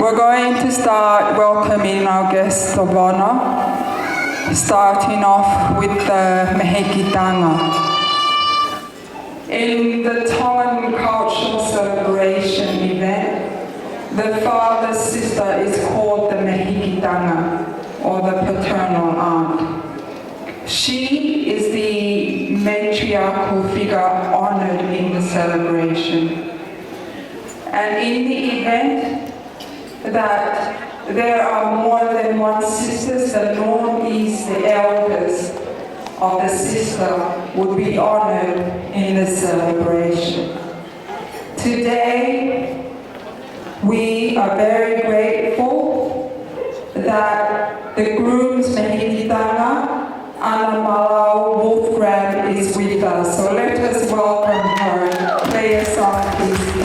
We're going to start welcoming our guests of honor, starting off with the Mehekitanga. In the Tongan cultural celebration event, the father's sister is called the Mehekitanga, or the paternal aunt. She is the matriarchal figure honored in the celebration. And in the event that there are more than one sister, the norm is the elders of the sister would be honored in the celebration. Today, we are very grateful that the groom's Mehekitanga, Anamalau Wolfgramm, is with us. So let us welcome her. Play a song, please.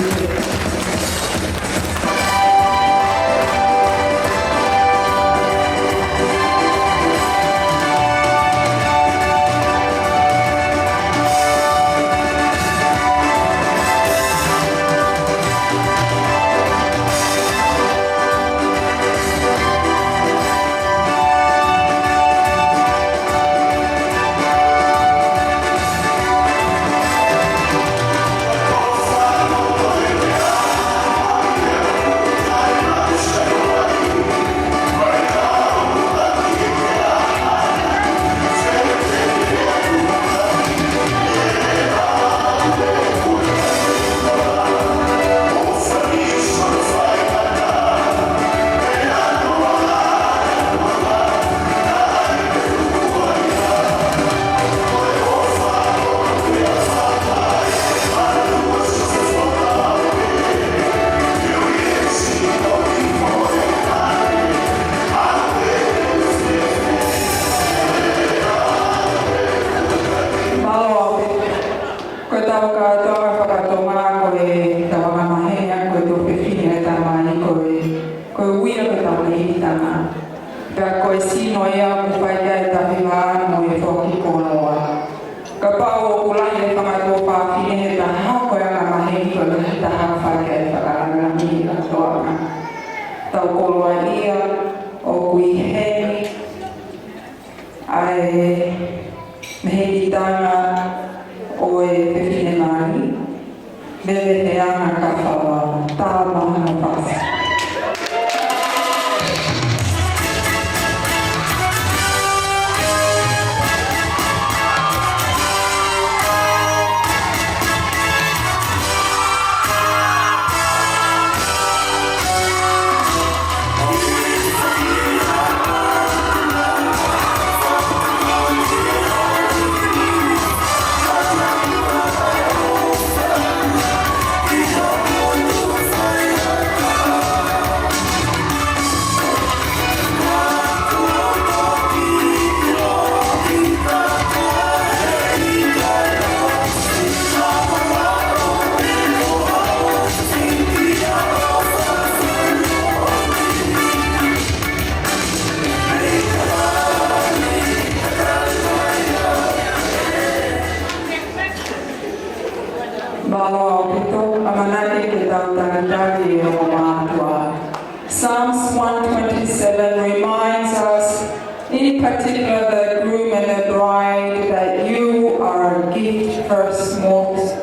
Psalms 127 reminds us, in particular the groom and the bride, that you are a gift first most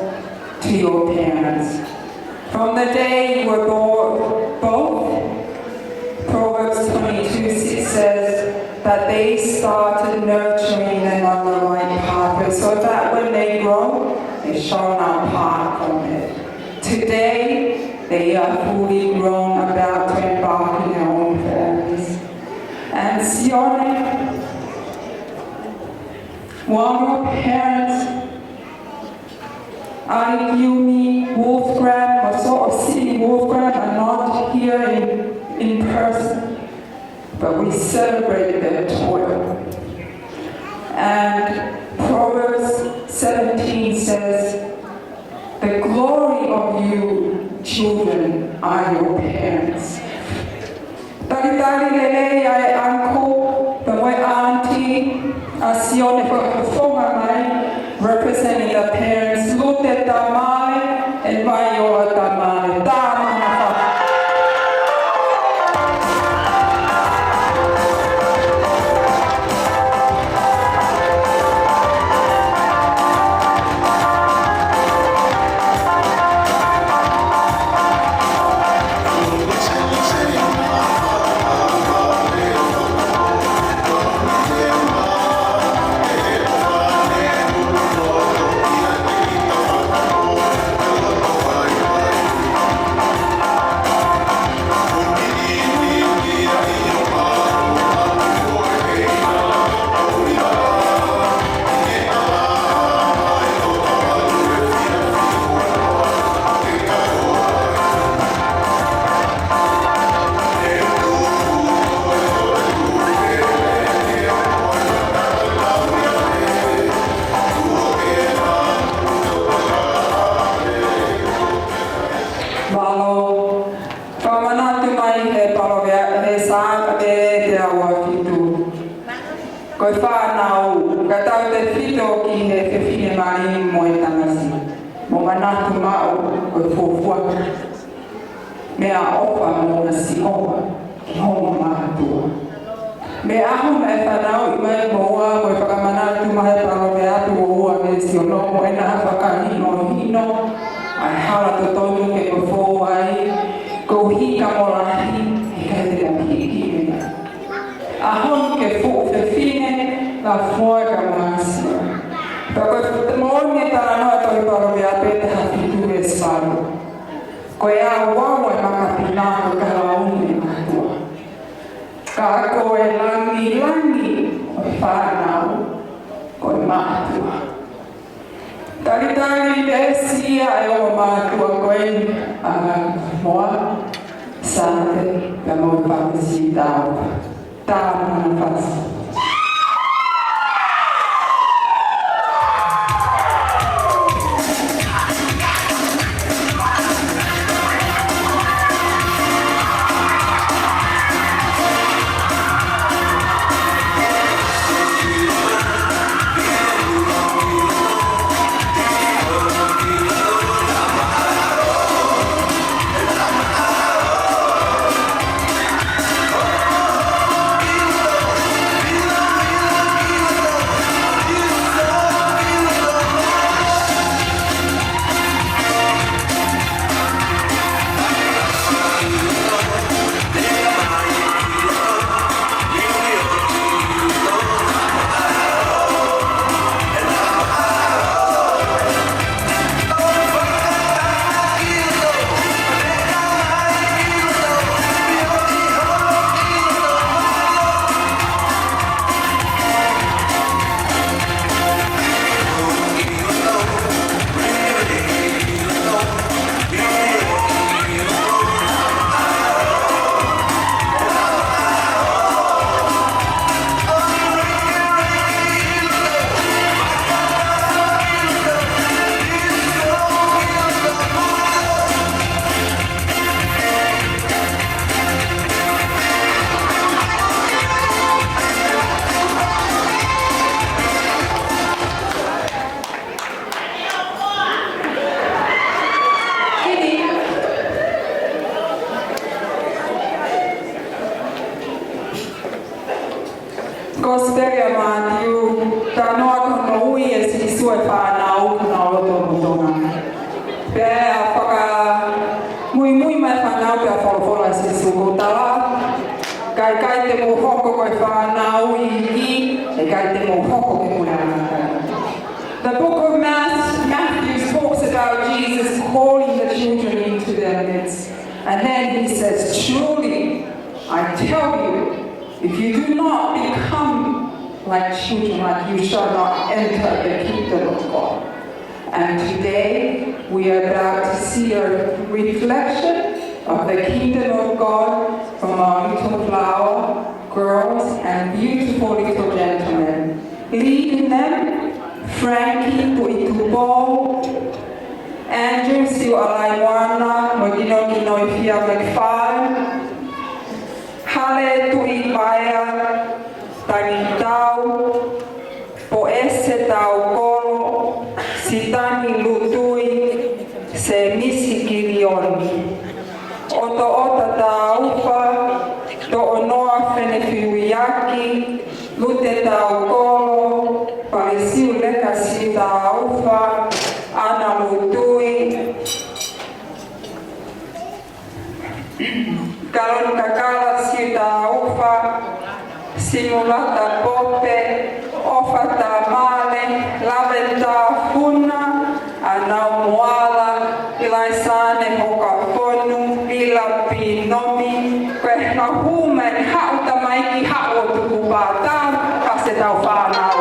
to your parents. From the day you were born, both, Proverbs 22:6 says that they started nurturing them on the right pathway, so that when they grow, they shall not part from it. Today, they are fully grown, about to embark in their own families. And Sione, while your parents Yumi Wolfgramm, or sort of City Wolfgramm, are not here in person, but we celebrate their toil. And Proverbs 17 says, the glory of you children are your parents. Tari lele ai uncle, the way auntie, Sione Fetokai, representing the parents. Lute tamale and Viola tamale. Malo, whamanatu mai he palo he sāka te awa fitu. Koe whānau, ka tau te whito ki he whiwhine mai mo e tangasi. Mo manatu mau, koe fōfua. Mea opa mo na si opa, ki hongo mātua. Me ahu me whanau I mai moa, koe whakamanatu mai palo me atu o ua me si o nomo e na whakahino hino. Ai hala to tonu ke ko fō ai, ko hika mo lahi, he kei te hiki mea. Ahon ke fō whiwhine, Lafimoa Siu. Tako mōni e tāna noa toi paro me ape te hawhitu e sparu. Koe a wawa e makapinako ka launi e matua. Ka ako e langi o whānau, koe matua. Tari te sia e o mātua koe a moa sāte ka Moimoi Siu Taufa. Tāna whasa. The book of Matthew talks about Jesus calling the children into their midst. And then he says, truly, I tell you, if you do not become like children, like you shall not enter the kingdom of God. And today, we are about to see a reflection of the kingdom of God from our little flower girls and beautiful little gentlemen. Leading them, Frankie Tuitupo, Andrew Siu Alaiwana, Mogino Kinoifia McFarlane, Hale Tuipaya, Tanitau, Poese Tau Kolo, Sitani Lutui, Se Misi Kirioni, Oto Ota Taufa, Do Onoa Fenefiuiaki, Lute Tau Kolo, Palesiu Leka Siu Taufa, Ana Lutui, Kalon Kakala Siu Taufa, Simulata Pope, Ofata Male, Laventa Funa, Anau Moala, Ilaisane Hoka Fonu, Ila Pinomi, Kwehna Humen, Hauta Maiki Hao Tukupata, Kasetau Whanau.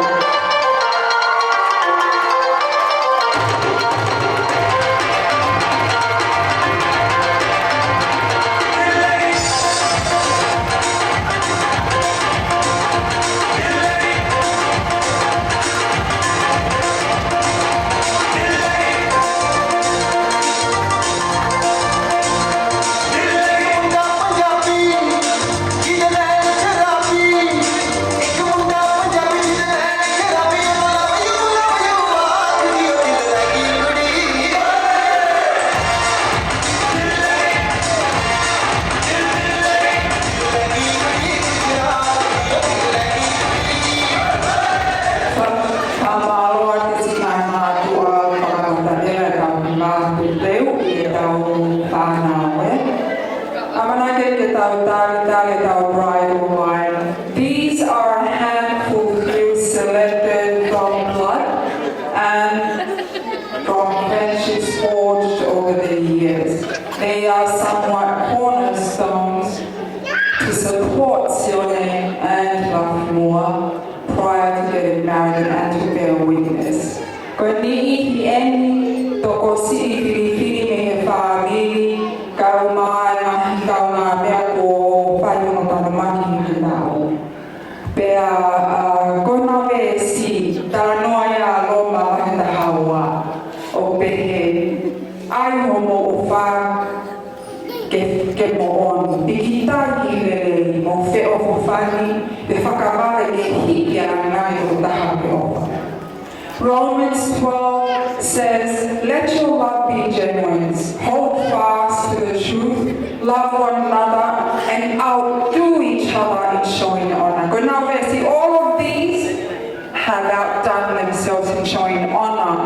These are handful few selected from blood and from friendships forged over the years. They are somewhat cornerstones to support Sione and Lafimoa prior to getting married and to bear witness. Koni ihi toko si Filipini me he whaamiri kaumana hikauna mea ko whaihono taramaki ki nao. Pea kona we si taranoa ia loma mahenda haua o pehe ai homo o wha ke mo on. Ikitai i lelei mo wheo o whani te whakaware ke hiki a ngai o taha pe opa. Romans 12 says, let your love be genuine, hold fast to the truth, love one another, and outdo each other in showing honor. Good now, see, all of these have outdone themselves in showing honor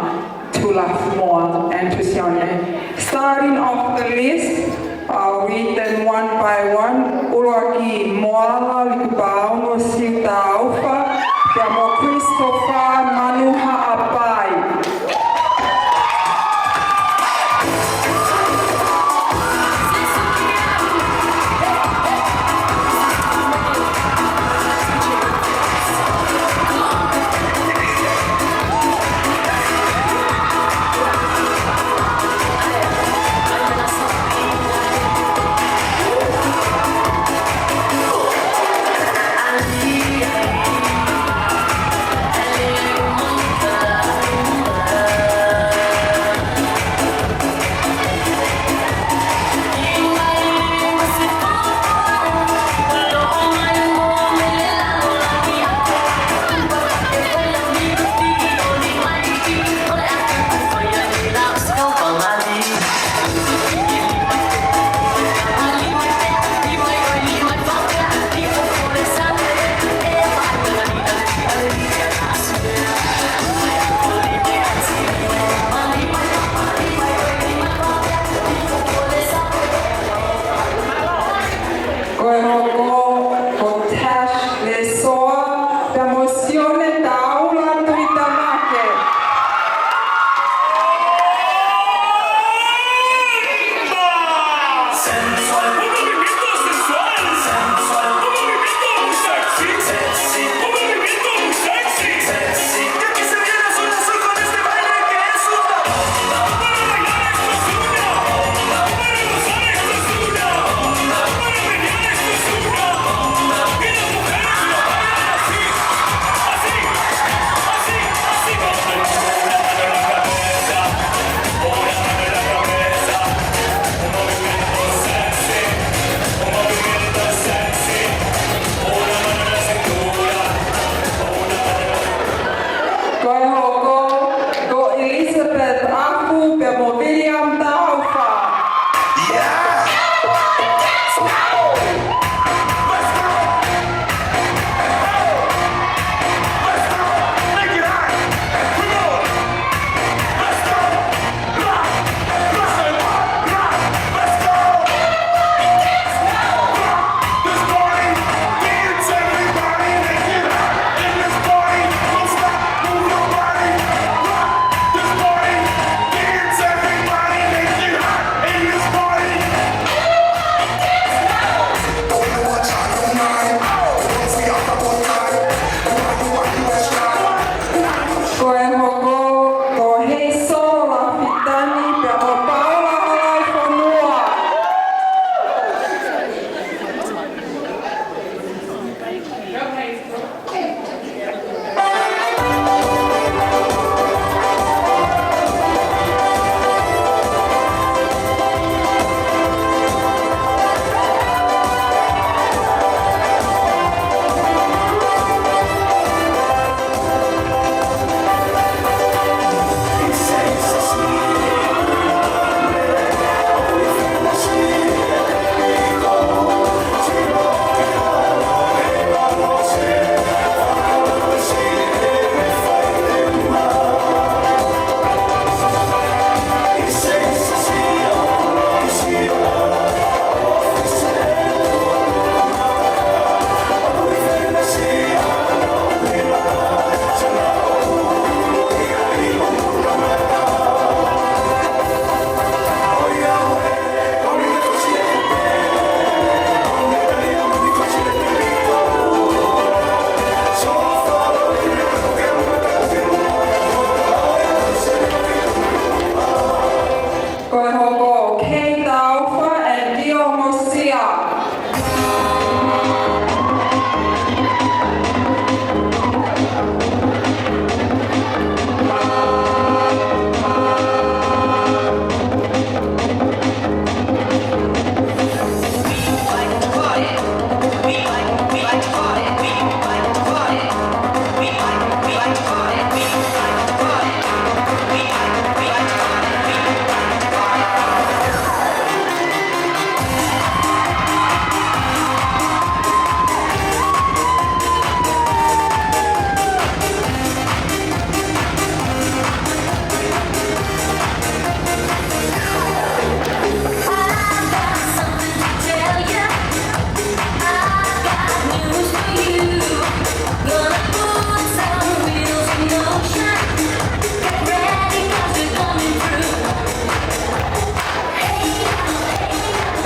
to Lafimoa and to Sione. Starting off the list, I'll read them one by one. Uruaki Meleane Lafimoa Siu Taufa, Yamo Christopher Manuha Apai.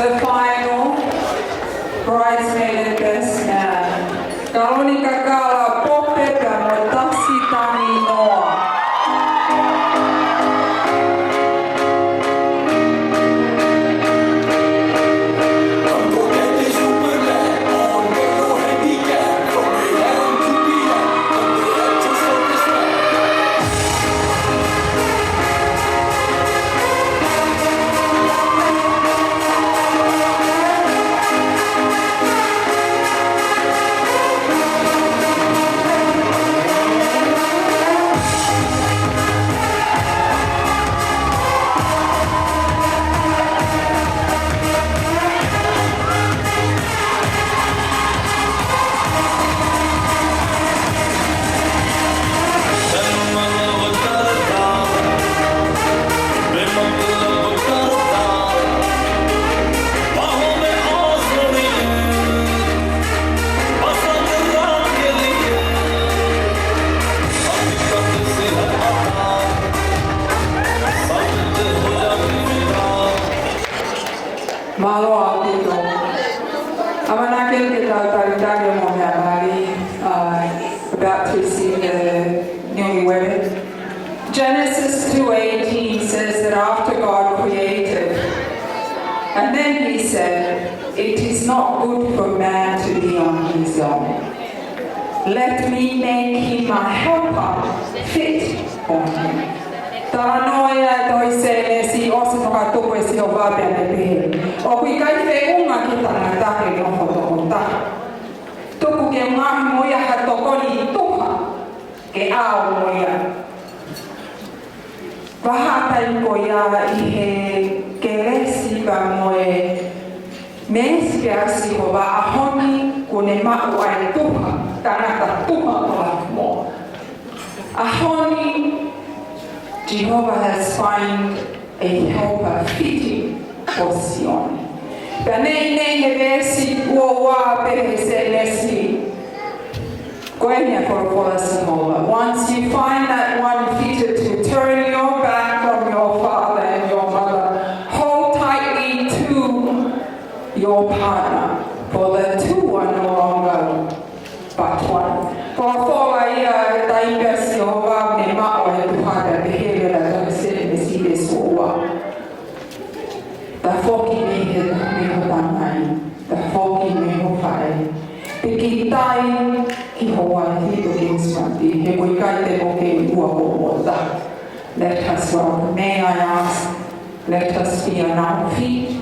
the final bridesmaid and best man. Kalonika kala popeta mo taksitani noa. About to receive the newlyweds. Genesis 2:18 says that after God created, and then he said, it is not good for man to be on his own. Let me make him a helper fit for him. Taranoia toiselle si osmoka tukwesi ovapia nepe. Okui kaife unga kita natake no fotokonta. Tuku ke ngahi moia hatokoli tuha ke ao moia. Vahatai koia ihe kelesi ba moe mespiasi hova ahoni kune mau ai tuha tanaka tuha o Lafimoa. Ahoni, Jehovah has found a helper fitting for Sione. Once you find that one fitted to turn your back from your father and your mother, hold tightly to your partner, for the two are no longer but one. Let us welcome. May I ask, let us be on our feet.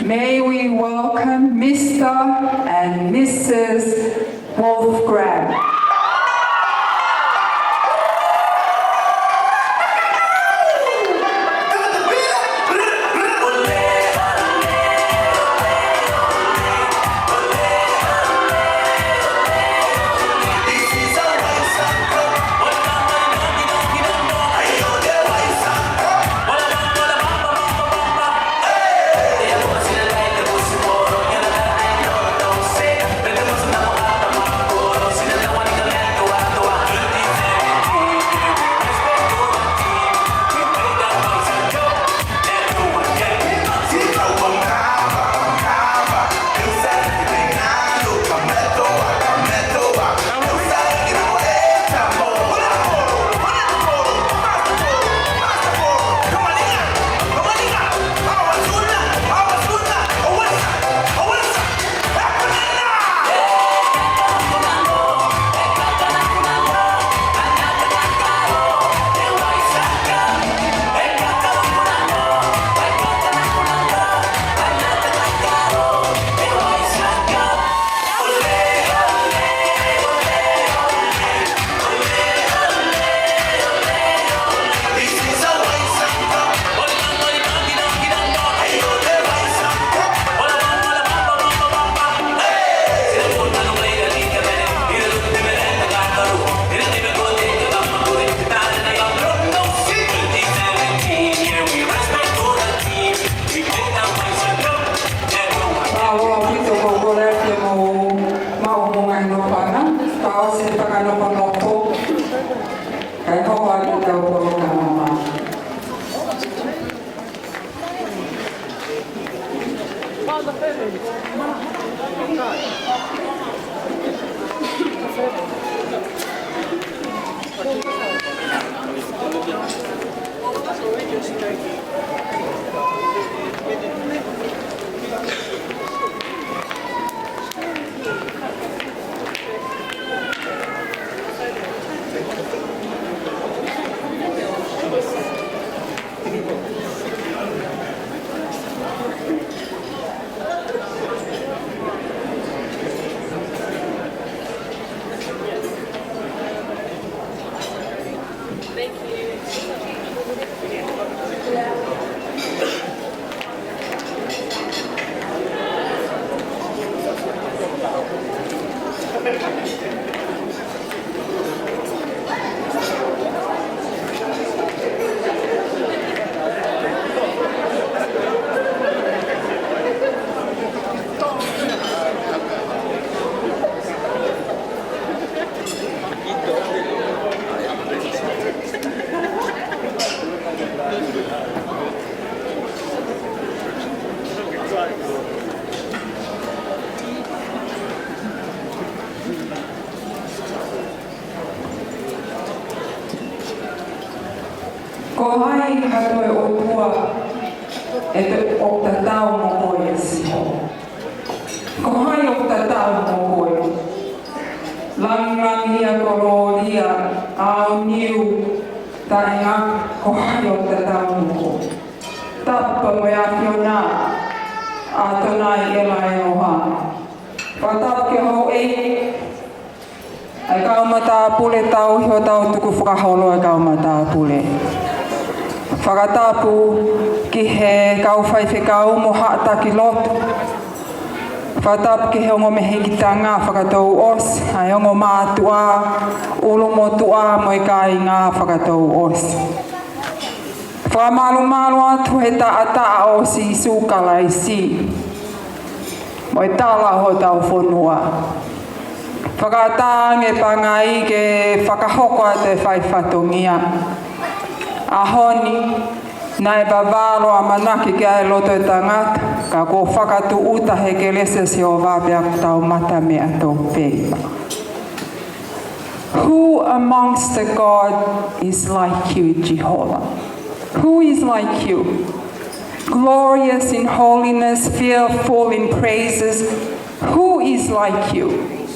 May we welcome Mr. and Mrs. Wolfgramm. What noko kai hoa ki tau poro ka mama. Ko hai hatoi o tua e te o ta tau mo koe si. Ko hai o ta tau mo koe. Langi ia kororia au niu ta inga ko hai o ta tau mo koe. Tapa mo ia fiona a tonai e lai o ha. Patap ke ho e ai kaumata pule tau hio tau tuku whakaholo e kaumata pule. Whakatapu ki he kauwhai whekau mo haata ki lotu. Whakatapu ki he ongo mehe ki tā ngā whakatou os, ai ongo mātua, ulu mo tua mo i kai ngā whakatou os. Whakamalu atu he taa o si sūkala i si. Mo i tāla ho tau whonua. Whakatānge pangai ke whakahoko a te whaiwhatongia. Ahoni, nai bavalo a manaki ki ai loto e tangata, ka ko whakatu uta he ke lese si o wapea tau mata mea tō pēma. Who amongst the God is like you, Jehovah? Who is like you? Glorious in holiness, fearful in praises. Who is like you?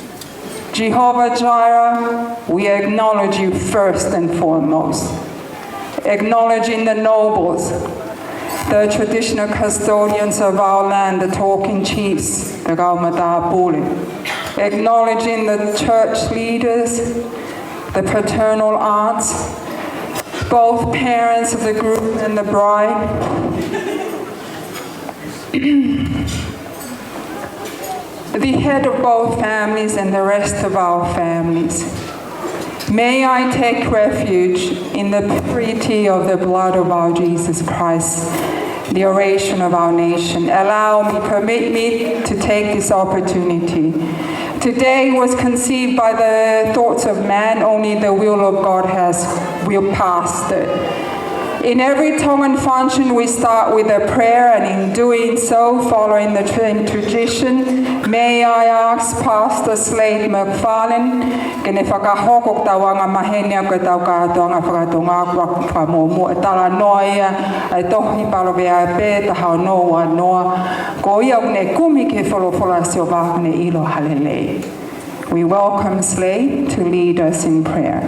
Jehovah Jireh, we acknowledge you first and foremost. Acknowledging the nobles, the traditional custodians of our land, the talking chiefs, the Gaumata Pule. Acknowledging the church leaders, the paternal aunts, both parents of the groom and the bride. The head of both families and the rest of our families. May I take refuge in the purity of the blood of our Jesus Christ, the oration of our nation. Permit me to take this opportunity. Today was conceived by the thoughts of man, only the will of God will pass it. In every Tongan function, we start with a prayer, and in doing so, following the tradition, may I ask Pastor Slade McFarlane, kene whakahokok tawanga mahenia ko tau kātoanga whakatonga kwa mōmu e tala noia, ai tohi palovea e pē tahau noa noa, ko ia une kumi ke wholofola si o wahune ilo halelei. We welcome Slade to lead us in prayer.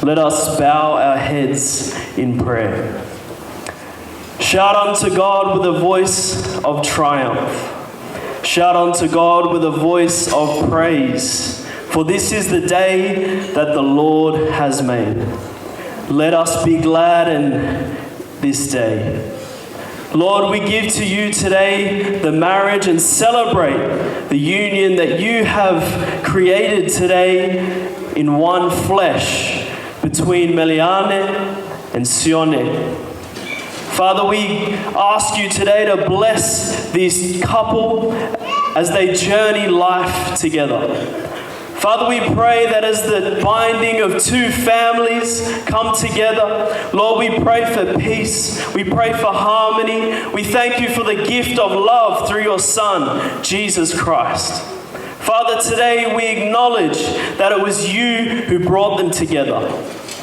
Let us bow our heads in prayer. Shout unto God with a voice of triumph. Shout unto God with a voice of praise. For this is the day that the Lord has made. Let us be glad in this day. Lord, we give to you today the marriage and celebrate the union that you have created today in one flesh between Meleane and Sione. Father, we ask you today to bless this couple as they journey life together. Father, we pray that as the binding of two families come together, Lord, we pray for peace. We pray for harmony. We thank you for the gift of love through your Son, Jesus Christ. Father, today we acknowledge that it was you who brought them together.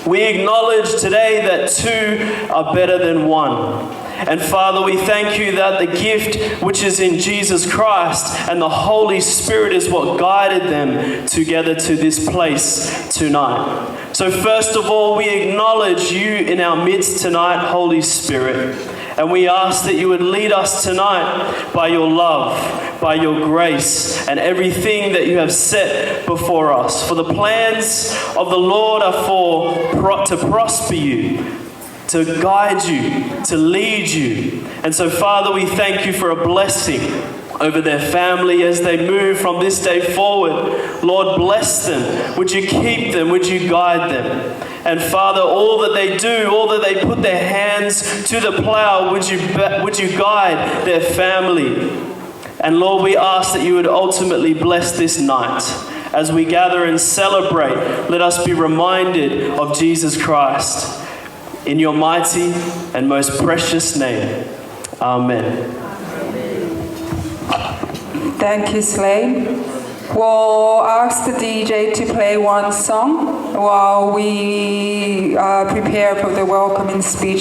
We acknowledge today that two are better than one. And Father, we thank you that the gift which is in Jesus Christ and the Holy Spirit is what guided them together to this place tonight. So first of all, we acknowledge you in our midst tonight, Holy Spirit. And we ask that you would lead us tonight by your love, by your grace, and everything that you have set before us. For the plans of the Lord are to prosper you, to guide you, to lead you. And so, Father, we thank you for a blessing over their family as they move from this day forward. Lord, bless them. Would you keep them? Would you guide them? And Father, all that they do, all that they put their hands to the plow, would you guide their family? And Lord, we ask that you would ultimately bless this night. As we gather and celebrate, let us be reminded of Jesus Christ. In your mighty and most precious name. Amen. Thank you, Slade. We'll ask the DJ to play one song while we prepare for the welcoming speech.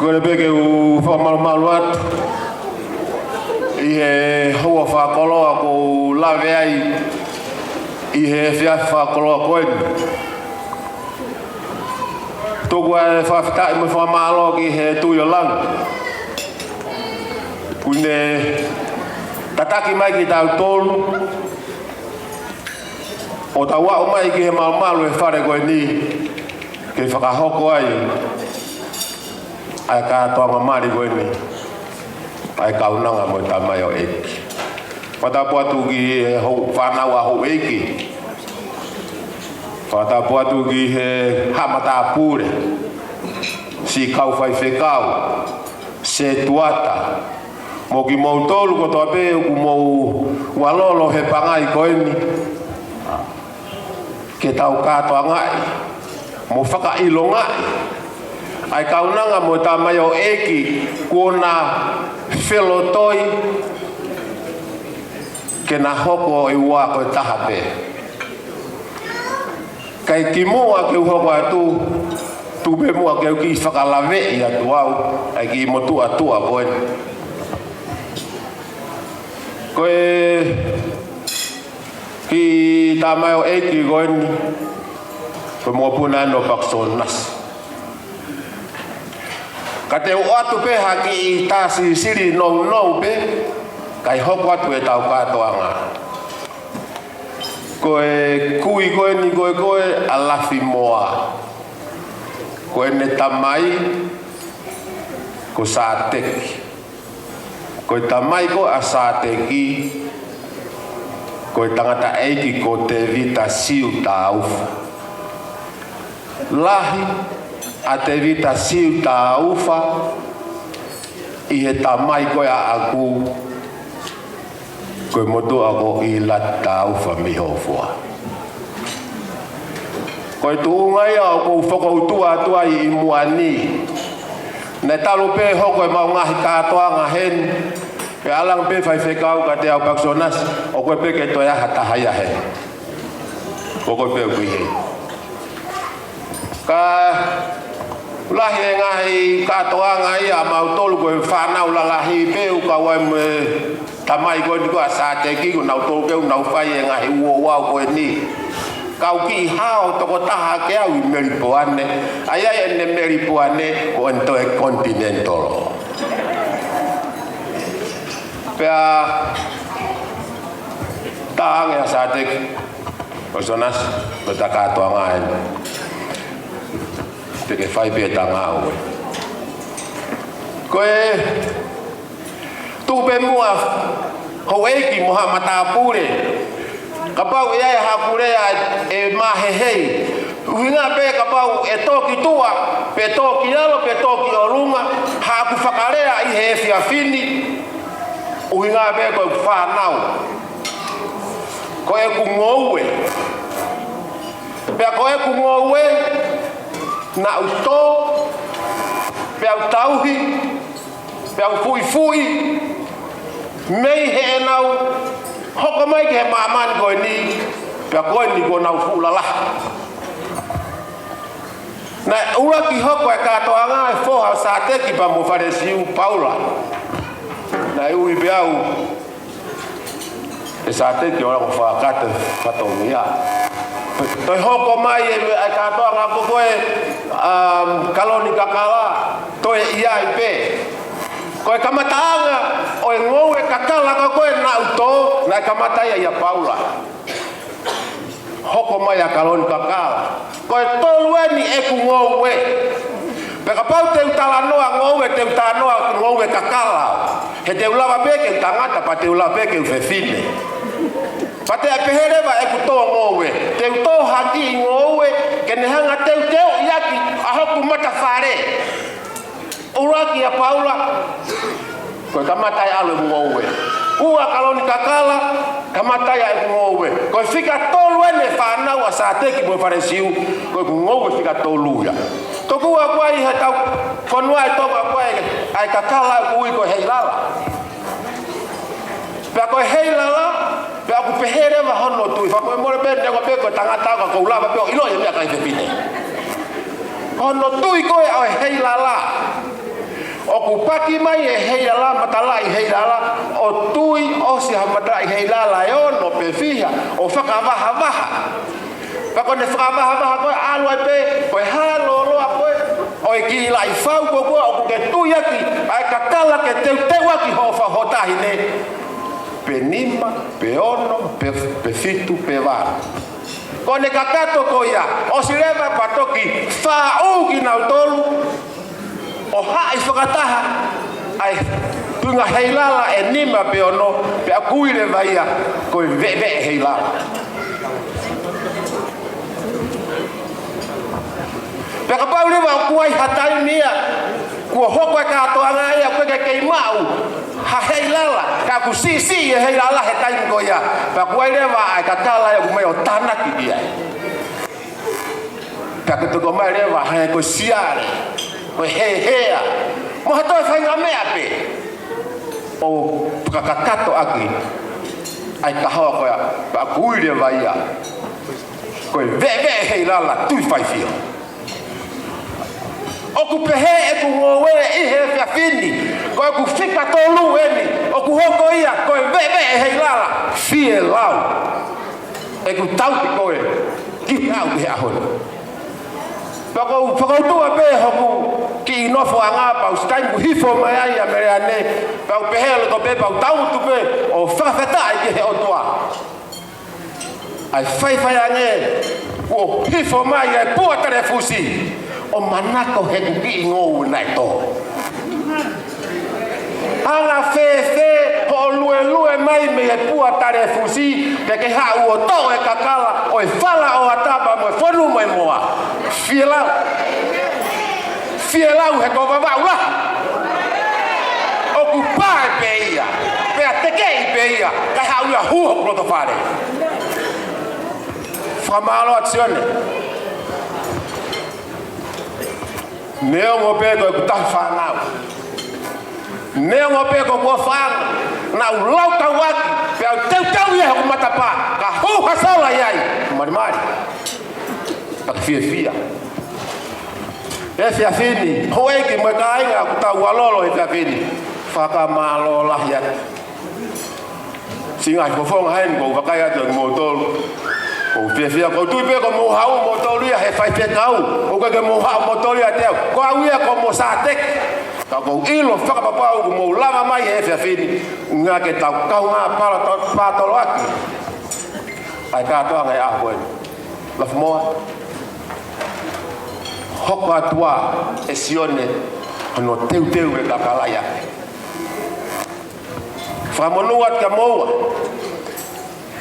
Ko le peke u whamalu atu. I he hua whakoloa ko lawe ai. I he whiawhi whakoloa koeni. Tōku e whawhitai me whamalo ki he tui o lang. Kune tataki mai ki tau tōlu. O tau wao mai ki he malu e whare koe ni. Ke whakahoko ai. Ai kātoanga mari koe ni. Ai kaunanga mo ta mai o eki. Whatapu atu ki he whanau a hou eki. Whatapu atu ki he hamata pure. Si kau whai whekau. Se tuata. Mo ki mou tolu ko toa pe ku mou walolo he pangai koe ni. Ke tau katoa ngai. Mo whakailo ngai. Ai kaunanga mo ta mai o eki kuona whelotoi ke na hoko i ua koe taha pe. Kai ki mua ke uhoko atu tu pe mua ke ki whakalawe i atu au ai ki motu atua koe. Koe ki ta mai o eki koe ni koe mua puna no paksonas. Ka te atu pe haki i tāsi siri nou pe, kai hoko atu e tau kātoanga. Koe kui koe ni koe a Lafimoa. Koe ne tamai ko sāteki. Koe tamai ko a sāteki. Koe tangata eiki ko te vita Siu Taufa. Lahi a te vita Siu Taufa i he tamai koe a aku koe motu ako i Latu Taufa mihofua. Koe tuungai au kou whakautua atua i muani. Ne talu pe hoko e mau ngahi kātoanga hen. Pe alang pe whai whekau ka te au paksonas o koe pe ke toi aha tahaya hen. O koe pe kui hei. Ka lahi e ngahi kātoanga i a mau tolu koe whanau la lahi peu ka wai me tamai koe ni koe a sāteki ko nau tolu keu nau whai e ngahi uo wau koe ni. Kau ki hao toko taha ke au i Melbourne. Ai e ne Melbourne o ento e continental. Pea tahang e a sāteki o sonas o ta kātoanga e. Peke whai pia tanga au. Koe tupe mua hou eiki moha matapure. Kapau e ai hapurea e mahehei. Uhinga pe kapau e toki tua, pe toki alo, pe toki orunga. Haku whakarea i he whiawhini. Uhinga pe koe whanau. Koe ku ngoue. Pea koe ku ngoue. Na uto, pe au tauhi, pe au fui, mei he nau, hoko mai ke he maamani koe ni, pe koe ni ko nau fuulala. Na ura ki hoko e kātoanga e whoha sāteki pa mo whare Siu Paula. Na ui pe au, e sāteki ora ko whakate whatongia. Toi hoko mai e kātoanga ko koe kaloni kakala, toi iai pe. Koe kamataanga o e ngou e kakala ka koe na uto, na kamatai ia Paula. Hoko mai a kaloni kakala. Koe tolu e ni e ku ngou e. Peka pau te utala noa ngou e te utala noa ngou e kakala. He te ulawa peke utangata pa te ulawa peke ufefine. Pate a pehereva e kutoa ngowe. Te uto haki ngowe ke nehanga teu iaki a hoku mata whare. Uraki a Paula. Koe kamatai alo ngowe. Ua kaloni kakala kamatai a ngowe. Koe whika tolu ene whanau a sāteki mo whare Siu. Koe ku ngowe whika tolu ia. Toku a koe i he tau whanua e toka koe ai kakala kui koe hei lala. Pea koe hei lala. Pea ku pehere wa hono tui. Whakoe more pere neko peko tangata ka kou lava peo ilo ia mea kai te pine. Hono tui koe au hei lala. O kupaki mai e hei ala matala I hei ala o tui o si ha matala I hei ala e ono pe fiha o whakavaha. Pako ne whakavaha koe alu ai pe, koe halo loa koe. O e ki lai whau koe o ke tui aki, ai kakala ke teu aki ho whahotahi ne. Pe nima, pe ono, pe fitu, pe vara. Ko ne kakato ko ia, o si rewa patoki whau ki nau tolu, o hai whakataha, ai tunga heilala e nima pe ono, pe a kuire vaia, koe veve heilala. Pe ka pau rewa o kuai hatai nia, kua hoko e katoanga ia koe kei mau, ha heilala, ka ku si e heilala he taimi ko ia, pe kuai rewa ai katala ia kumai o tanaki ia. Pe ka tuko mai rewa hae ko siare, koe hea, moha toi whainga mea pe, o kakakato aki, ai kahoa koe, pe a kuire vaia, koe veve heilala, tui whaifio. O ku pehe e ku ngowe I he whiawhini, koe ku whipa tolu eni, o ku hoko ia, koe veve e hei lala, fie lau. E ku tauti koe, ki au ki he ahoni. Whakautua pe hoku ki inofo a ngā pau, stain ku hifo mai ai a Meleane, pau pehe le ko pe pau tautu pe, o whawheta I ki he otua. Ai whaiwhai ange, o hifo mai ai puatare fusi. O manako he kuki ngou nai to. Anga fe ho lue mai me e pua tare fusi te ke ha o to e kakala o e fala o atapa mo fonu mo moa. Fielau he ko va la. O ku pai peia. Pe a te ke peia. Ka ha u hu ho proto fare. Famalo azione. Neo mo pego ku ta whanau. Neo mo pego ko whanga. Na ulau tawak. Pea teu ia ku matapa. Ka hu hasala iai. Mari. Tak fia. E fia fini. Hoe ki mo ka inga ku ta walolo e fia fini. Whaka malo lah ia. Singa ko fonga hain ko wakaya tu mo tolu. O fia ko tu pe ko mo hau mo tolia he fai pe kau o ke mo hau mo tolia teu ko awia ko mo satek ka ko ilo fa pa pa mo lava mai he fia fini nga ke tau kau nga para to pa to laki ai ka to ngai a ko Lafimoa hoko atua e Sione no teu e kakalaya fa mo nuat ka moa.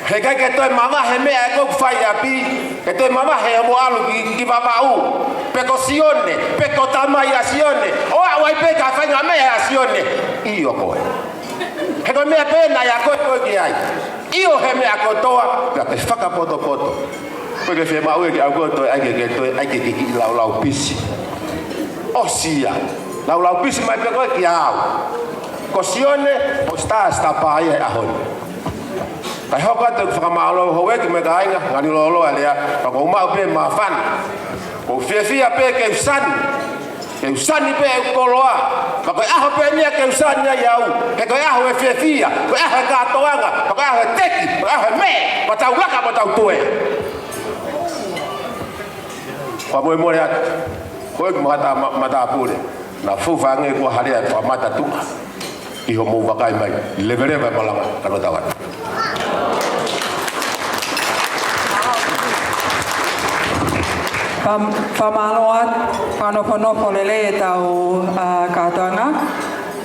He kai ke toi mama he mea ko fai api ke toi mama he mo alu ki babau pe ko Sione pe ko tamai a Sione o ai pe ka fai na mea Sione io ko he ko mea pe na ya ko ki ai io he mea ko toa ka ke faka poto ko ke fe mau ki au to ai ke toi ai ke ki lau pisi o sia lau pisi mai pe ko ki au ko Sione o sta pa ai a hon. Kai hoka te whakamalo hoe ki me ka inga ngani lolo alea pa ko mau pe mafan ko fia pe ke usani pe koloa pa ko aho pe nia ke usani iau pe ko aho e fia ko aho ka toanga ko aho teki ko aho me pa tau laka pa tau toe pa Moimoi at ko ek mata pure na fufa nge ko haria pa mata tu I ho mo wakai mai levere ba malanga kano tawan. Whamaloat, whanoponopo lele e tau katoanga.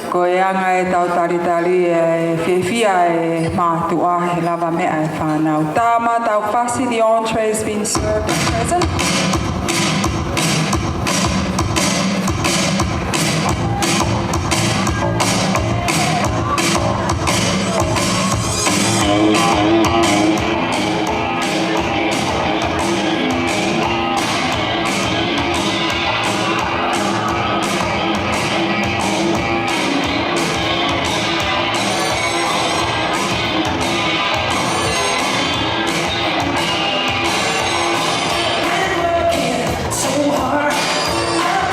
Ko e anga e tau taritari e whiawhia e mātua he lava mea e whanau. Tāma tau whasi, the entree has been served and present. So hard, I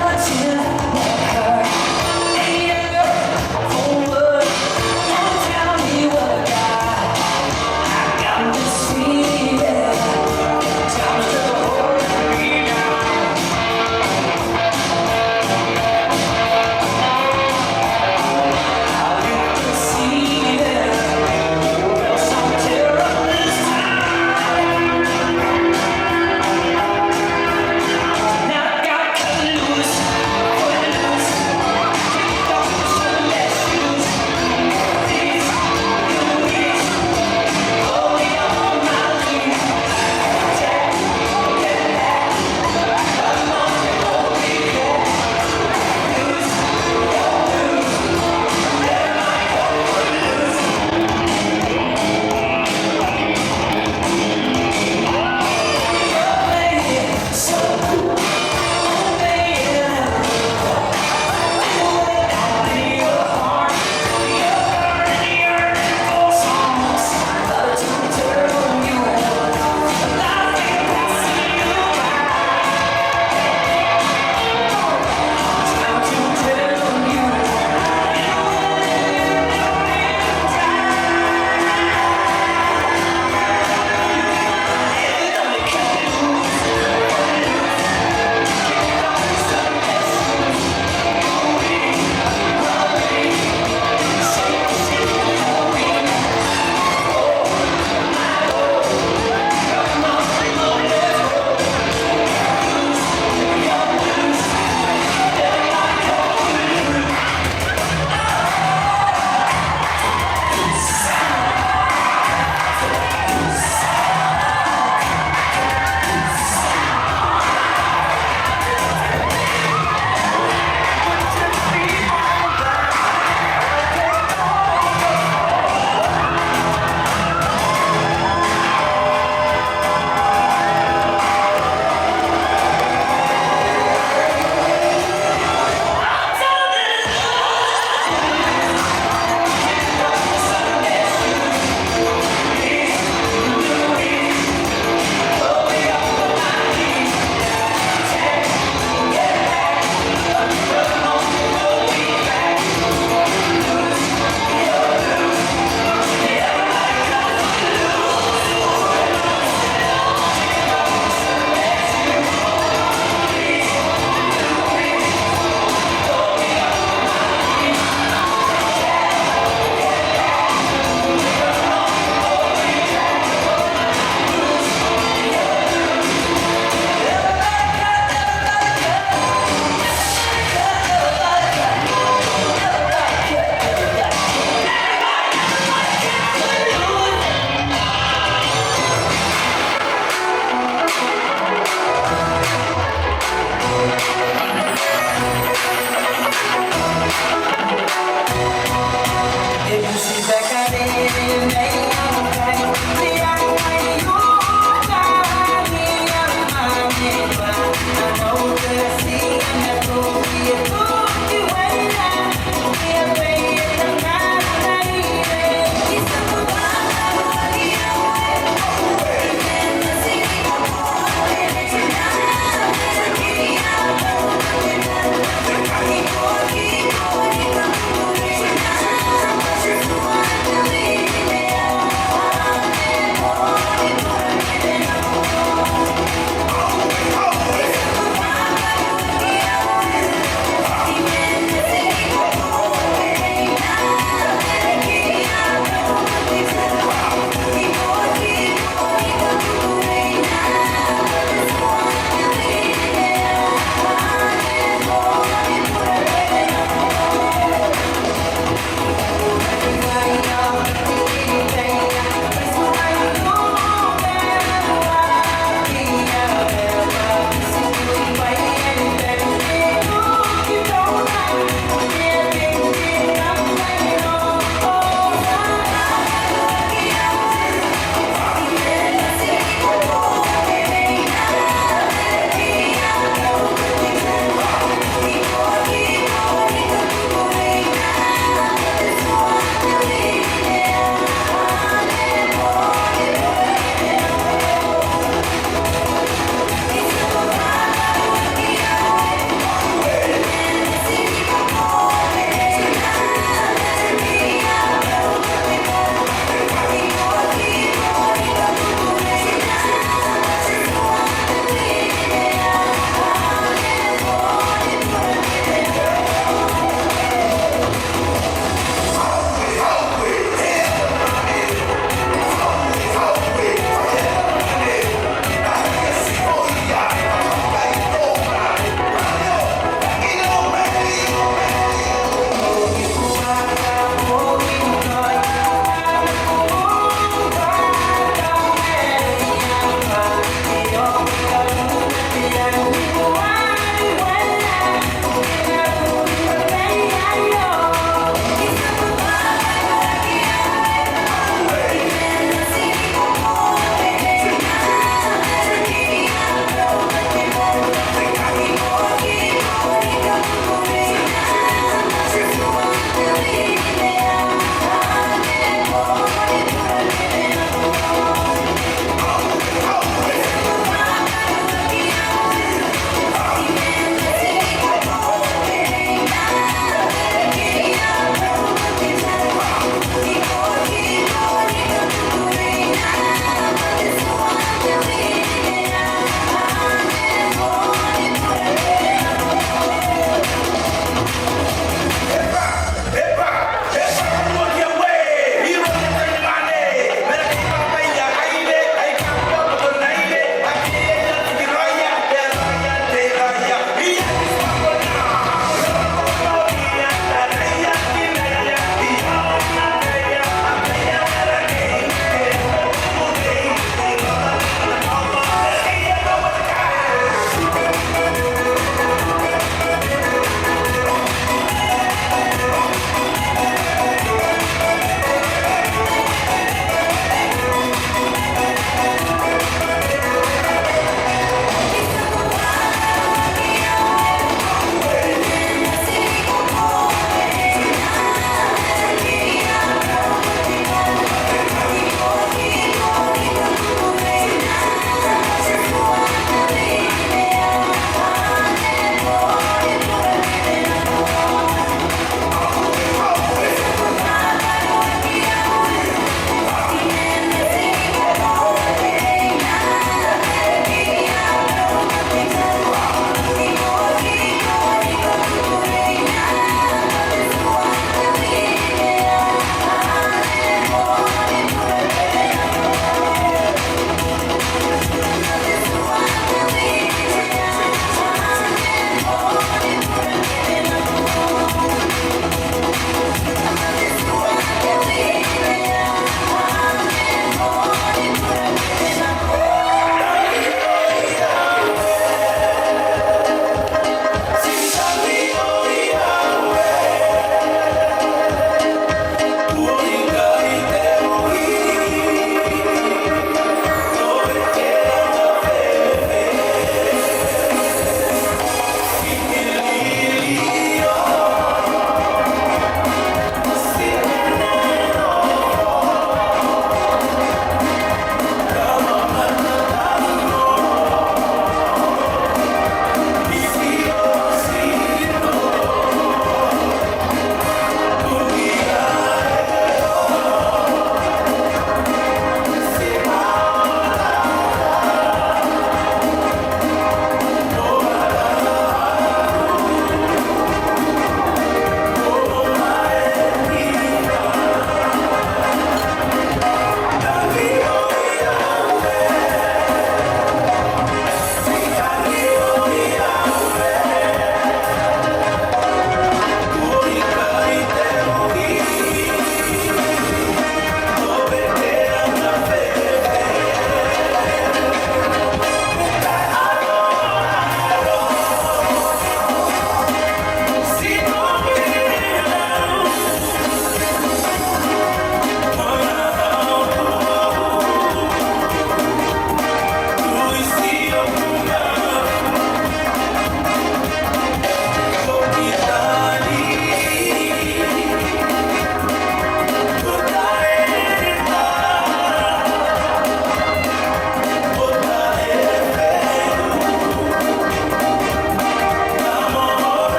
want to love her.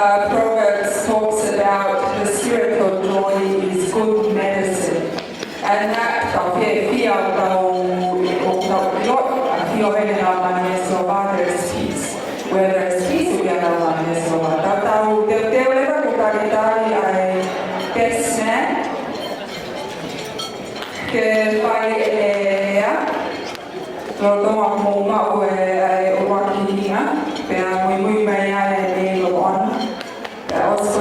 Proverbs talks about the spirit of joy is good medicine. And that there's peace. Where there's peace, we are Maid of Honor. Also,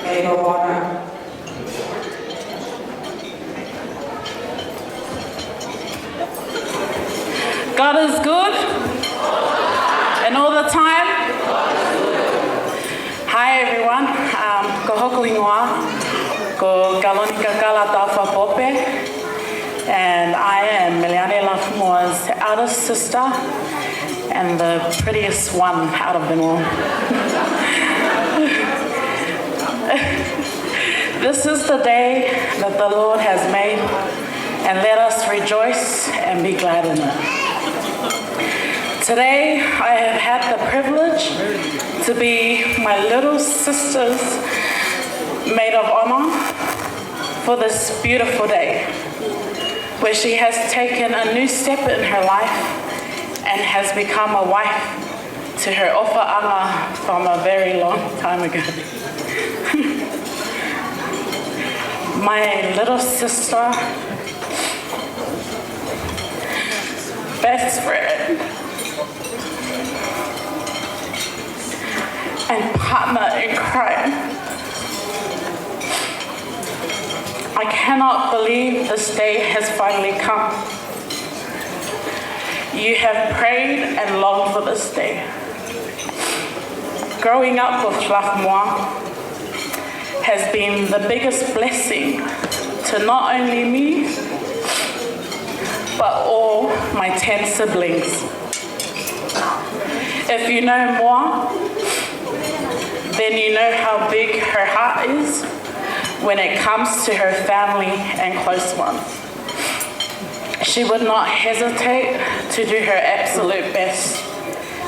Maid of Honor. God is good, and all the time. Hi everyone, ko hoku ingoa, ko kalonika kala Taufa pope, and I am Meleane Lafimoa's eldest sister, and the prettiest one out of them all. This is the day that the Lord has made, and let us rejoice and be glad in it. Today, I have had the privilege to be my little sister's Maid of Honor for this beautiful day, where she has taken a new step in her life and has become a wife to her ofa'anga from a very long time ago. My little sister, best friend, and partner in crime. I cannot believe this day has finally come. You have prayed and longed for this day. Growing up with Lafimoa has been the biggest blessing to not only me, but all my 10 siblings. If you know Moa, then you know how big her heart is when it comes to her family and close ones. She would not hesitate to do her absolute best,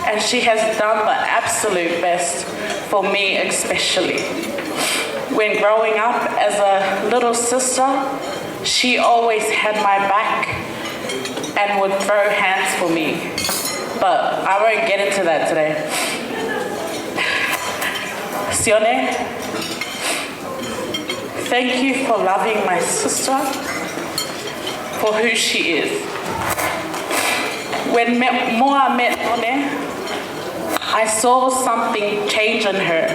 and she has done the absolute best for me especially. When growing up as a little sister, she always had my back and would throw hands for me. But I won't get into that today. Sione, thank you for loving my sister for who she is. When Moa met None, I saw something change in her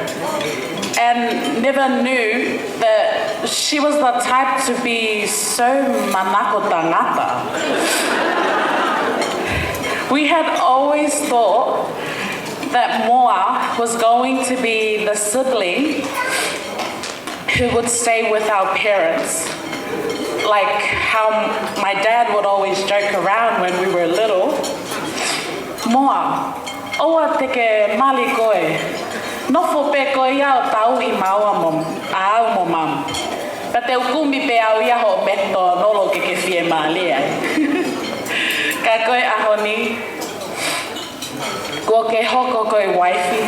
and never knew that she was the type to be so manako tangata. We had always thought that Moa was going to be the sibling who would stay with our parents, like how my dad would always joke around when we were little. Moa, oa teke mali koe, nofo pe koe iau tau I maua mom, au mo mam. Pa te ukumi pe au ia ho meto nolo ke fie malia. Ka koe ahoni, ko ke hoko koe wifey.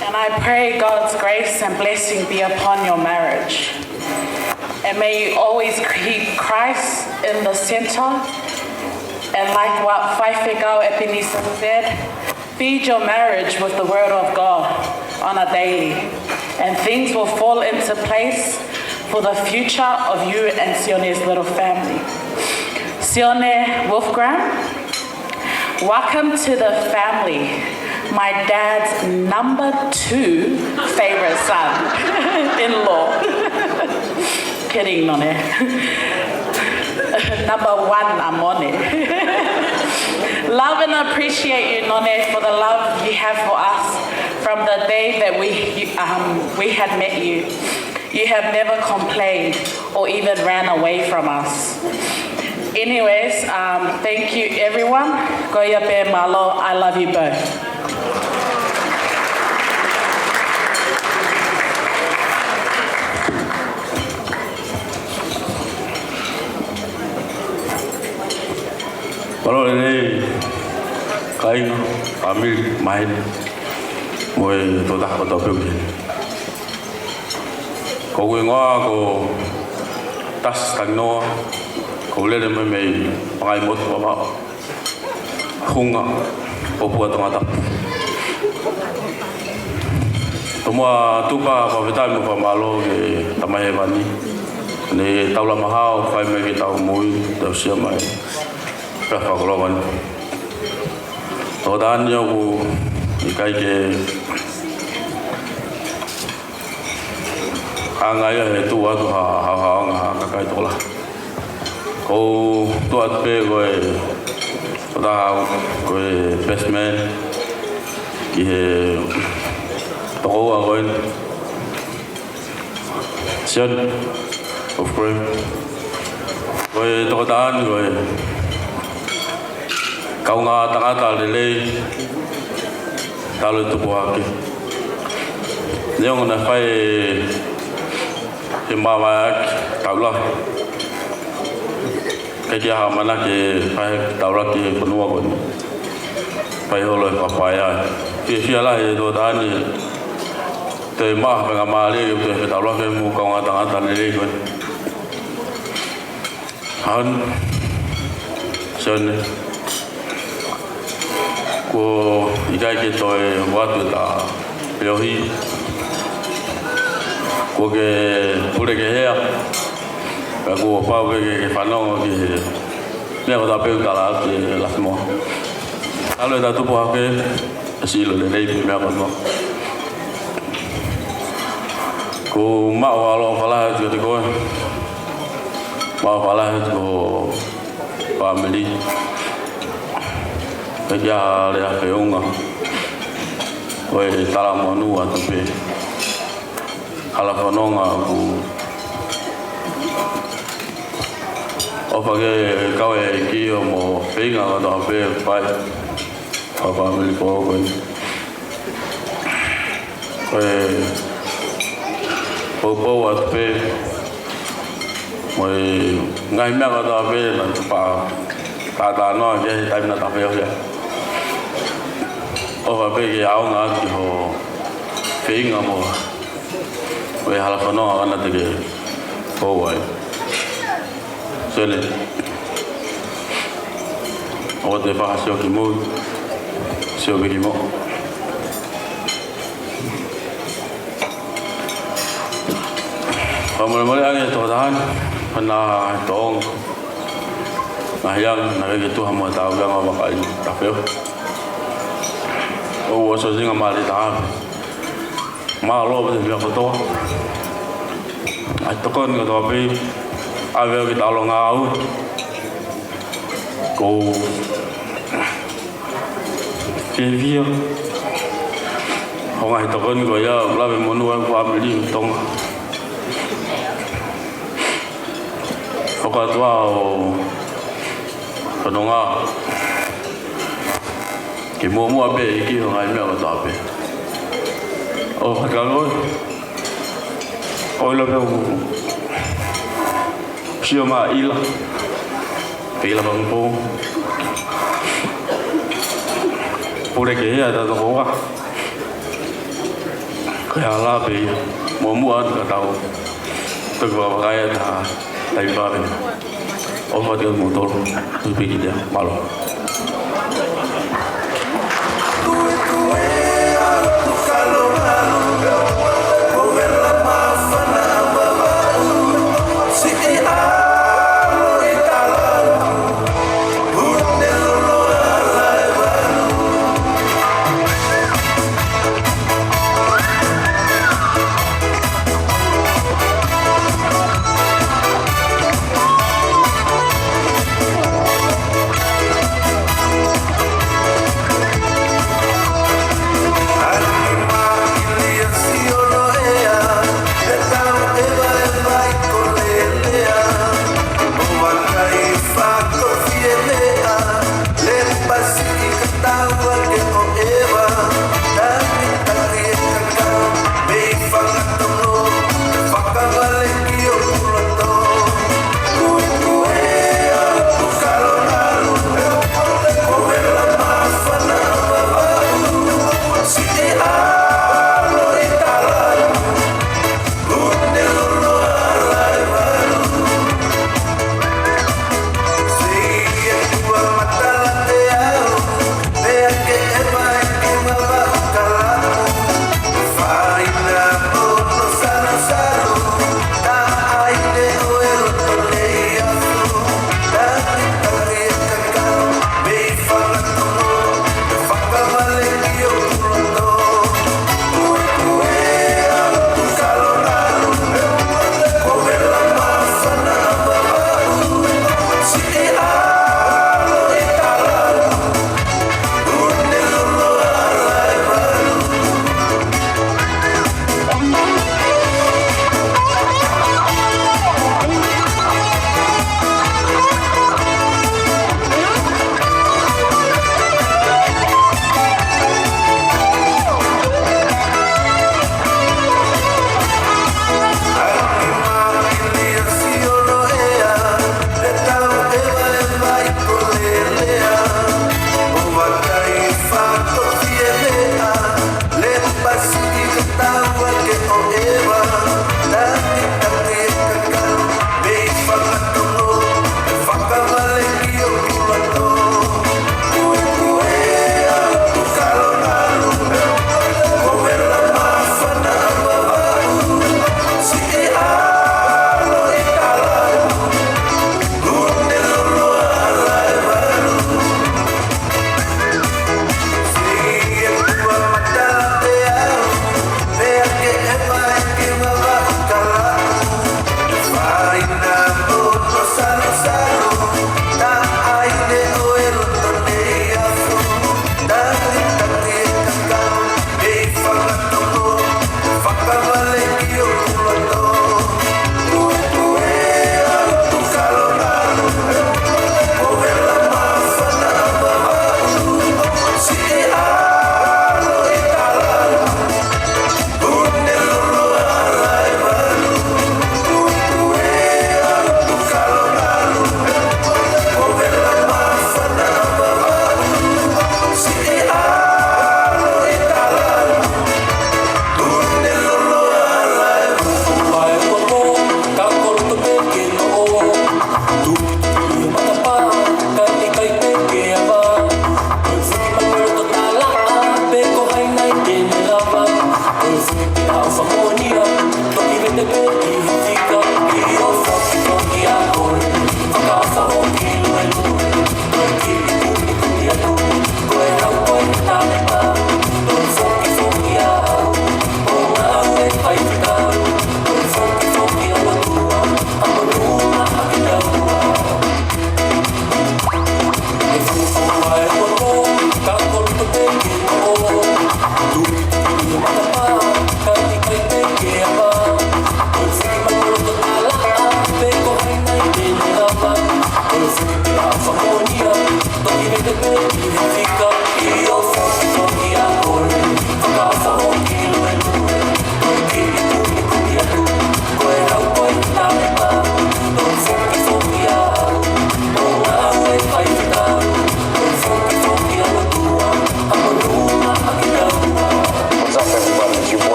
And I pray God's grace and blessing be upon your marriage. And may you always keep Christ in the center. And like what Faifegao Epinisa said, feed your marriage with the word of God on a daily. And things will fall into place for the future of you and Sione's little family. Sione Wolfgramm, welcome to the family. My dad's number 2 favorite son-in-law. Kidding, None. Number 1, I'm on it. Love and appreciate you, None, for the love you have for us from the day that we had met you. You have never complained or even ran away from us. Anyways, thank you, everyone. Goya pe malo, I love you both. Kalau ini kain ambil main, mui tu dah kau tahu ni. Kau ingat kau tas tangno, kau lihat memang pengai mot apa hunga, kau buat tengah tak. Semua tu pa vital mu pamalo ke tamai bani. Ni tahu lama hau, fai mai kita mui tahu siapa mai. Berapa keluaran? Tahu yo ikai ke angai tu tu ha kai tu lah. Kau tu pe koi tahu koi bestman ye tahu koi Sione Wolfgramm koi tahu koi kau ngah tengah lele talu tu buat ke, dia orang nak fai himawak Paula, kerja mana ke fai Paula ke benua pun, fai oleh papaya, via lah itu tadi, tema pengamali itu Paula ke mu kau ngah tengah lele pun, han, Sione ko ikai ke toi watu ta yohi ko ke pure ke hea ka ko pa ke whanau ke ne ko ta pe ta la ke Lafimoa alo ta tu po ke silo le nei me ko no ko ma wa lo fala ke ko ma fala ko family kerja dia peunga, koi talam manu atau pe, kalau kononga aku, opage kau kio mo penga atau pe pai, apa milik kau koi popo atau pe, moi ngai mek atau pe nanti pa, kata no je time na tapi ya. Oh, bagi awak nak ho, ping amo, we halah kono akan nanti ke, oh, wai, Sione, awak tu bahas Siu kimu, Siu kimu, Moimoi angin tu tahan, pernah tong, ayam nak gitu hamba tahu yang apa kali, tapi oh, so sing amali tahan. Malo betul dia foto. Itu kan kita tapi awal kita long out. Go. Kevia. Orang itu kan gaya lebih manual family Tonga. Okat wow. Tonga. Kimo mo abe iki ngai me ko tape. Oh kalau lo veo Siu ma ila. Pila bang po. Pure ke ya ta to wa. Kaya la be mo mu an ka tao. To ba kaya ta tai ba be. Oh ma dia motor tu pergi dia malu. Siu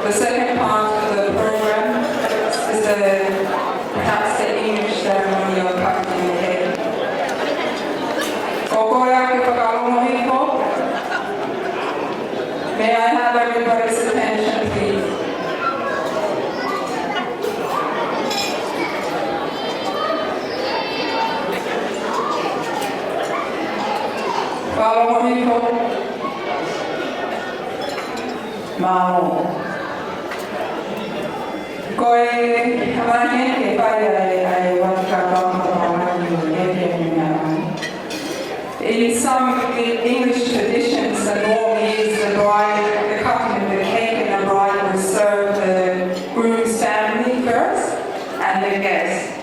The second part of the program is perhaps the English ceremony of Pakistani. May I have everybody's attention, please? Mao. In some English traditions, the norm is the bride, the cutting of the cake, and the bride will serve the groom's family first and the guests.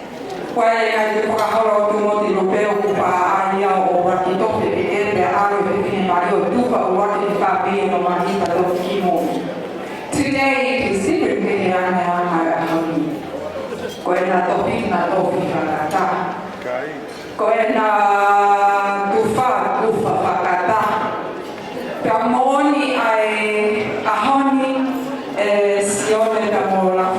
Today it is secretly Pamoni ai ahoni Sione Fetokai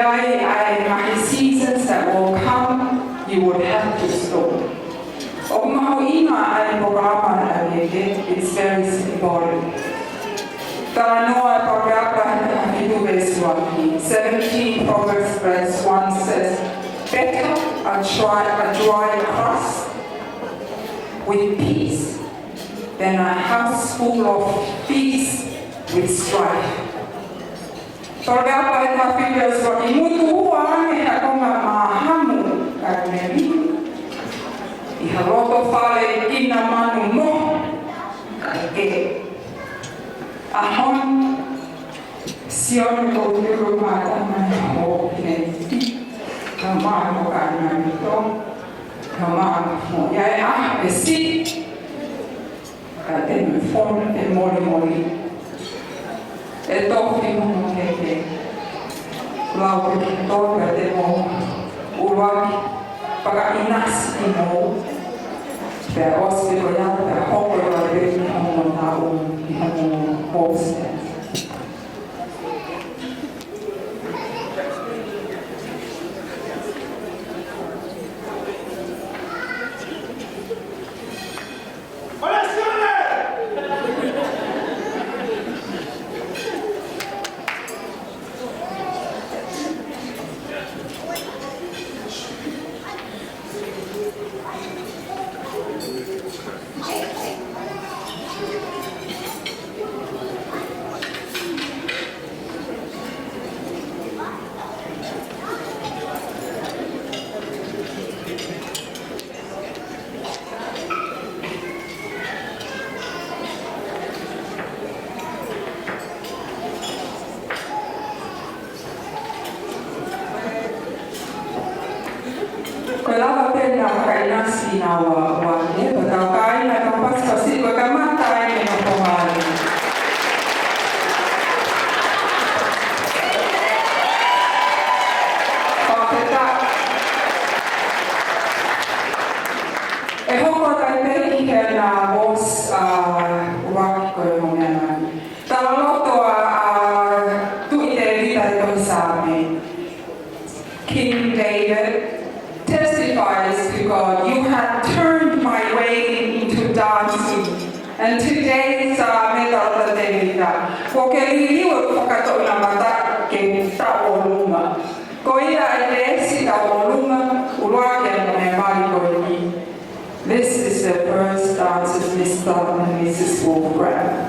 I seasons that will come, you will have to stop. It's very symbolic. 17 Proverbs verse 1 says, better a dry crust with peace than a house full of feasts with strife. Tolgapa ina figures wa imutu ane hakoma mahamu karnemi. Ihaloto fale ina manu mo kake. Ahon Sione Fetokai ho kineti. Kamano karnemi to. Kamano mo ya esi. Katen form e mori. E tofi mo keke. Lau ke toka te mo. Uwaki. Paka inasi mo. Pe osi ko ya pe hoko la pe ni homo tau. Ni homo poste. Lava pena kainasi na wa ne Fetokai na kampas kasi bagamata ni no pomali. Paketa. Hoko kai peli na vos wakko mena. Taloto tu idea to same. King David testifies to God, you have turned my wailing into dancing. And today's Maid of Honor. Kokeliwa pakato na mata ke taolunga. Koia ilesi taolunga ulwake na mali koini. This is the first dance of Mr. and Mrs. Wolfgramm.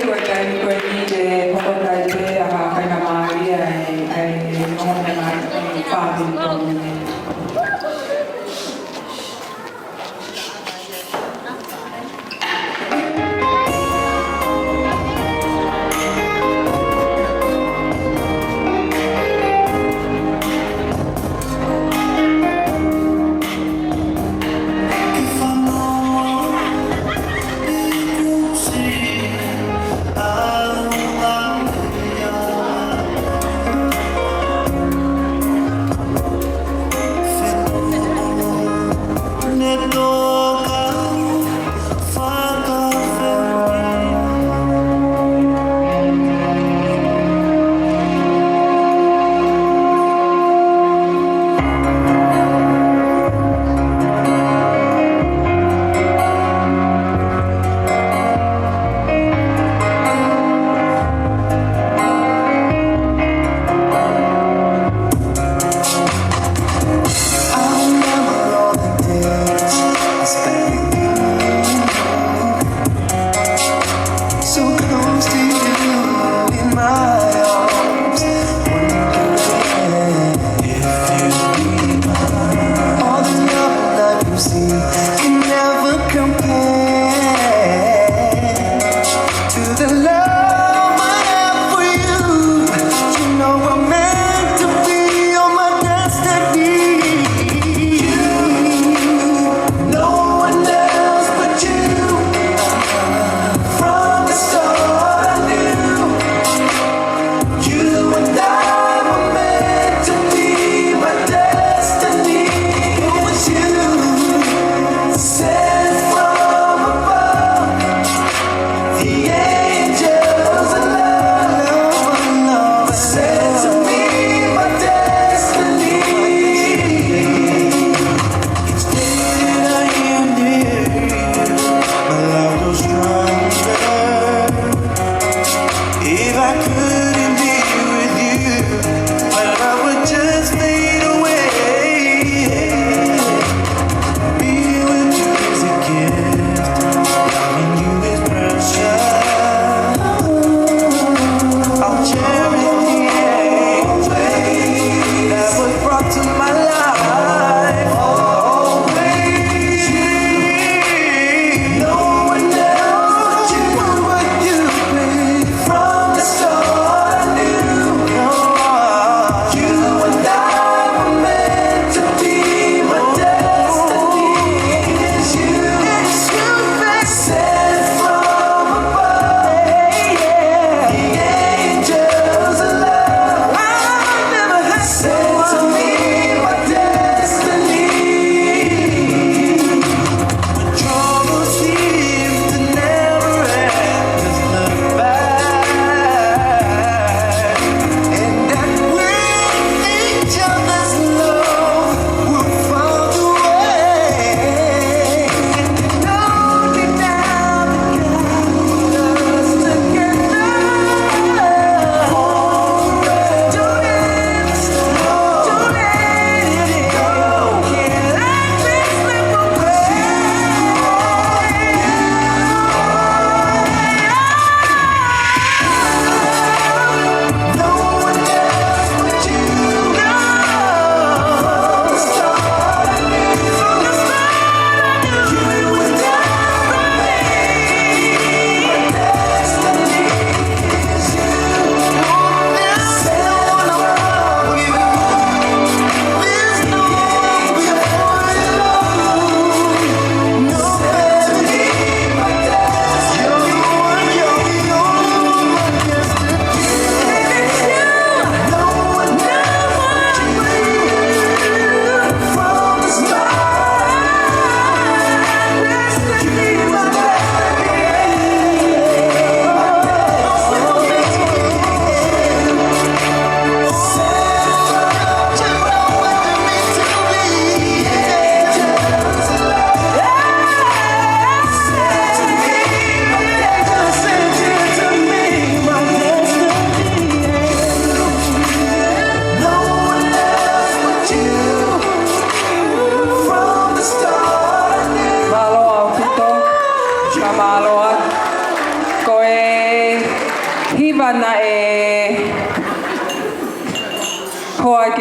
ko kai ko ni de ko kai pe a ka na Maria ai no na pa din tong ni.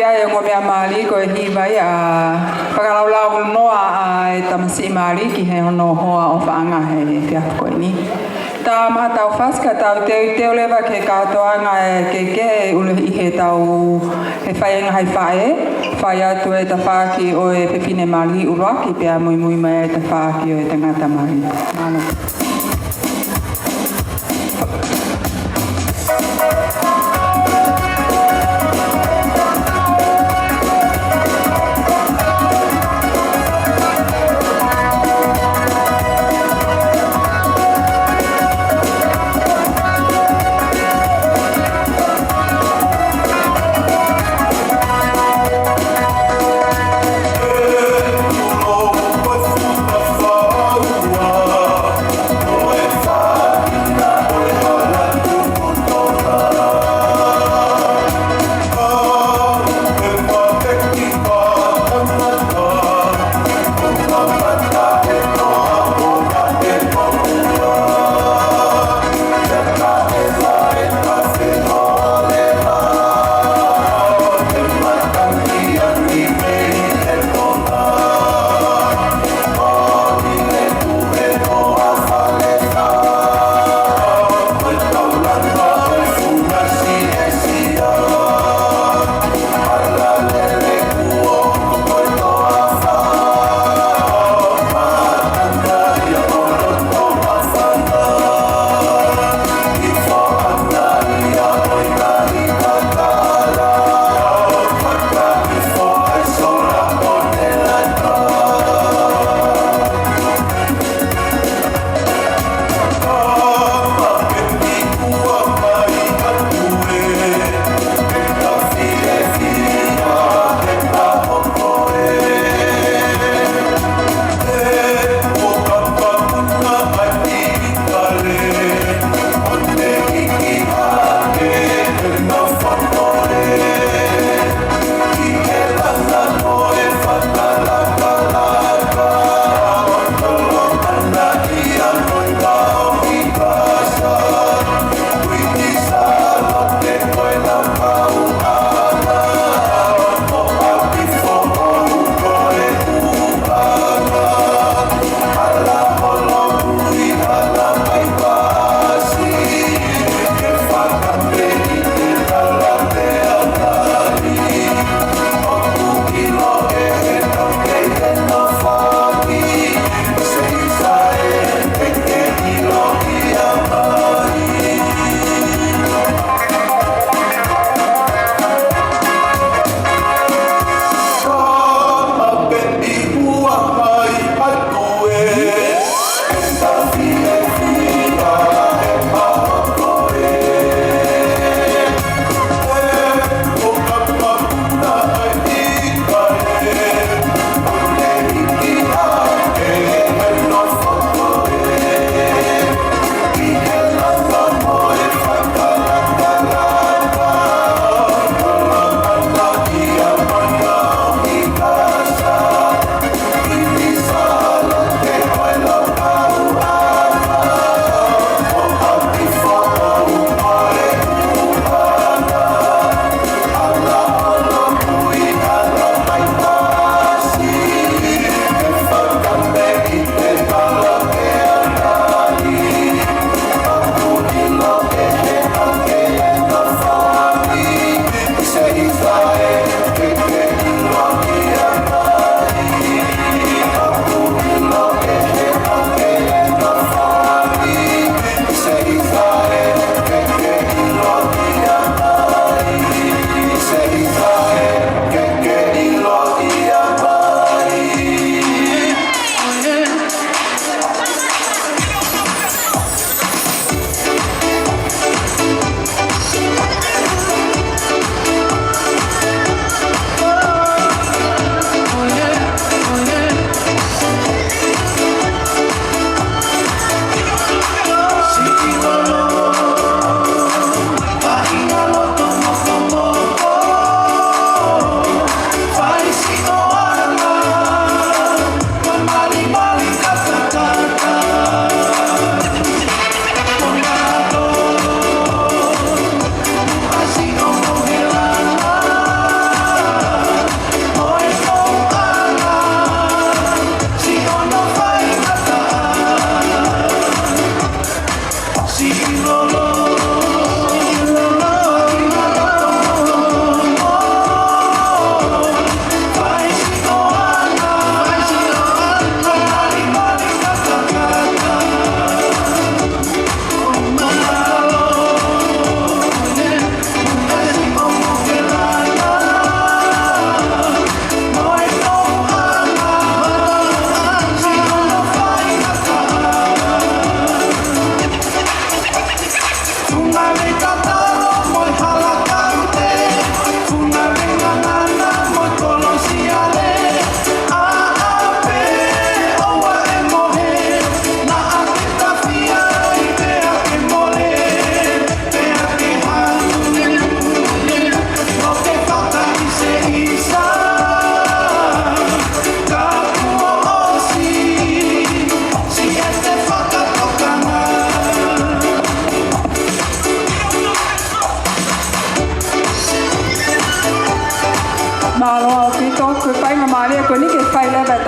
kia e ngo mea mali ko e hiva ia whakalau noa e tamasi mali ki he hono hoa o whaanga he whiapu koe ni. Tā maha tau whaska tau teo lewa ke katoanga e ke ulu i he tau he whaenga hei whae. Whae atu e ta whaaki o e pepine mali uruaki pia Moimoi mai e ta whaaki o e tangata mali. Mana.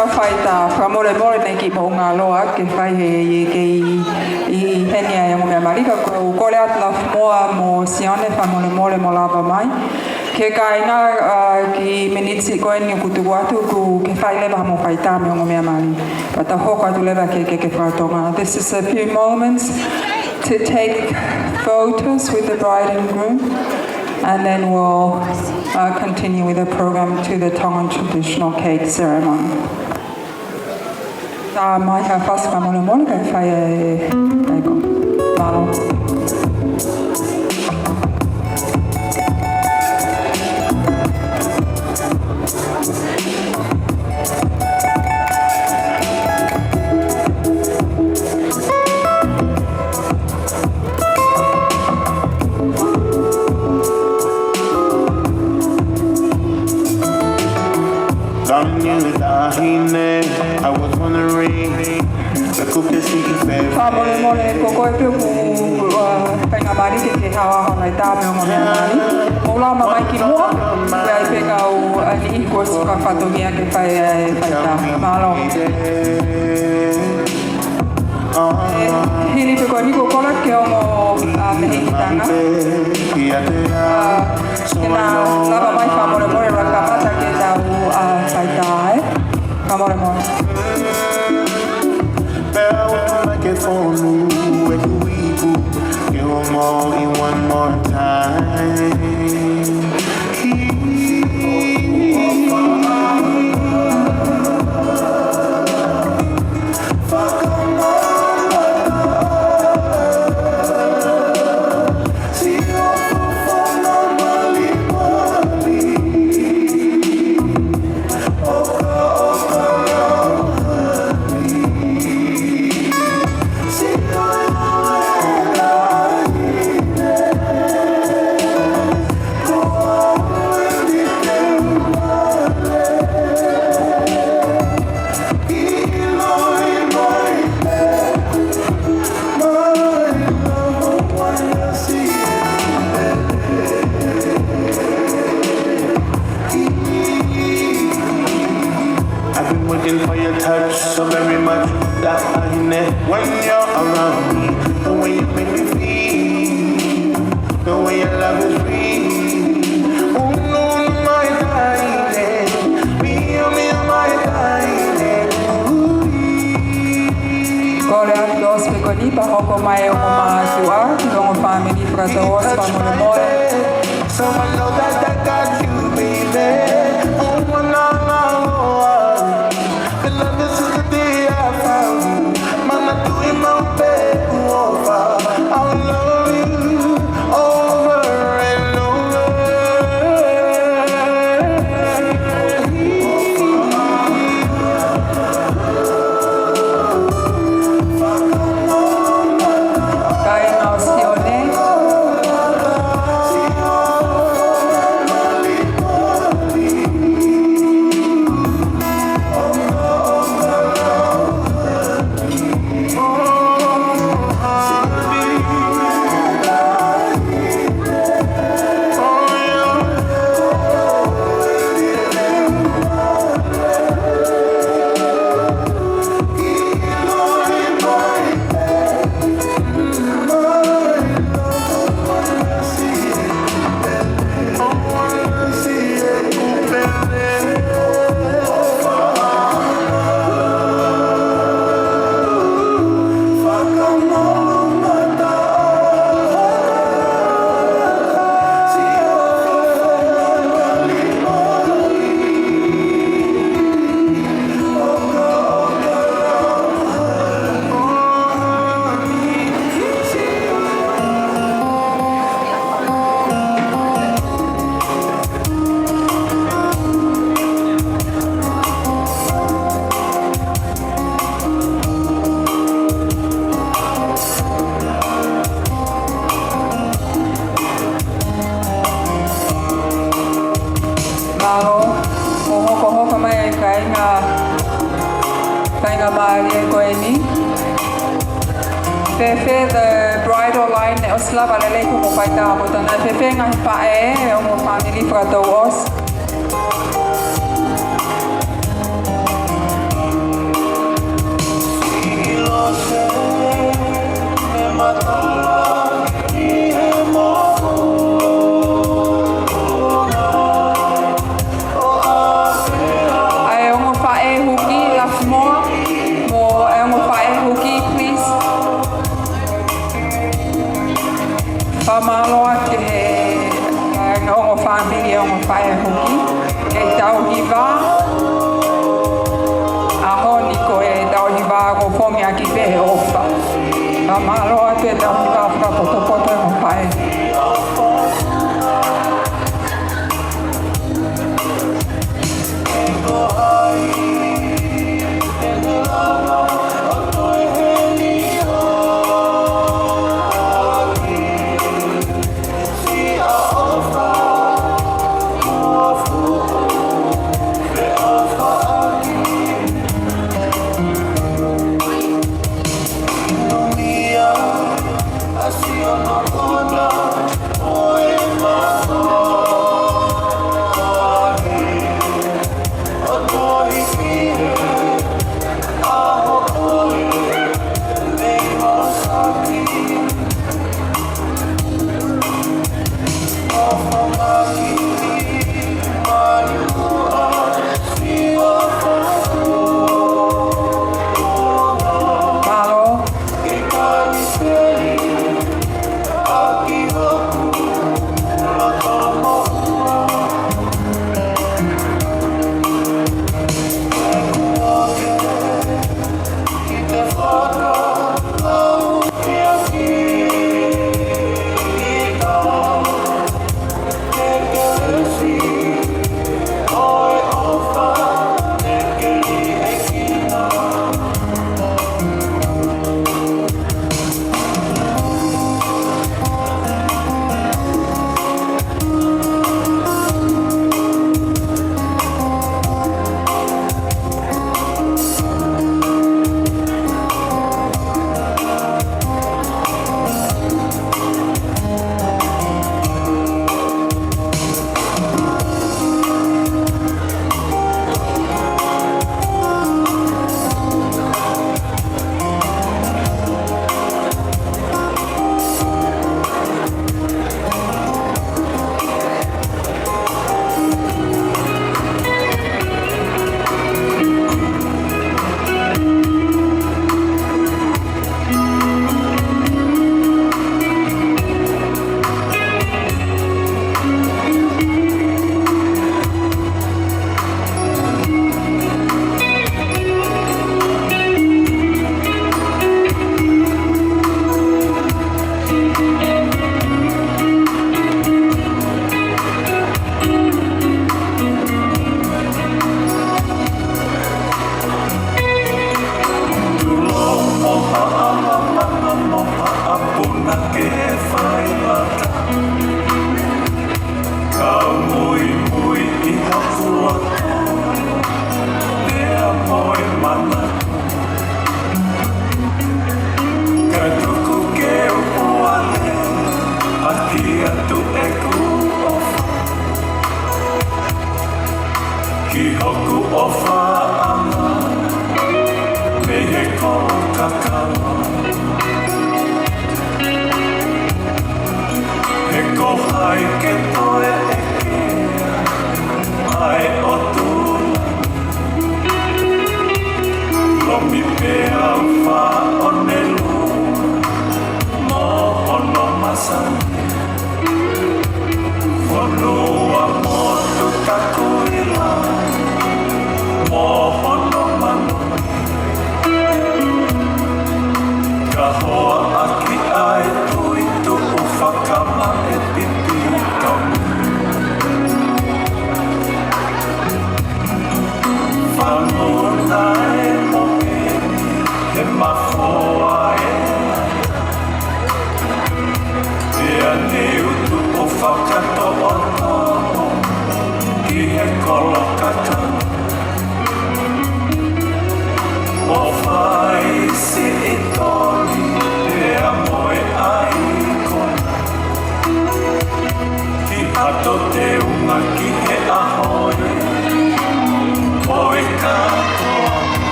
tau whaita, whamore more nei ki mo ngā loa, ke whai he i henia e mo mea marika, ko kore atu Lafimoa mo Sione whamore more mo lava mai. Ke kaina ki minitsi koe ni kutu atu ku ke whai lewa mo whaita me o mo mea mari. Pata hoko atu lewa ke whatonga. This is a few moments to take photos with the bride and groom. And then we'll continue with the program to the Tongan traditional cake ceremony. Tā mai ha whasaka mole mole kai whai e ko. Malo. I was wondering the cookies he fed. Mole mole ko koe pe ku penga mari ke hawa hona ta me mo mari. Mola mai ki mo. Vai pega o ali ko suka fatomia ke fai ta. Malo. Hili pe ko ni ko kola ke o mo me hitanga. Kena lava mai fa mole mole rakamata ke ta u fai ta. Amore, amore. One more time. For your touch so very much that I need when you're around me. The way you make me feel, the way your love is real. Oh no, my darling, me, my darling. Kore atu os pe koni pa hoko mai o ma tua, dongo family frato os pa mo more. So I know that I got you, baby. Oh no. This is the day I found you. Man, I do it my bed over. I'll love you over and over. Kai now Sione. Fefe, the bridal line o slava lele ko mo paita mo tana fefe nga pae o mo family frato os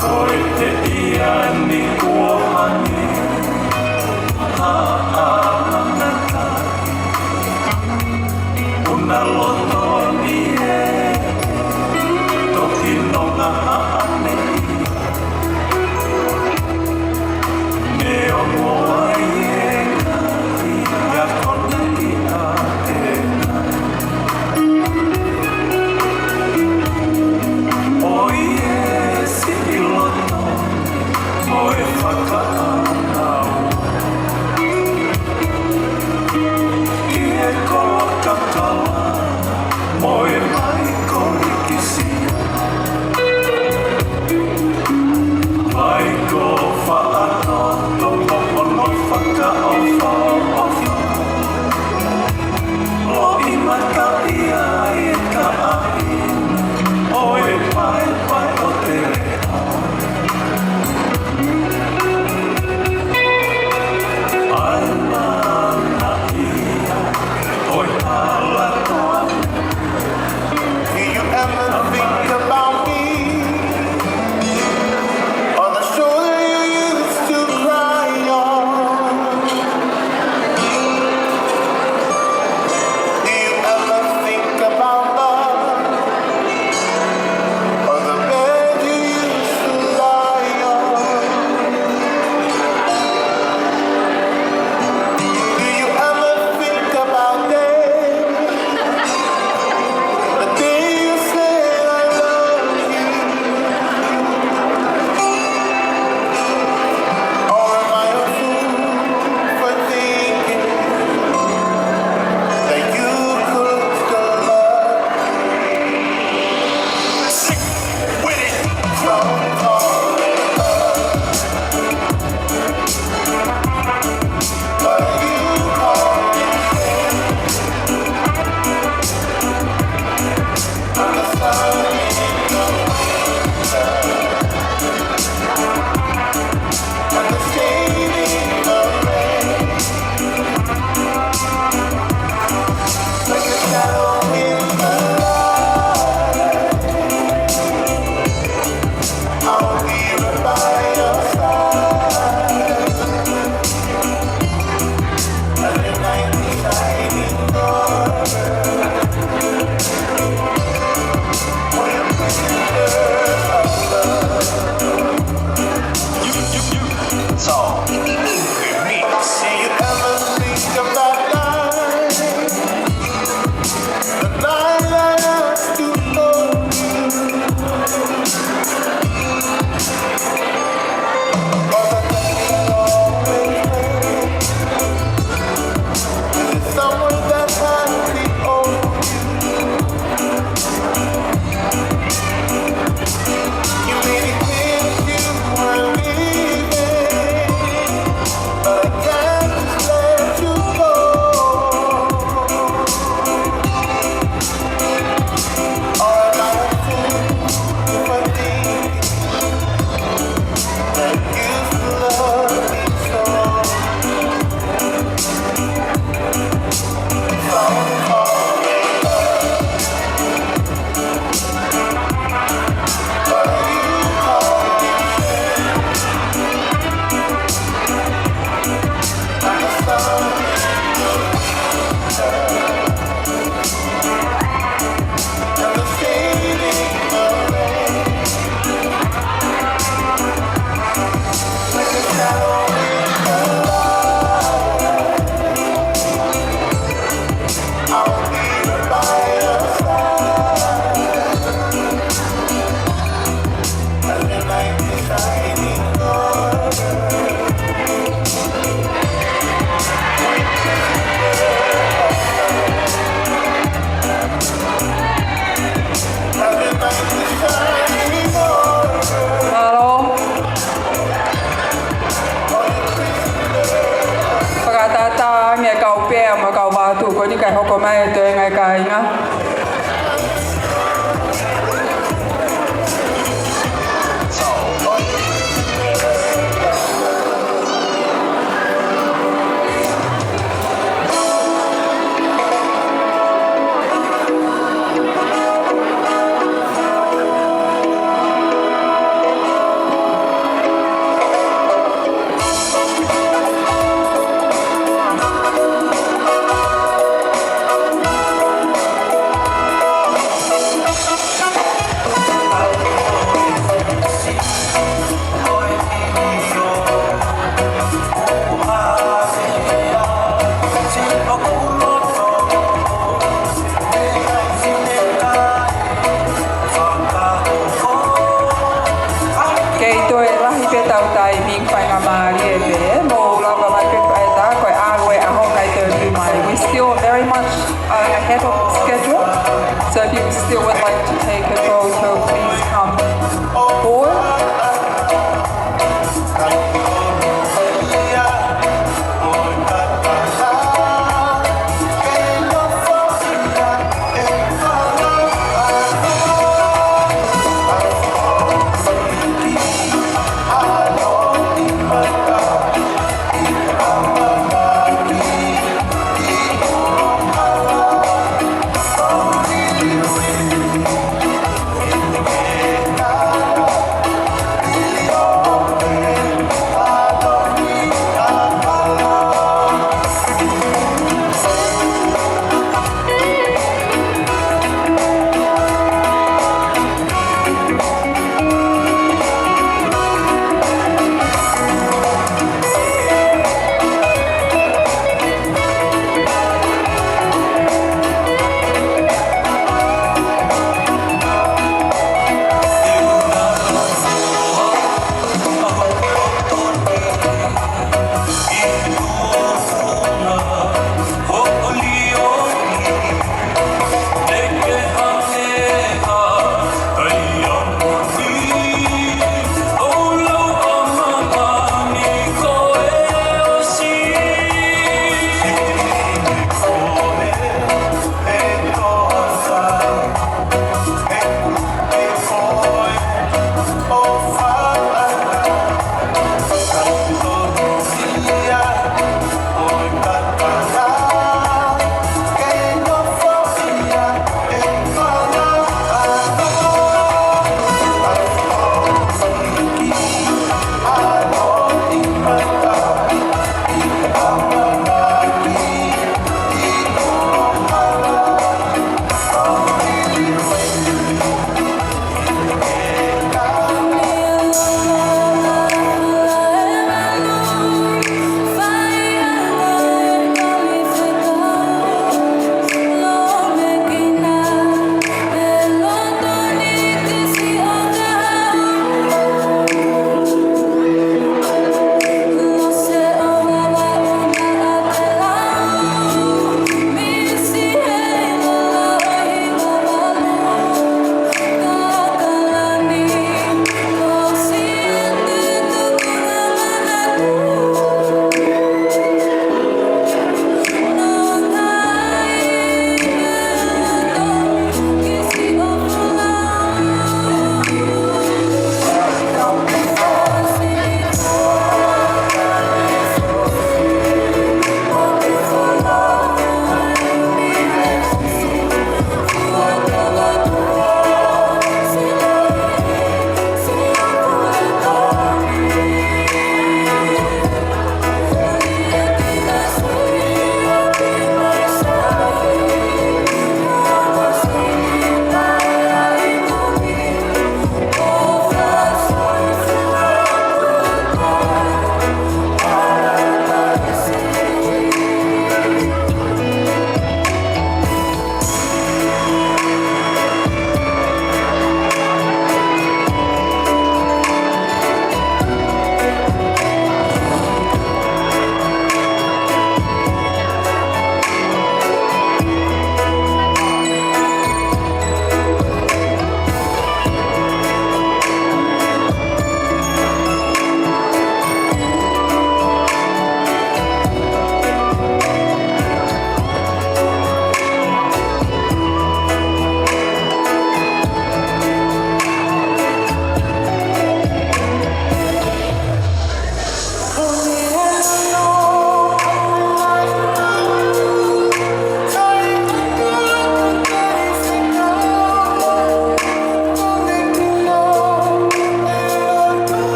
Koi ahead of schedule. So if you still would like to take a photo, please come forward.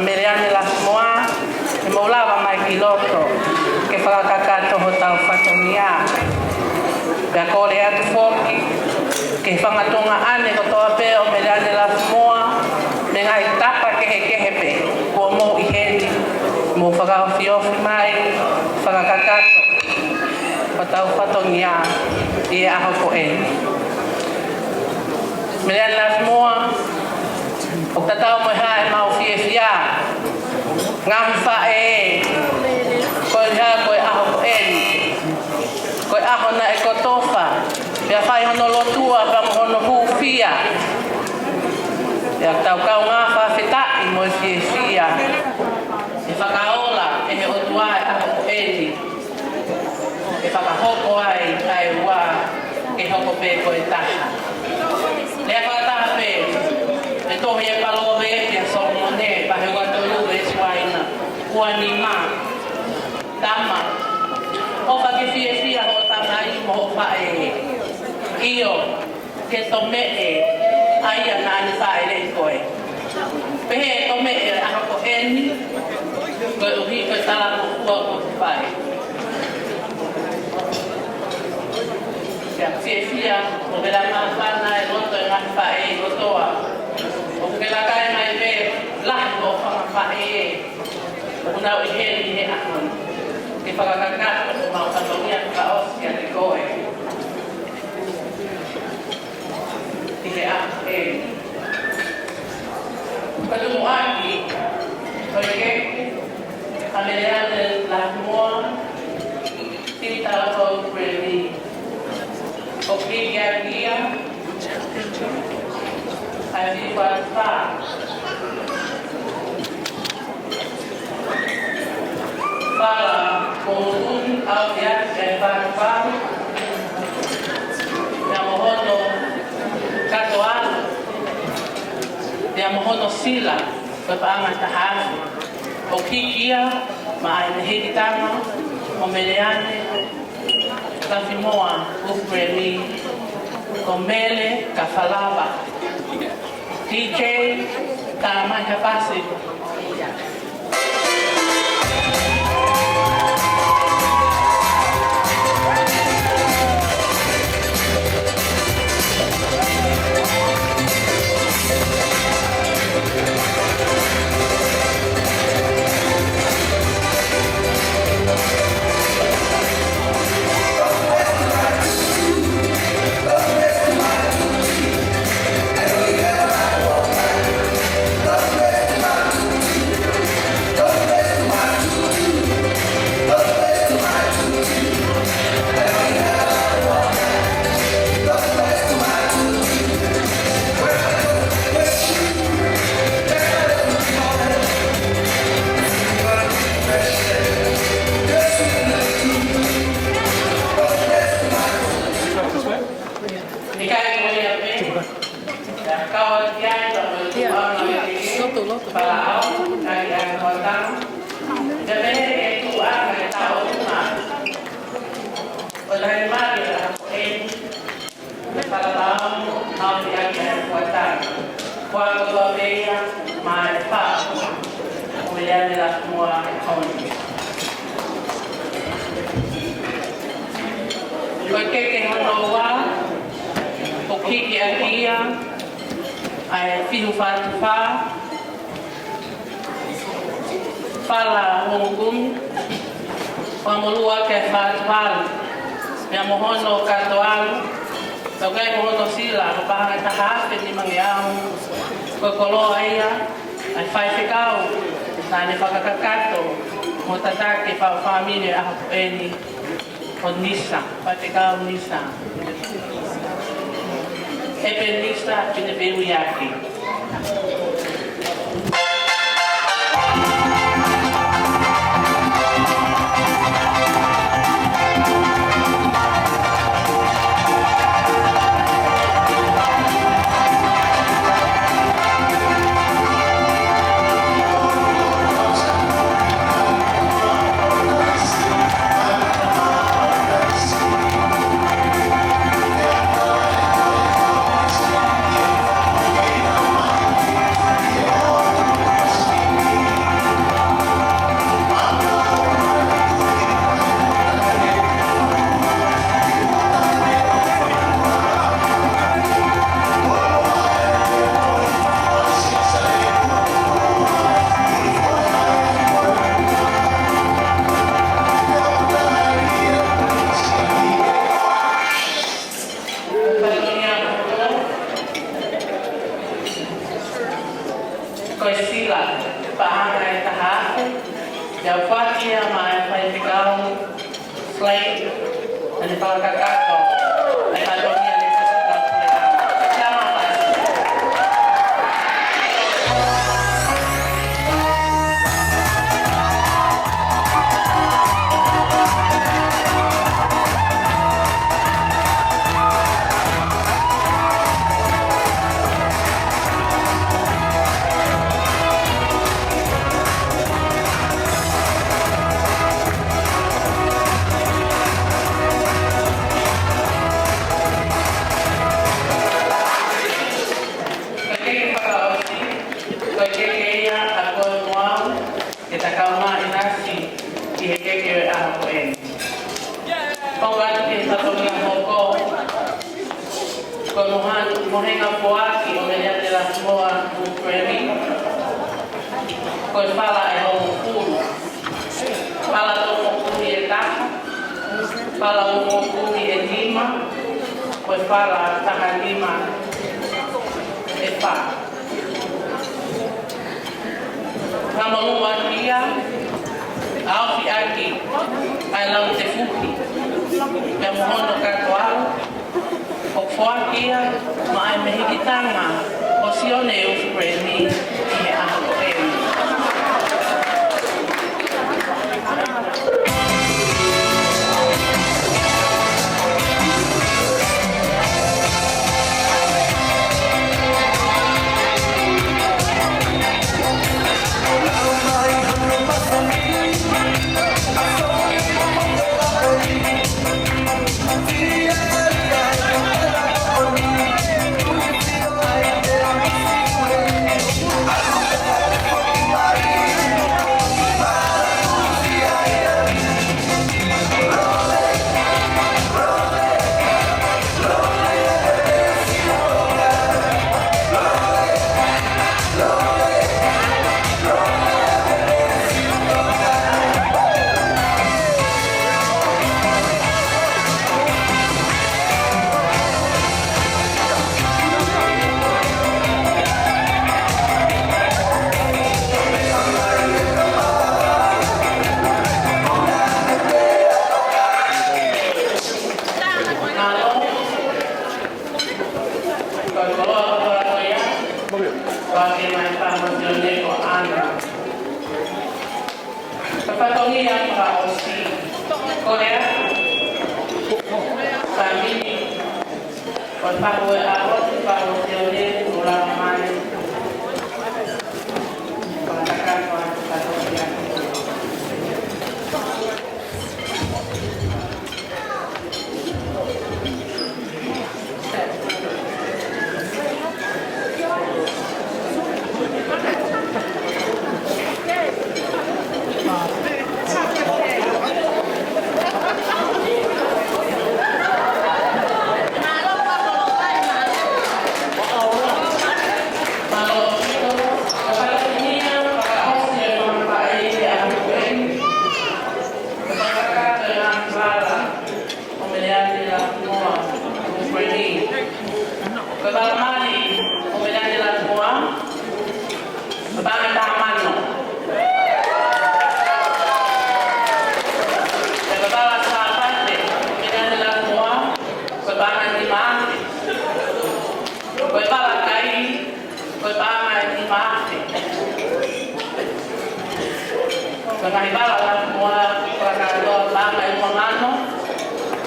Meleane Lafimoa Siu Taufa Pea kore atu foki, ke whangatonga ane ko toa pe o Meleane Lafimoa, me ngai tapa kehe pe, kua mo i heni, mo whakawhiofi mai, whakakakato, pa tau whatongia i aho ko e. Meleane Lafimoa, o tatau mo hae mau whia, ngahi whae, koe hea koe aho ko e. Koe aho na e ko tofa, pia whai hono lotua pa mo hono hūwhia. Pia tau kau ngā whawhetai mo e whia. E whakaola e he otua e aho ko eni. E whakahoko ai ai ua ke hoko pe koe taha. Lea whakataha pe, e tohi e paloa me pia somo ne, pa he watolu e swaina, ua ni mā, tama. O whakewhia ho tātai mo ho whae io ke tome e aia nāni whae rei koe. Pehe e tome e aho ko eni, koe uhi koe tala ko ua ko te whae. Kia whia, o vera maa whana e roto e ngahi whae e rotoa. O kela kai mai me lahi o whanga whae e. O unau i heni he ahoni. Ke whakakakato o mau katonia ka osi a te koe. I he aho e. Katumu aki, koe ke, a Meleane Lafimoa Siu Taufa Wolfgramm. O kia kia, a viva wha. Paula, con au viaje e whakawhau, Ia mohono katoa, Ia mohono sila, koe paanga tahafu. O kikia, ma ai nehitanga, o Meleane Lafimoa Wolfgramm, ko mele ka whalaba. DJ, tā mai hapasi. Para au, kaya ang kotang. Gabi ito ang tao na. Wala yung magi na ako para tao ang ang kotang. Kuwago babeya, may pa. Meleane Lafimoa Siu. Keke hanoa, o kiki akia, ai fihu fatufa, fala hongum, pamolua ke fatufal, ya mohono katoal, togai mohono sila, pahangai tahafe ni mangyam, kokolo aya, ai faifekau, na ni pakakakato, motatake pa familia ahapeni. Nisa, patikau Nisa. Epe Nisa, pinabewi yaki. Meleane Lafimoa Wolfgramm. Pois fala é o puro. Fala do puri e taca. Fala o puri e lima. Pois fala taca lima e pá. Vamos aqui ao aqui. Aí lá o tefuki. É morando catual. O foakia mai mehikitanga o Sione Fetokai e a Pagkakibala lang mga pagkakagawa baka yung mga ano.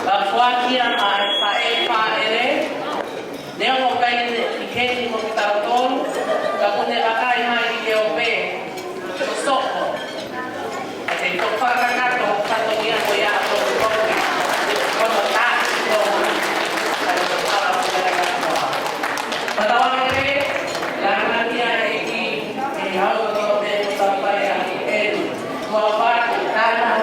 Bafuakia paere. Neo mo kayo iketi mo kitarotol. Kapune akai mai ikeope. Soko. Ate ito pagkakato. Kato niya ko ya ato. Kono ta. Patawang ere. Lahat niya iki. Ihaw ko te sampai el. Muapat. Tanah.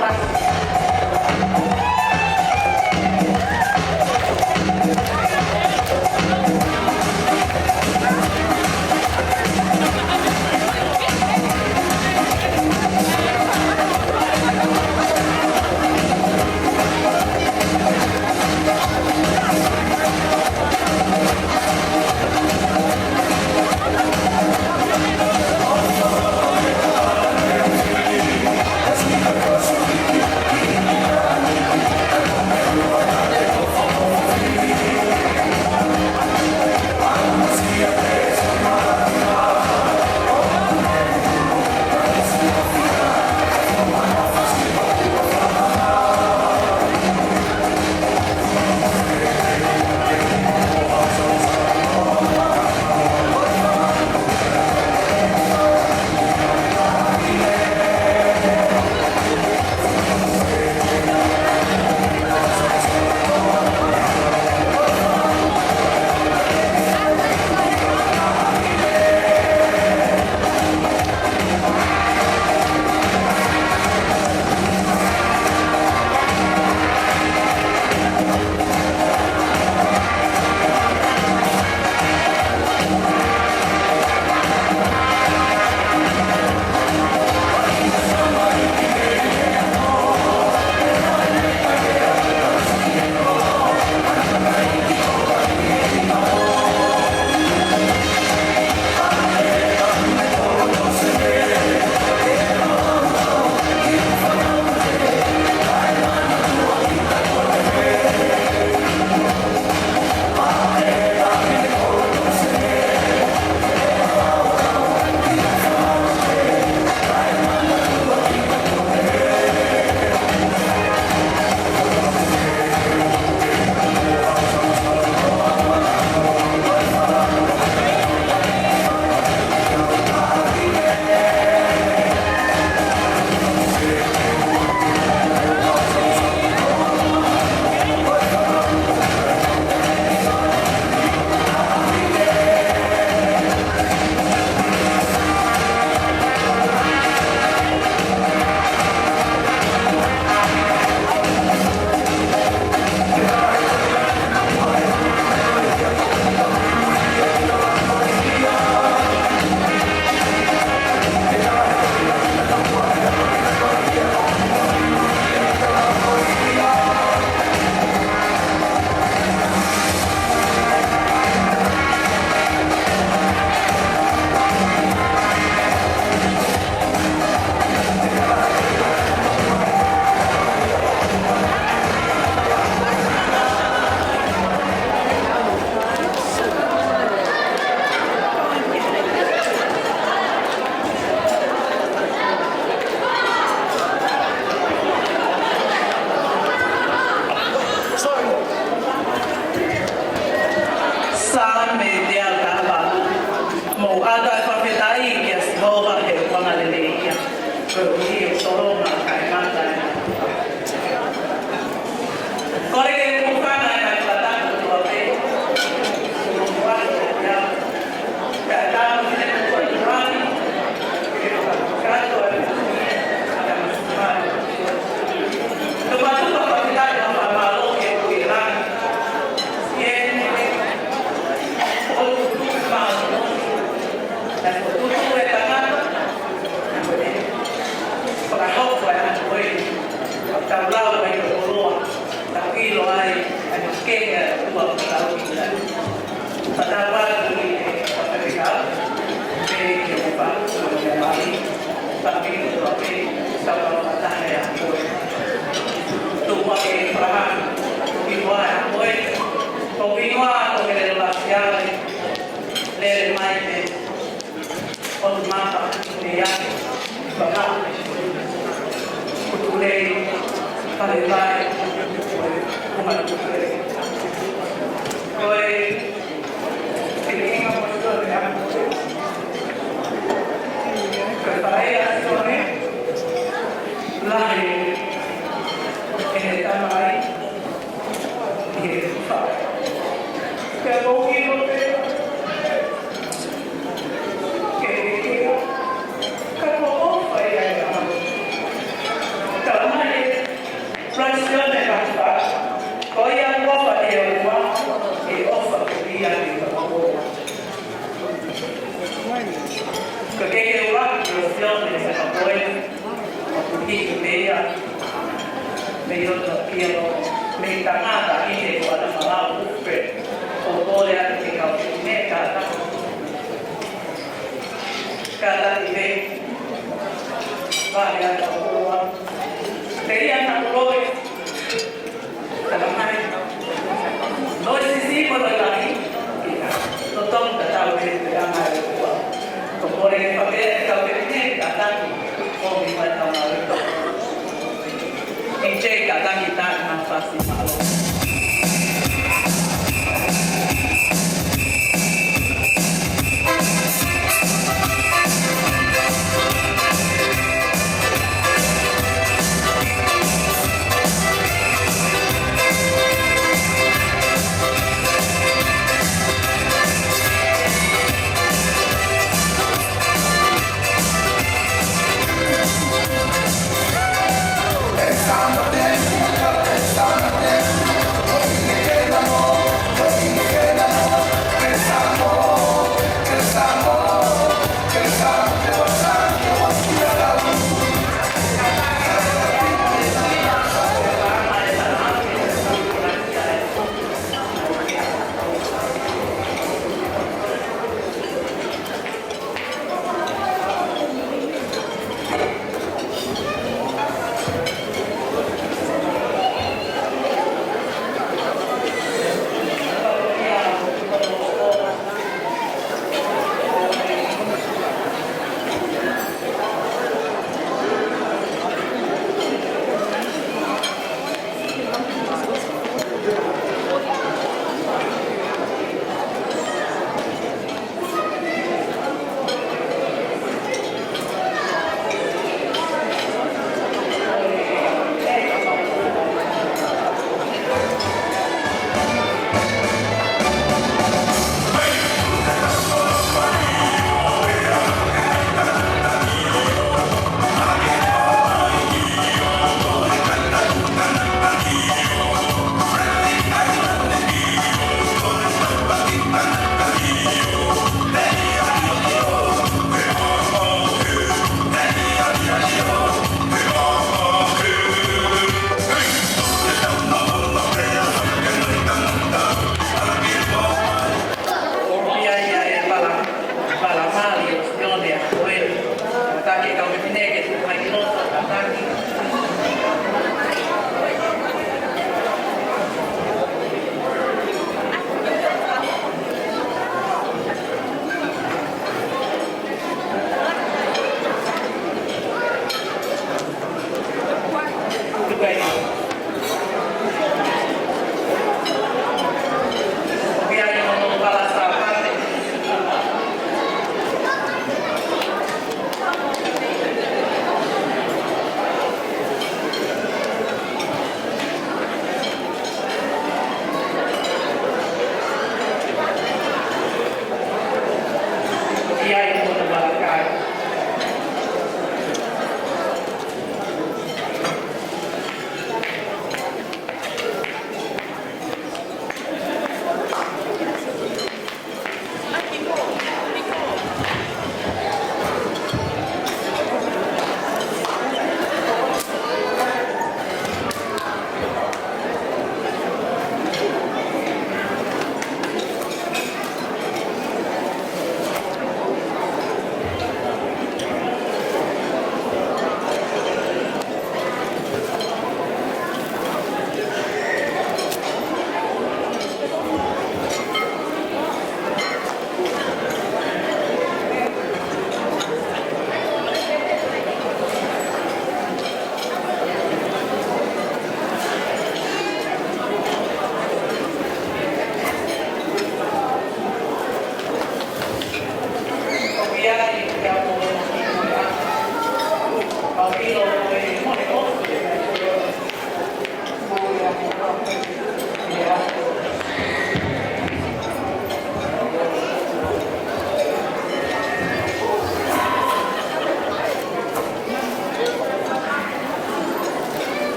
It's time for them.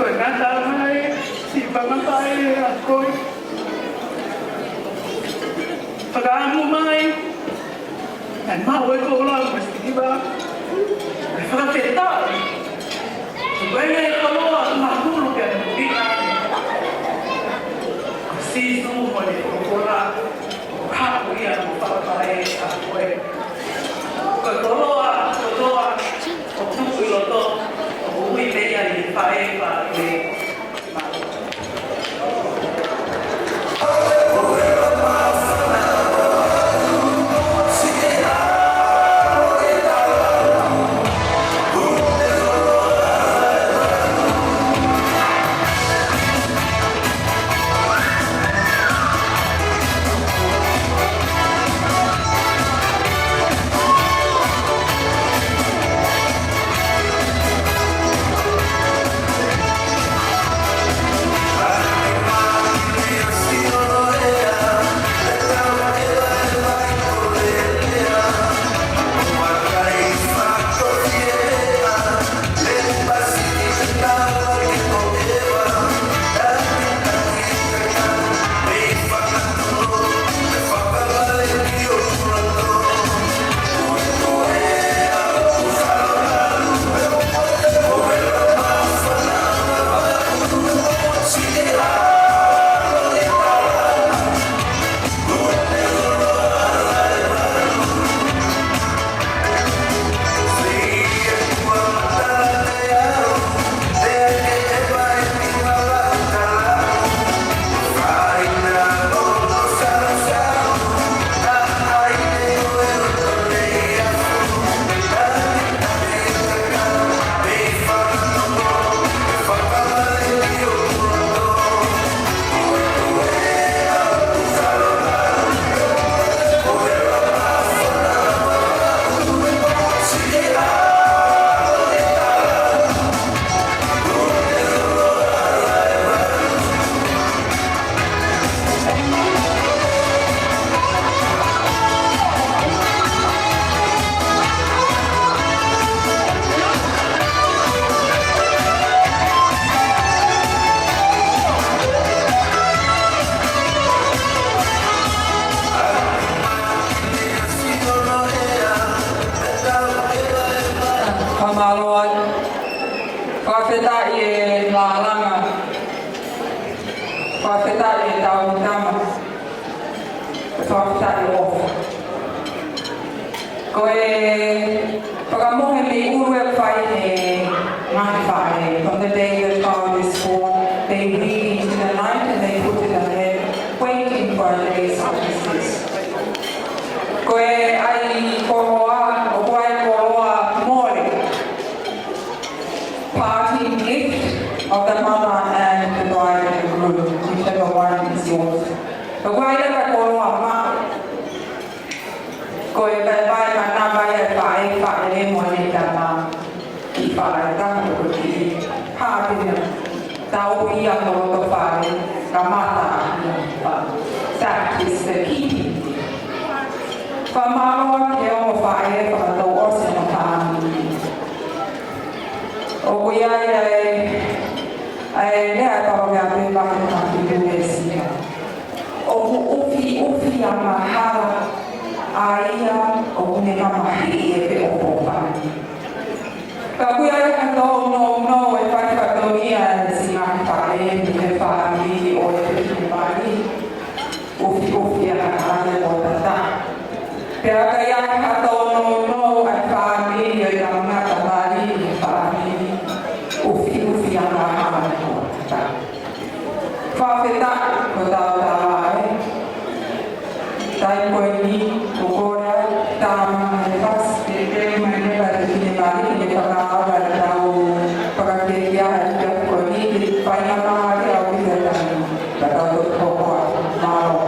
Koe ngata mai, si pangapai a koe. Whakaamu mai, and mau e kola mesti kiba. E whakawhetai. Wene e koloa mahuru ke tika. Si su mo e kola, hapu ia mo whakapai a koe. Koe koloa, o tuku i loto, o ui leia i whae whae. From the day that God is born, they read into the night and they put it ahead, waiting for a day's sacrifice. Koe ai koroa, o koe koroa mori. Parting gift of the mother and the bride and the groom, whichever one is yours. Koe leka koroa ma. Koe vai mana vai e whae mo ne tama. Ki whae tango ko ki hāpina. Tau ia no to whae, ka mata ia. That is the key. Whamaroa ke o whae whakatau o se no tāmi. O kui ai lea kawa mea te whahe maki nune sia. O ufi a mahara a ia o une ka mahi e pe o whae. Ka kui ai katau no e whae katau ia e si mahi whae mi he whae o e pe ki whae. Ufi a mahara o tata. Pea ka ia katau no e whae o i ramata whae e whae. Ufi a mahara o tata. Whawheta ko tau tāwae. Tai koe ni, ko kora, tāma e pas, te te mai ne pare ki ne mari, ne whakaawa e tau whakakekia e kia koe ni, te whainga maare au ki te tani, ka tau to kokoa, maro.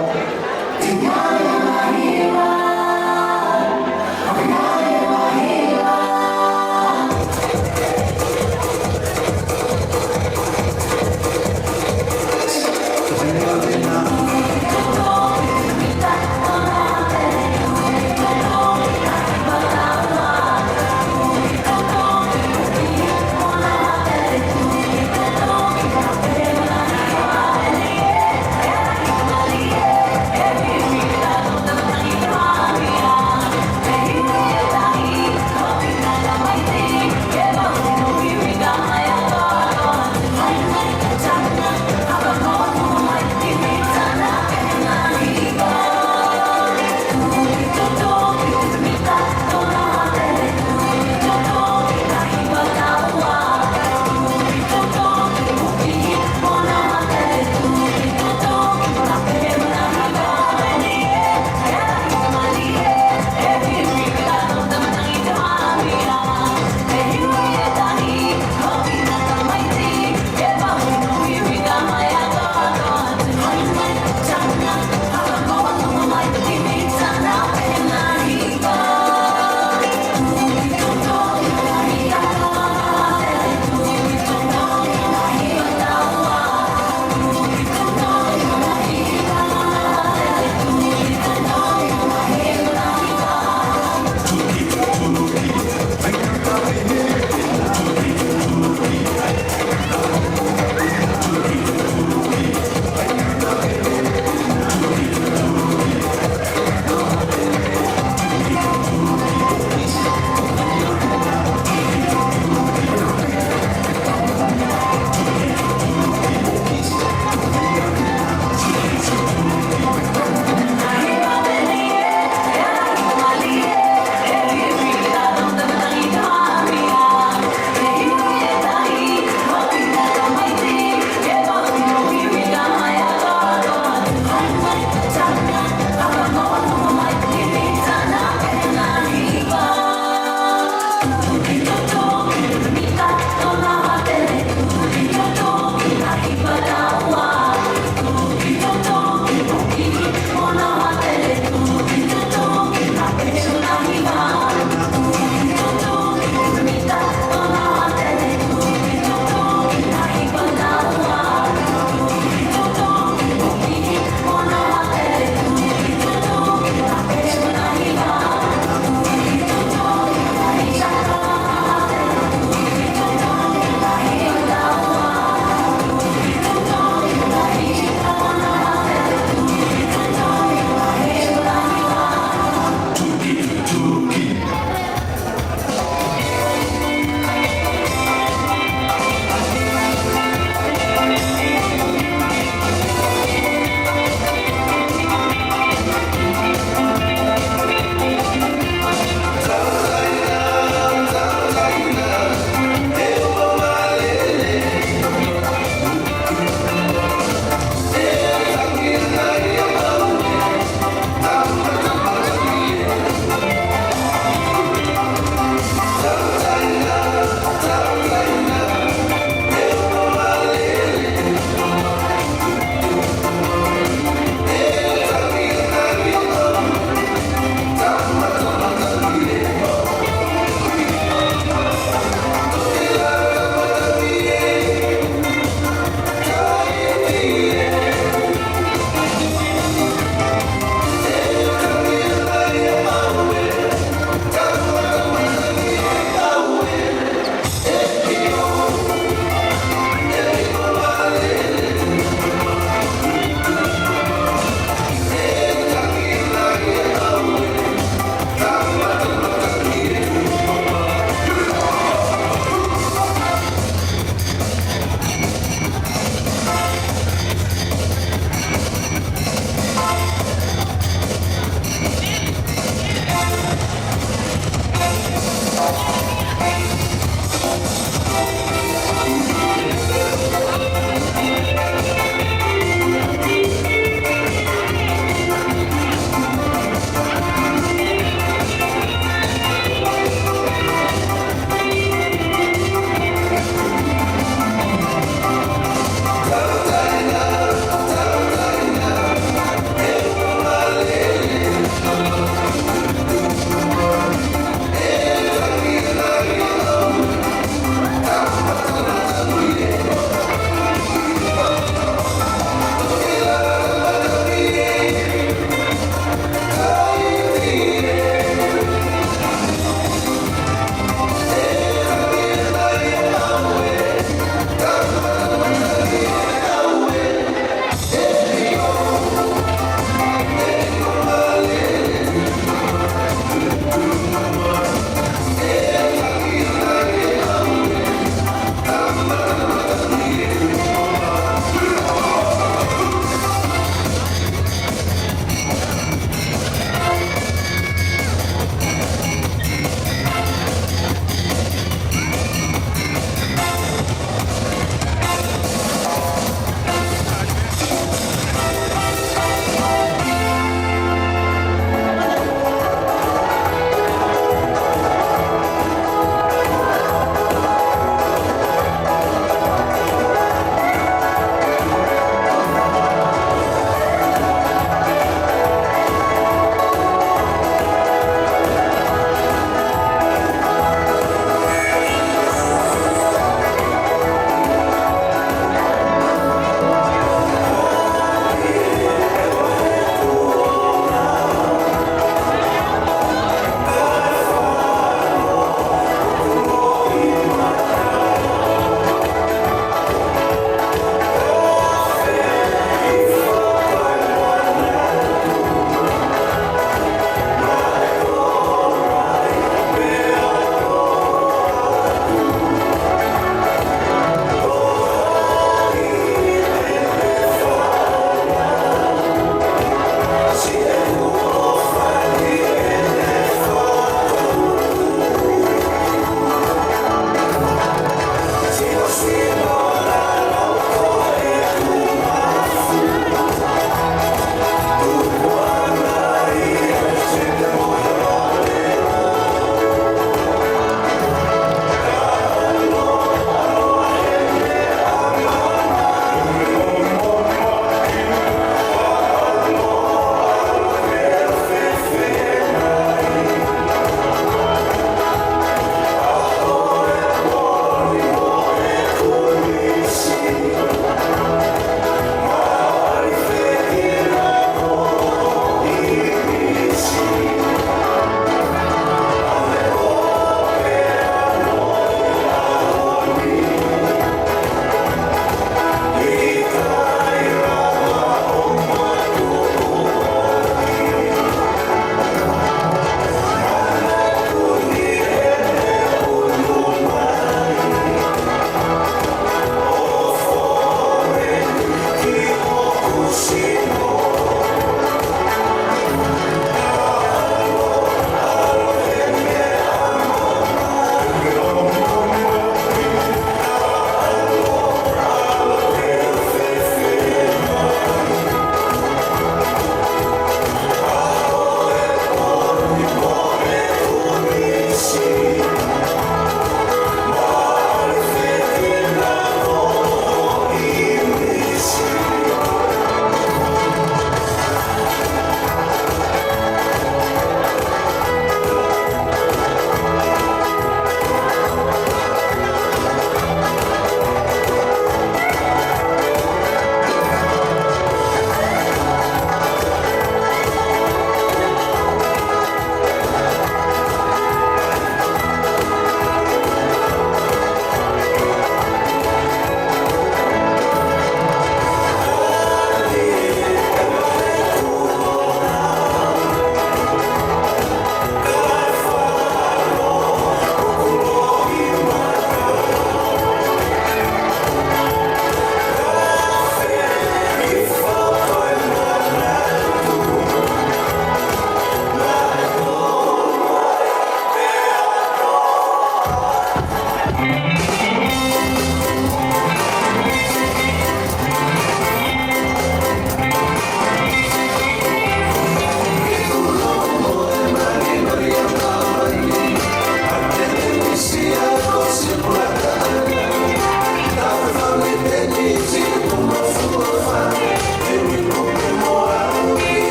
Oh,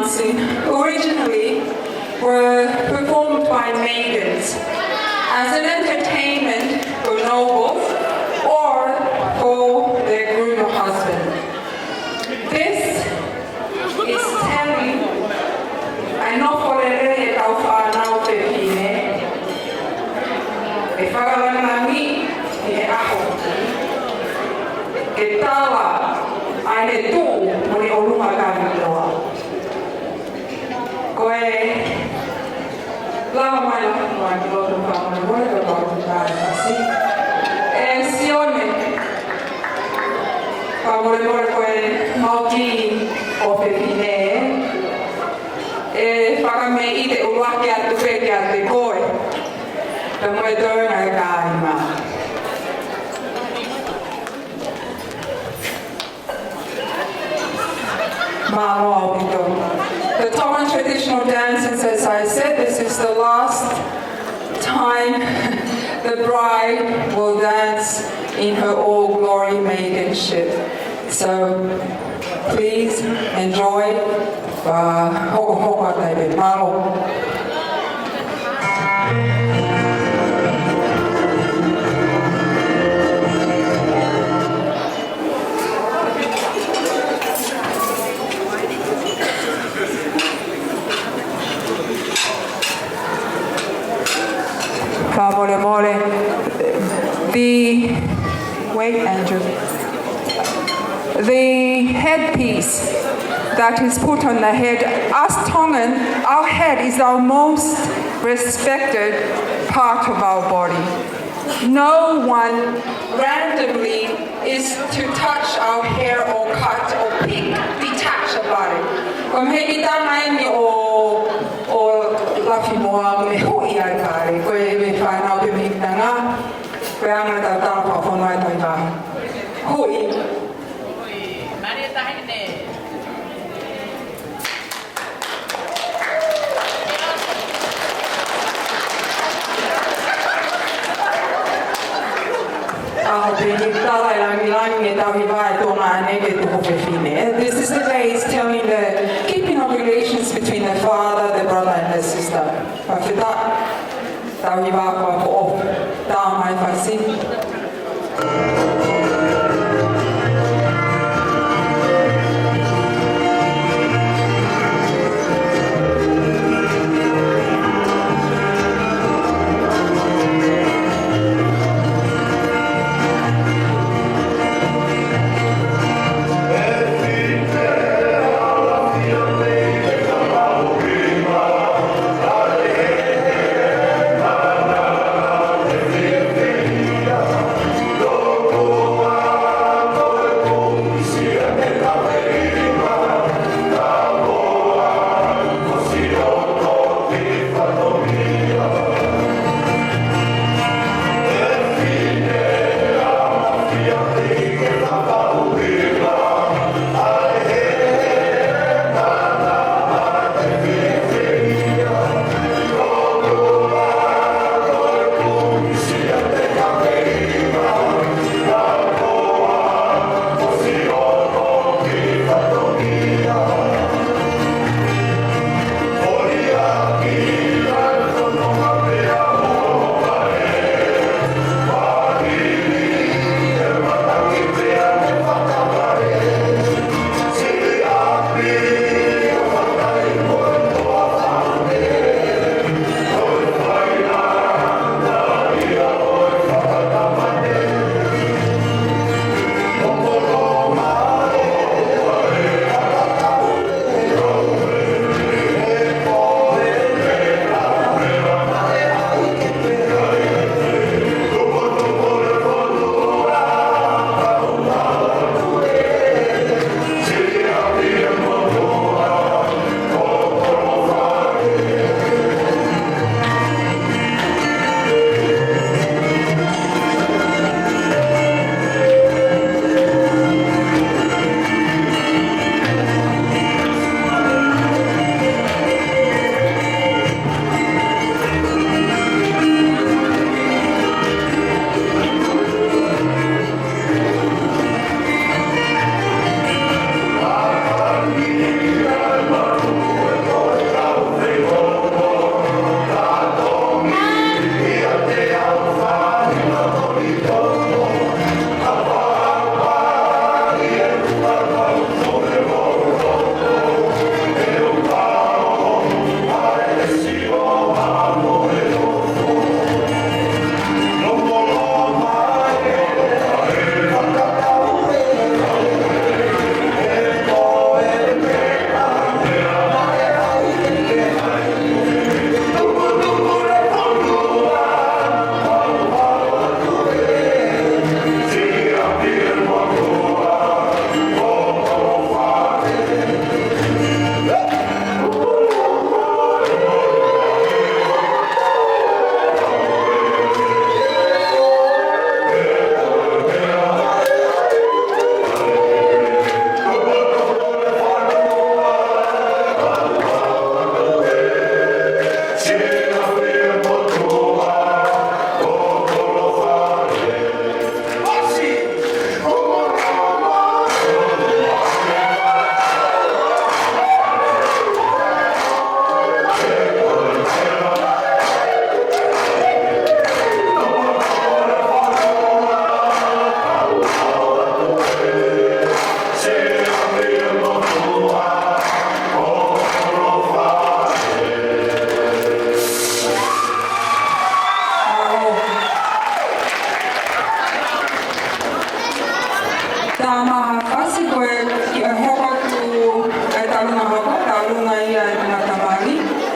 dancing originally were performed by maidens as an entertainment for nobles or for their groom or husband. This is telling I know for the Taufa now pepine. E whakarangi e aho. Ke tawa aine tū moni orunga kāmi loa. Koe lava mai Lafimoa ki loto whamana mone ka loto kāre kasi. E Sione whamore mone koe mauki o pepine. E whakame I te uruake atu peke a te koe. Ka moe tōna e kāima. The Tongan traditional dances, as I said, this is the last time the bride will dance in her all glory maidenship. So please enjoy. The headpiece that is put on the head, us Tongan, our head is our most respected part of our body. No one randomly is to touch our hair or cut or pick, detach about it. Kung hei kita mai o Lafimoa me hui ai kare, koe me whanau pe me kitanga, koe anga tau tala whawhono ai tai wahi. Hui. This is the day it's telling the keeping of relations between the father, the brother and the sister.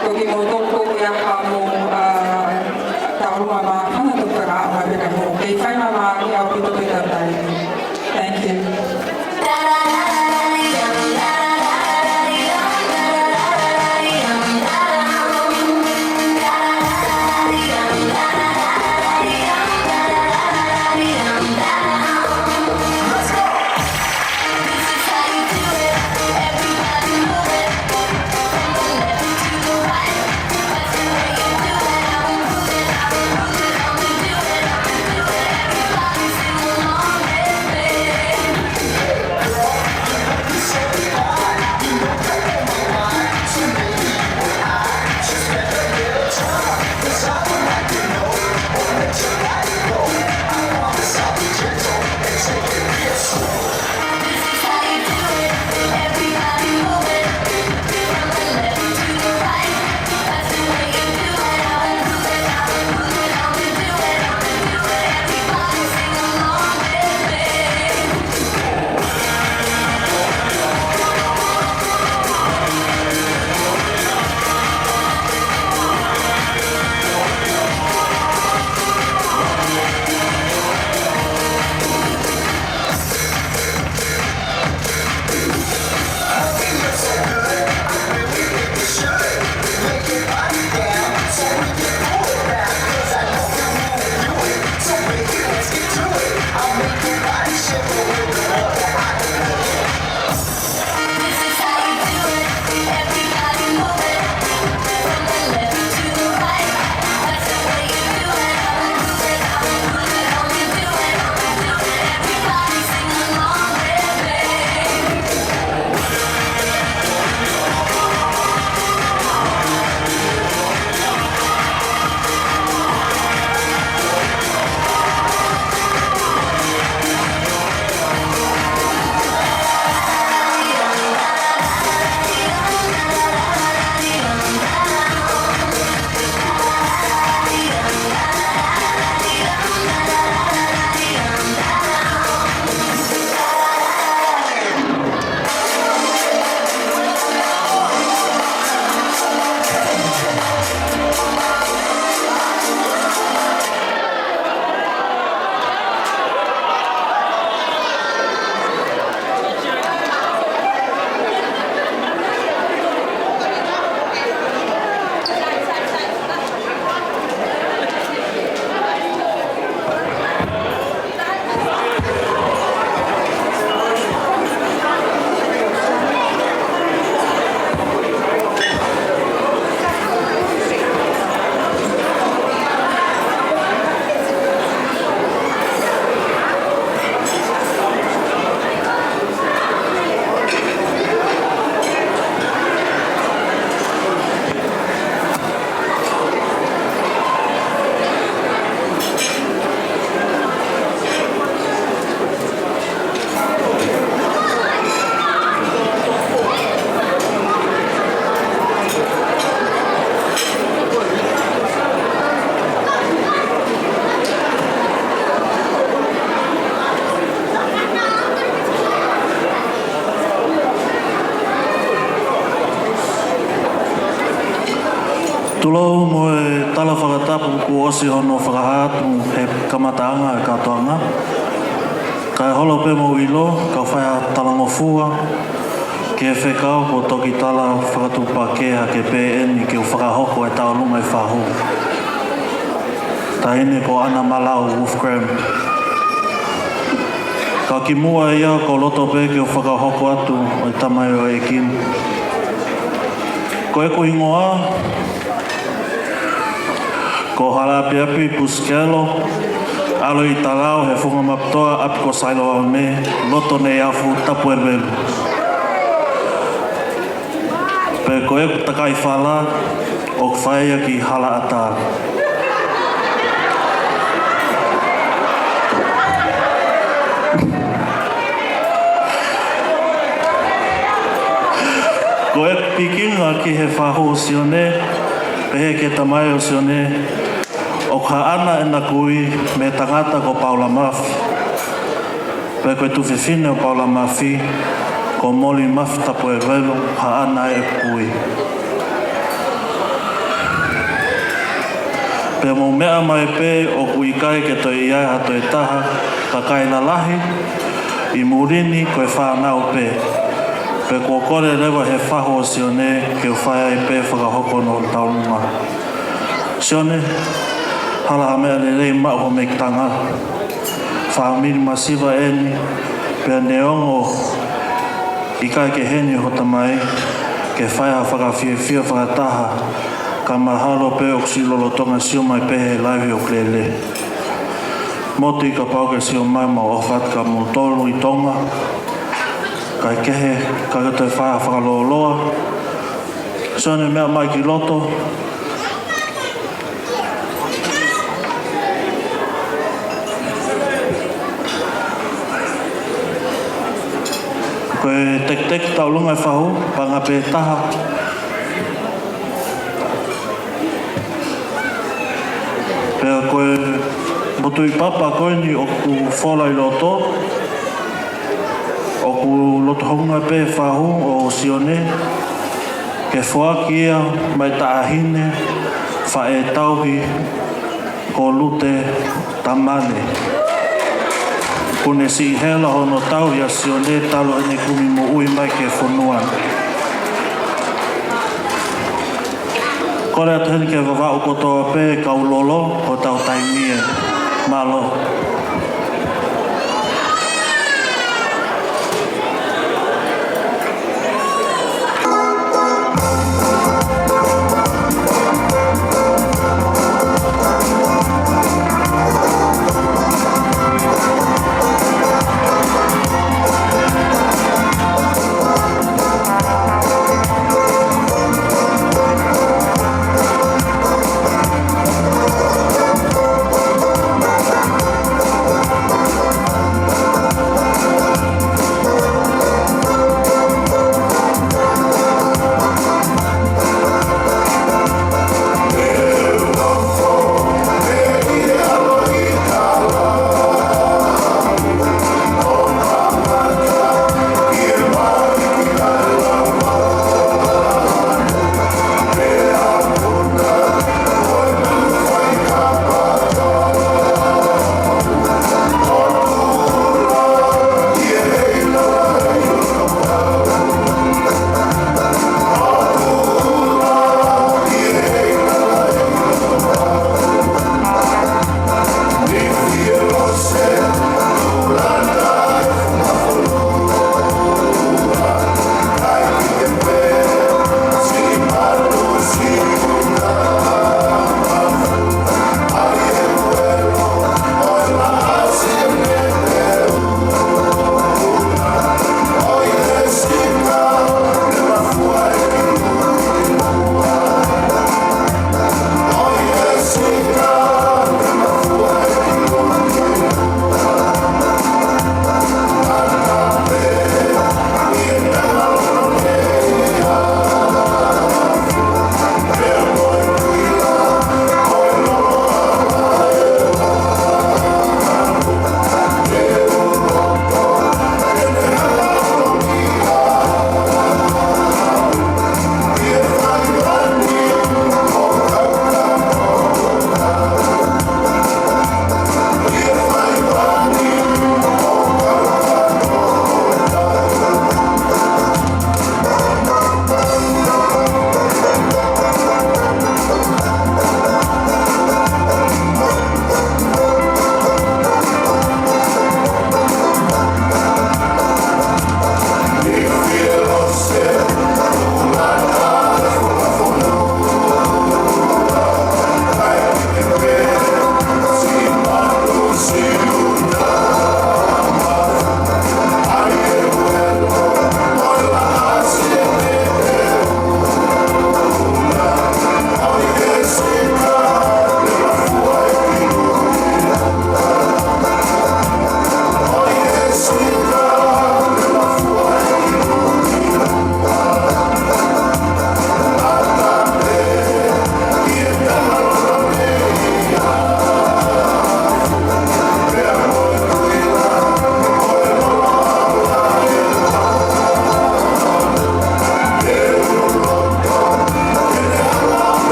Toki mo toko ia kamu taurua ma hana tukara ma bera mo. Kei whai mama i au pito pita tai. Thank you. Tulou mo e tala whakatapu ku osi hono whakahatu he kamataanga e katoanga. Kai holo pe mo ilo, ka whaia talangofua, ke whekau ko toki tala whakatupa kea ke PN i ke whakahoko e taulunga i whahu. Ta hine ko ana malau Wolfgramm. Ka ki mua ia ko loto pe ke whakahoko atu o i tamai o e kim. Ko e ko ingoa, ko halapi api puskelo, alo i talao he whunga maptoa api ko sailo au ne, loto nei afu tapu e velu. Pe ko e takai whala, o whaia ki hala ata. Ko e pikinga ki he whaho o Sione, pehe ke tamai o Sione, o ka ana e na kui me tangata ko Paula Mafi. Pe koe tu whiwhine o Paula Mafi, ko moli Mafi tapo e velu, ka ana e kui. Pe mo mea mai pe o kui kai ke toi iai ha toi taha ka kai la lahi I murini koe whanau pe. Pe kua kore rewa he whaho o Sione ke u whai ai pe whakahoko no taunga. Sione, hala a mea le rei mao me tanga. Whaamiri masiva eni, pe neongo I kai ke heni hota mai, ke whai ha whakawhiawhia whakataha, ka mahalo pe o ksilo Tonga Siu mai pe he laivi o klele. Moti ka pau ke Siu mai ma o whatka mo tolu I Tonga, kai kehe ka te whai ha whakaloloa. Sione mea mai ki loto, koe tek taulunga whahu, panga pe taha. Pea koe motu I papa koe ni o ku whola I loto, o ku loto honga pe whahu o Sione, ke whaaki ia mai taahine, whae tauhi, ko lute tamane. Kone si hela hono tau ia Sione talo ane kumi mo ui mai ke whanuan. Kore atu heni ke wawau kotoa pe kaulolo o tau taimie. Malo.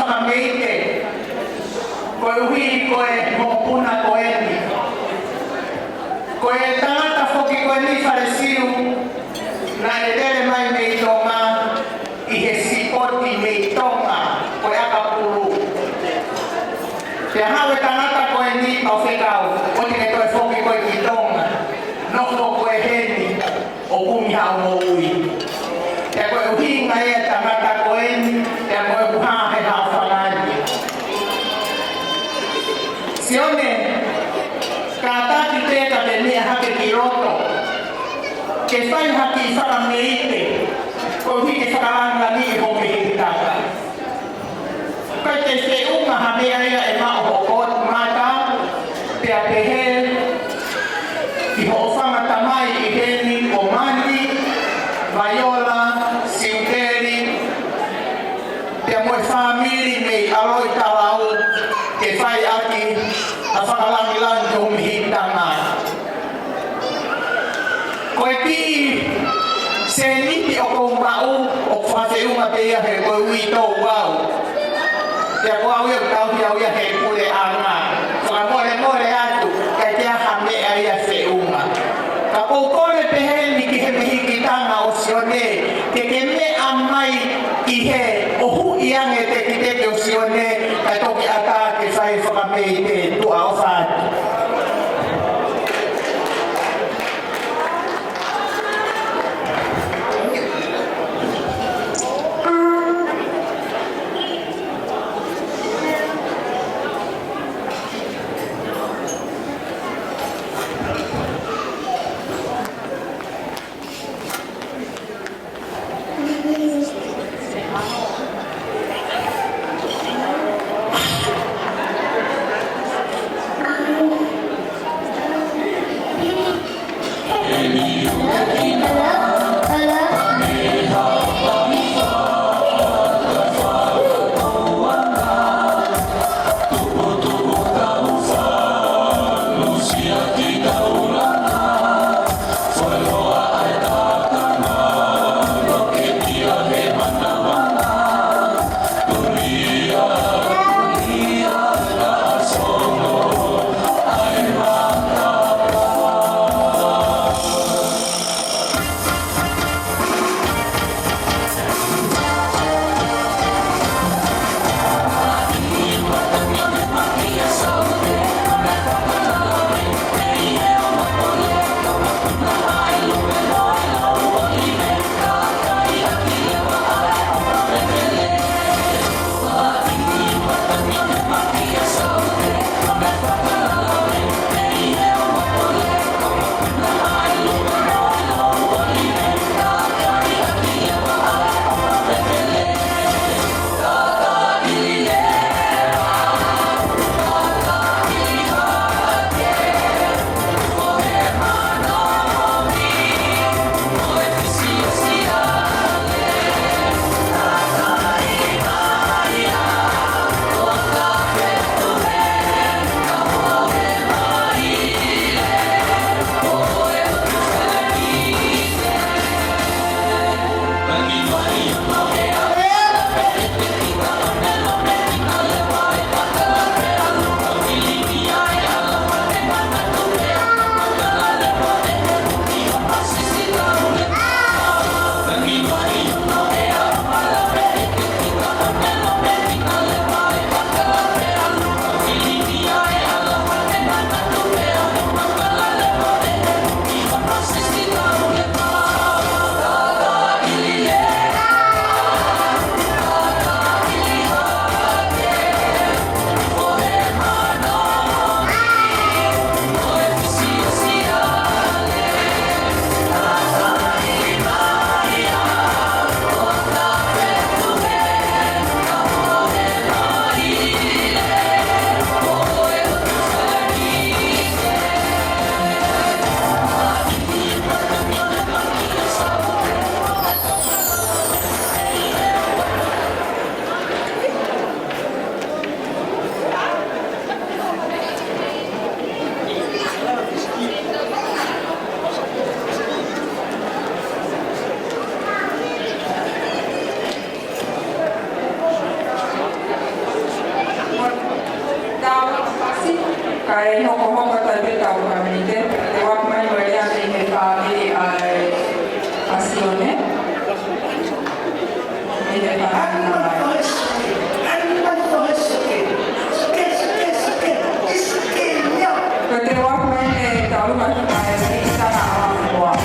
whakameite. Koe uhi koe mōpuna koe ni. Koe tangata whoki koe ni whare siu na e tere mai mei Tonga I he sipoti mei Tonga koe aka puru. Te hawe tangata koe ni au whekau o tine koe whoki koe ki Tonga noko koe heni o kumi hao mo ui. Te koe uhinga e tangata koe ni te koe puha he hao whangani. Sione, ka tati teka te mea hake ki roto. Ke whai haki I whakameite, ko hiki whakalanga ni I hoki hitaka. Kai te whiunga ha mea ea e mao hokot mata, pea te he, I ho whangata mai I heni o mani, Maiola, Siuteri, pea moe whamiri mei aloi talau, ke whai aki a whakalangi langi o mihitanga. Koe pi se niti o kou mau o whaseunga te ia he koe ui tōu wau. Te koe au ia tau hi au ia he kure anga. Whakamore more atu kai te aha mea ia seunga. Ka kou kore te he ni ki he mihikitanga o Sione, te ke mea mai I he o hu iange te ki te o Sione, kai toki ata ke whai whakamei te tua o whāti. Kai hoko tabi tau kami te wap mai wale ati he family a Sione. Ele Kau wap mai he tau mai mai sana alam kuat.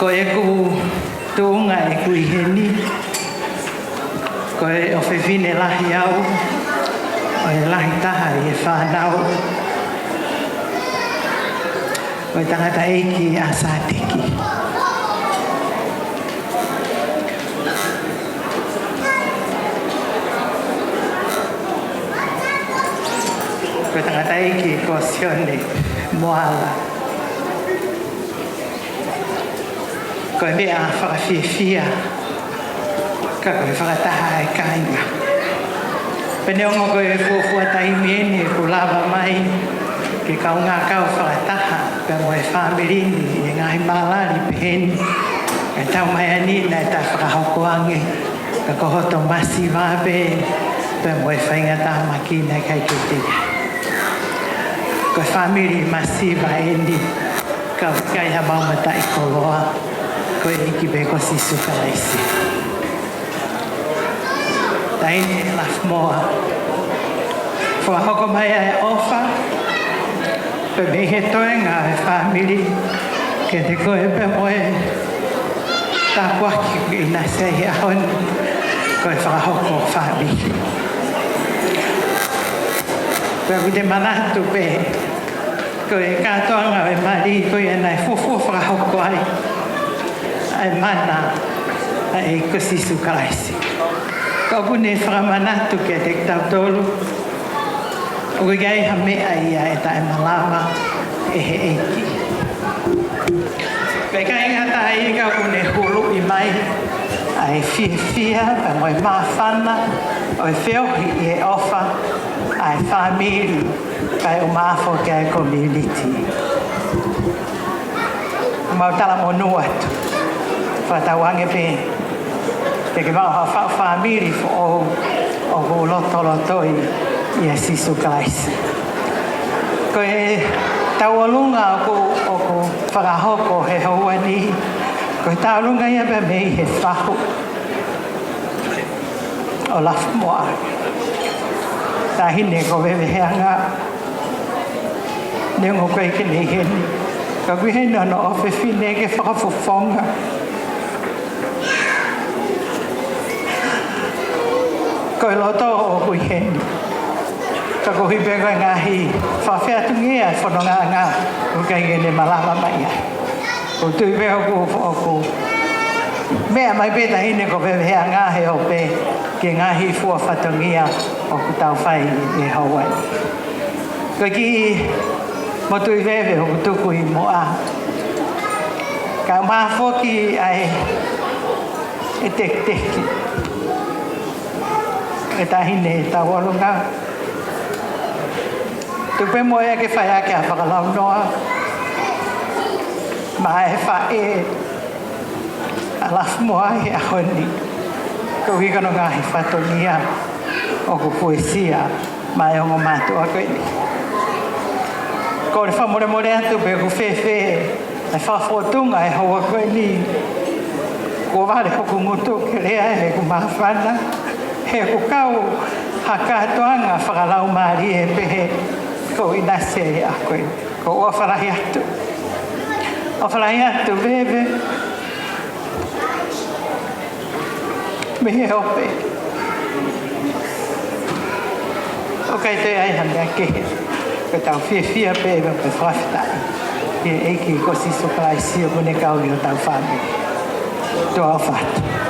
Ko e ku tuunga e ku iheni, ko e o whiwhine lahi au, o e lahi taha i e whanau. O e tangata eiki a sātiki. Ko e tangata eiki ko Sione Moala. Ko e mea whakawhiwhia ka koe whakataha e kainga. Pene ongo koe fuafua taimiene ku lava mai ke kaunga kau whakataha ka moe whaamirini e ngahi malari peheni e tau mai anina e ta whakahokoange ka kohoto masi wabe pe moe whaingata makina kai kutea. Koe whaamiri masi waendi ka kai ha maumata i koloa koe iki beko sisu kalaisi. Taine Lafimoa. Whahoko mai e ofa, pe me he toenga e whamiri, ke te koe pe moe tā kuaki i nā sehi ahoni, koe whahoko whamiri. Koe kute manatu pe, koe kātoanga e mari, koe e nai fufu whahoko ai, ai mana, ai kosisu kalaisi. Ka pune whakamanatu ke te tautolu. O ke gai ha mea ia e tae malama e he eki. Pe kai ngata i ka pune hulu i mai a e fia pa moe mawhana o e whiohi i e ofa a e whamiri kai o mawho ke a community. Mautala monu atu. Whatawange pe. Te ke mau ha whamiri o ko lotolotoi i a sisu kalaisi. Ko e taualunga o ko whakahoko he hauani. Ko e taualunga ia pe mei he whahu o Lafimoa. Tā hine ko weweheanga. Nengo koe ke nei heni. Ka kuhena no o whewhine ke whakafofonga. Koe loto o kui heni. Ka kohi peko e ngahi whawhiatungia e whanonga ngā ukai ngene malama mai ai. Ko tui peko ku mea mai peta hine ko pewehea ngā he o pe ke ngahi fua whatungia o ku tau whai e Hawaii. Ko ki mo tui wewe o ku tuku i moa. Ka maa whoki ai e teki. E tahine e tawalunga. Tupe moe ke whai ake a whakalau noa. Ma e whae a Lafimoa e ahoni. Ko wikano ngahi whatongia o ku poesia ma e ongo mātua koe ni. Ko re whamore atu pe ku whewhe e whawhotunga e hoa koe ni. Ko wale hoku ngutu ke rea e ku mawhana. He ku kau hakatoanga whakalau maari e pehe ko inase e a koe. Ko ua wharahi atu. O wharahi atu bebe. Me he ope. O kai te aiha mea kehe. Ko tau whia bebe pe whawhitai. E eiki ko sisu kalai Siu kune kauli o tau whami. Tua o whatu.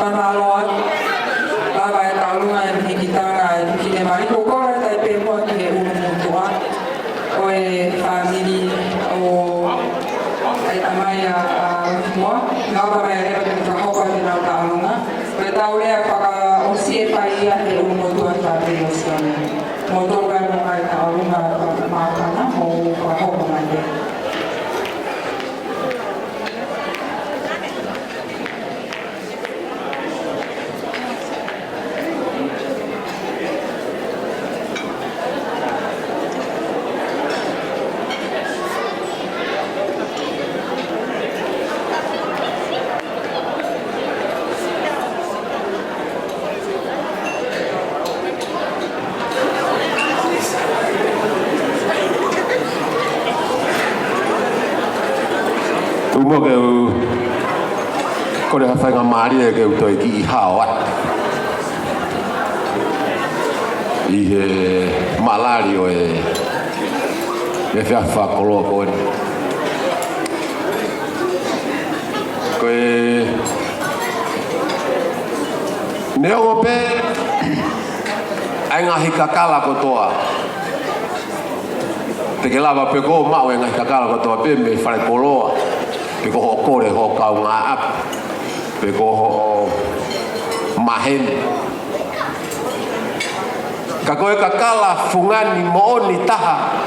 Panaloa, lava e taulunga e hikitanga e hikine mai kokora tai pēmua ki he unu mutua o e whamiri o ai amai a Lafimoa. Ngāura mai a rewa te whahopa te nau taulunga. O e taulea whaka o sie pai ia he unu mutua tāpei o Sione. Mō tōka e mō ai taulunga mātana mō whahopa mai e. Mo ke ko le fa nga mari ke to ki hawa i he malario e fa kolo ko ne o pe ai nga hikakala ko toa te ke lava pe ko ma o nga hikakala ko toa pe me fa koloa pe ko kore ho ka nga ap pe ko mahen ka ko ka kala fungani mooni taha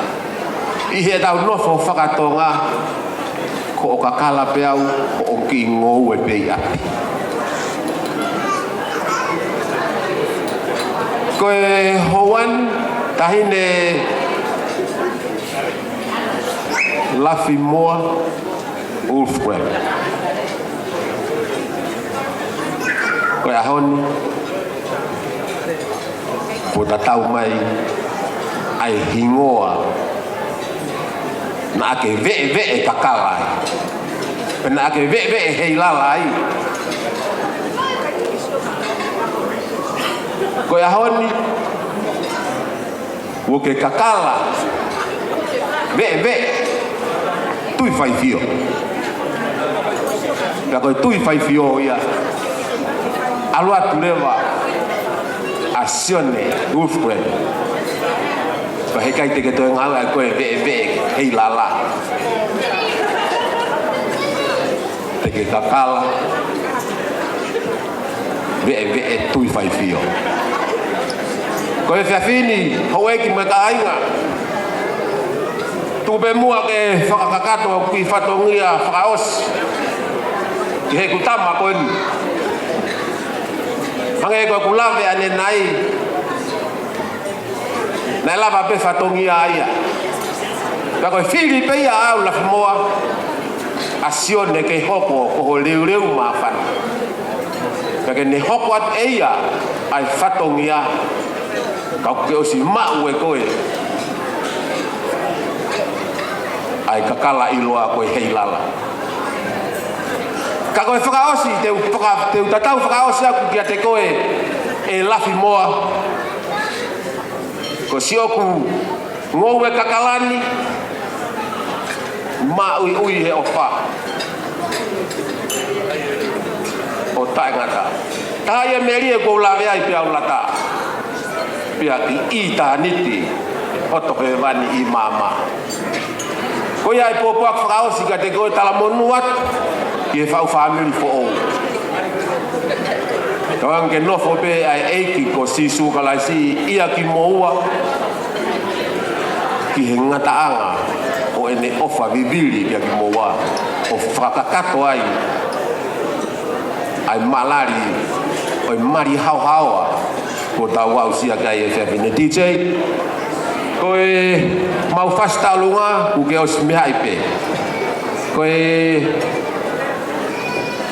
i he tau no fo whakatonga ko ka kala pe au o ki ngou e pe api ko e hoan tahine Lafimoa Wolfgramm. Ko ya hon po tatau mai ai hingoa na ke ve kakala na ke ve heilalai ko ya hon wo ke kakala ve tui fai fio la ko tui fai fio ia alua tuleva a Sione Wolfgramm pa he kai te ke to ngala ko ve hei lala te ke kakala ve tui fai fio ko e fini ho e ki makainga tu be mua ke whakakato ki whatongia whakaos ki he kutama ko ni hange ko kulave ane nai nai lava pe whatongia aia ka ko whiri pe ia au Lafimoa a Sione ke hoko ko ho leu mawhana ka ke ne hoko at eia ai whatongia ka ke osi mau e koe ai kakala iloa koe hei lala. Ka koe whakaosi, te utatau whakaosi aku kia te koe e Lafimoa. Ko sioku ngou e kakalani, ma ui he ofa. O tae ngata. Tae e meri e kou lawe ai pia ulata. Pia ki i ta niti, hoto he wani i mama. Ko ia e popoak whakaosi ka te koe tala monuat i e whau family fo ou. Kawang ke nofo pe ai eiki ko sisu kalaisi ia ki moua ki he ngataanga o ene ofa vivili ia ki moua o whakakato ai ai malari o mari hau ko tau au sia kai e whewhine DJ koe mau fasta lunga ku ke os mihai pe koe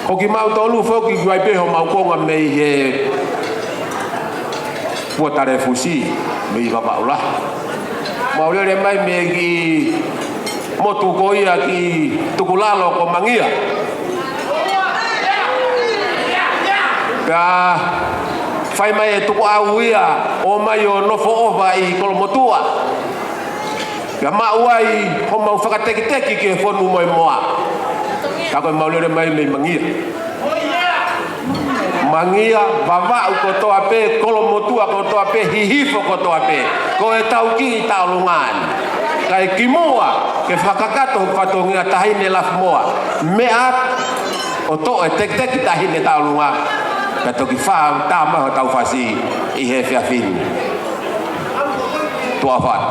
hoki mau tolu foki ku ai pe ho mau konga mei he puata refusi mei ka Paula mau le mai me ki motu ko ia ki tukulalo ko mangia ka fai mai e tuku au ia o mai o nofo ova i kolomotua ka mauai ho mau whakateki ke whonu Moimoi ka koe maulere mai mei mangia mangia, vavau kotoa pe, kolomotua kotoa pe, hihifo kotoa pe. Ko e tau ki i tau lungani. Kai kimoa, ke whakakato whatongia tahine Lafimoa. Mea, o to e tek tahine tau lungani. Ka toki wha tāma o tau whasi i he whiawhini. Tua whai.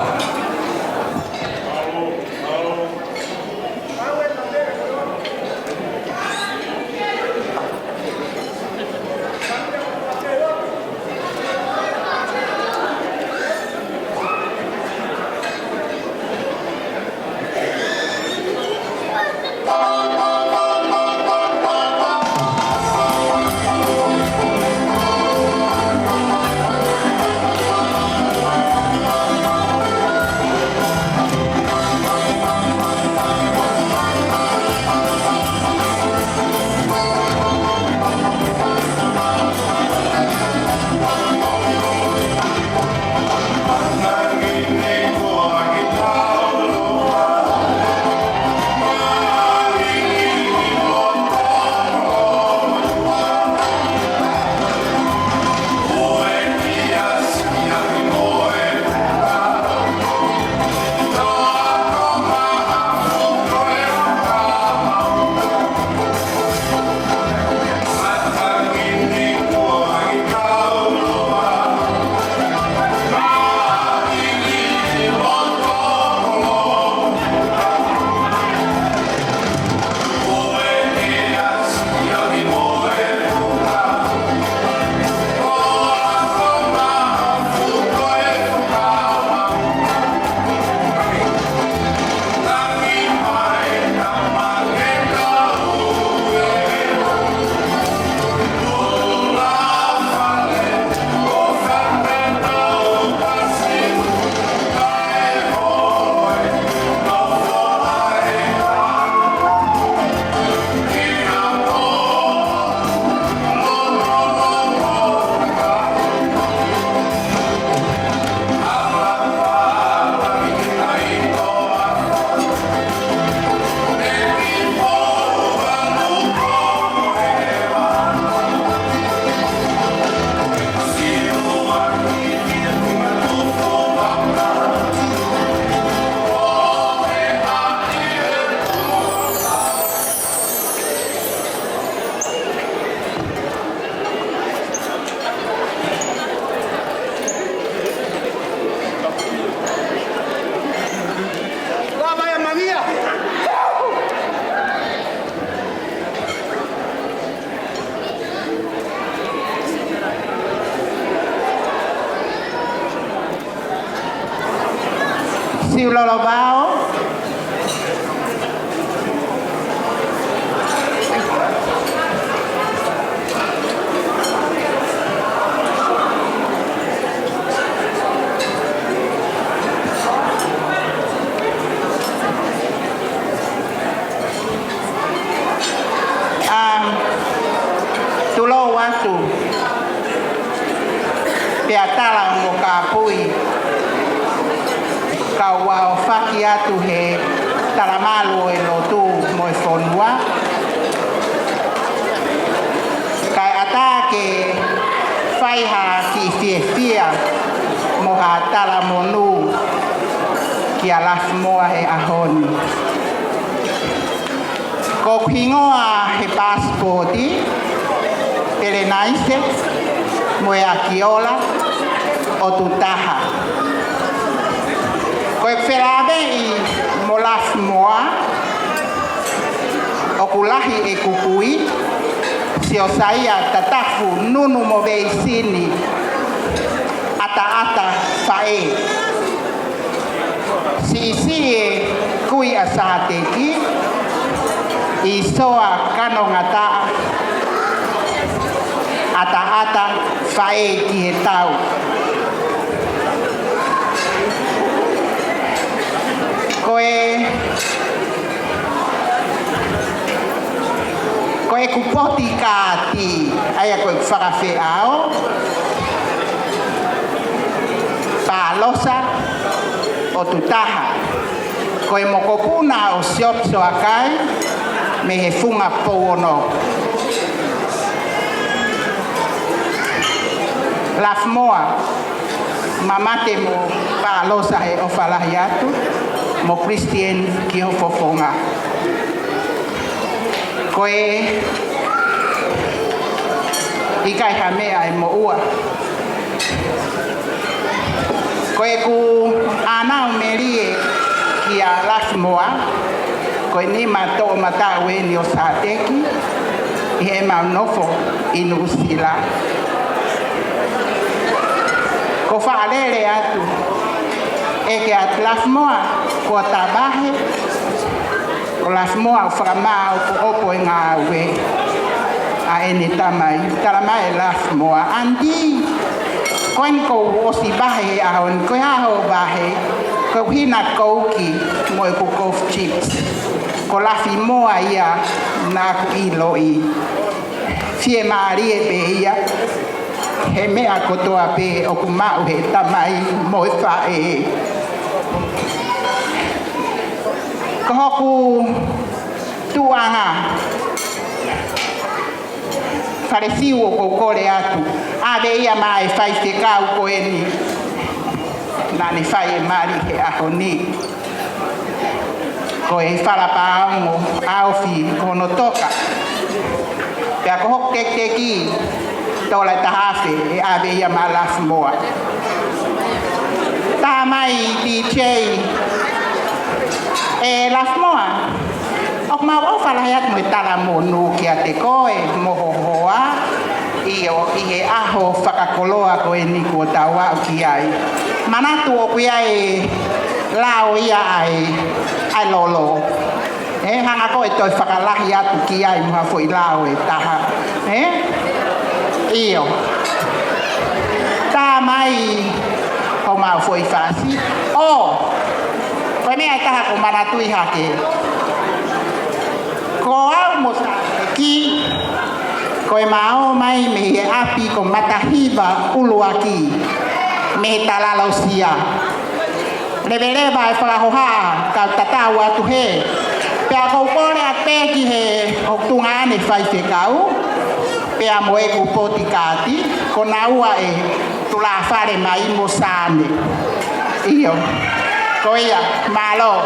Siu Lolobao. Tulo watu piatala mo kapui kawao faki atu he talamalo e lotu mo e fonua kai atake faiha ki fiefia mo ha talamonu ki a Lafimoa he ahoni ko kingoa he passporti ele naise mo e akiola o tutaha ko e wherawe i mo Lafimoa o kulahi e kukui si o saia tatafu nunu mo veisini ata fae si e kui a sahateki i soa kano ngata ata fae ki he tau koe kupoti kāti aia koe whakawheao pālosa o tutaha koe mokopuna o siopso akai me he funga pouono Lafimoa, mamate mo paalosa he o falahi atu, mo Christian ki ho fofonga. Koe ikai hamea e mo ua. Koe ku anau merie ki a Lafimoa, koe ni mato mata weni o sateki, i he maunofo inu usila. Ko whaalere atu, e ke at Lafimoa, ko tabahe, ko Lafimoa o whakamau ko opo e ngā ue, a ene tamai, talamai Lafimoa. Andi, koen ko osi bahe ahon, koe aho bahe, ko hina kouki, mo e ko golf chips. Ko Lafimoa ia, nā ku ilo i, fie maari e pe ia, he mea kotoa pe o ku mau he tamai mo e whae. Ko hoku tuanga, whare siu o ko kore atu, ave ia mai whai te kau ko eni, nani whai e mari he aho ni. Ko e whalapaongo aofi kono toka, pea ko hoku te ki, tola tahafe e ave ia ma Lafimoa. Tā mai DJ e Lafimoa, o mau au whalahiat mo e tala monu ki a te koe mohohoa i he aho whakakoloa ko e niku o taua o ki ai. Manatu o kui ai lao ia ai lolo. Hanga ko e toi whakalahi atu ki ai muha fo i lao e taha. Iyo. Tā mai ko mau foi fasi. Koe mea taha ko manatu i hake. Ko au mo sa ki. Koe mao mai me he api ko matahiva ulu aki. Me he talalo sia. Leveleva e whakahoha kau tatau atu he. Pea kou kore a teki he o tungane whai te kau. Pea mo e ku poti kati, ko na ua e tula whare mai mo sane. Iyo, ko ia, malo.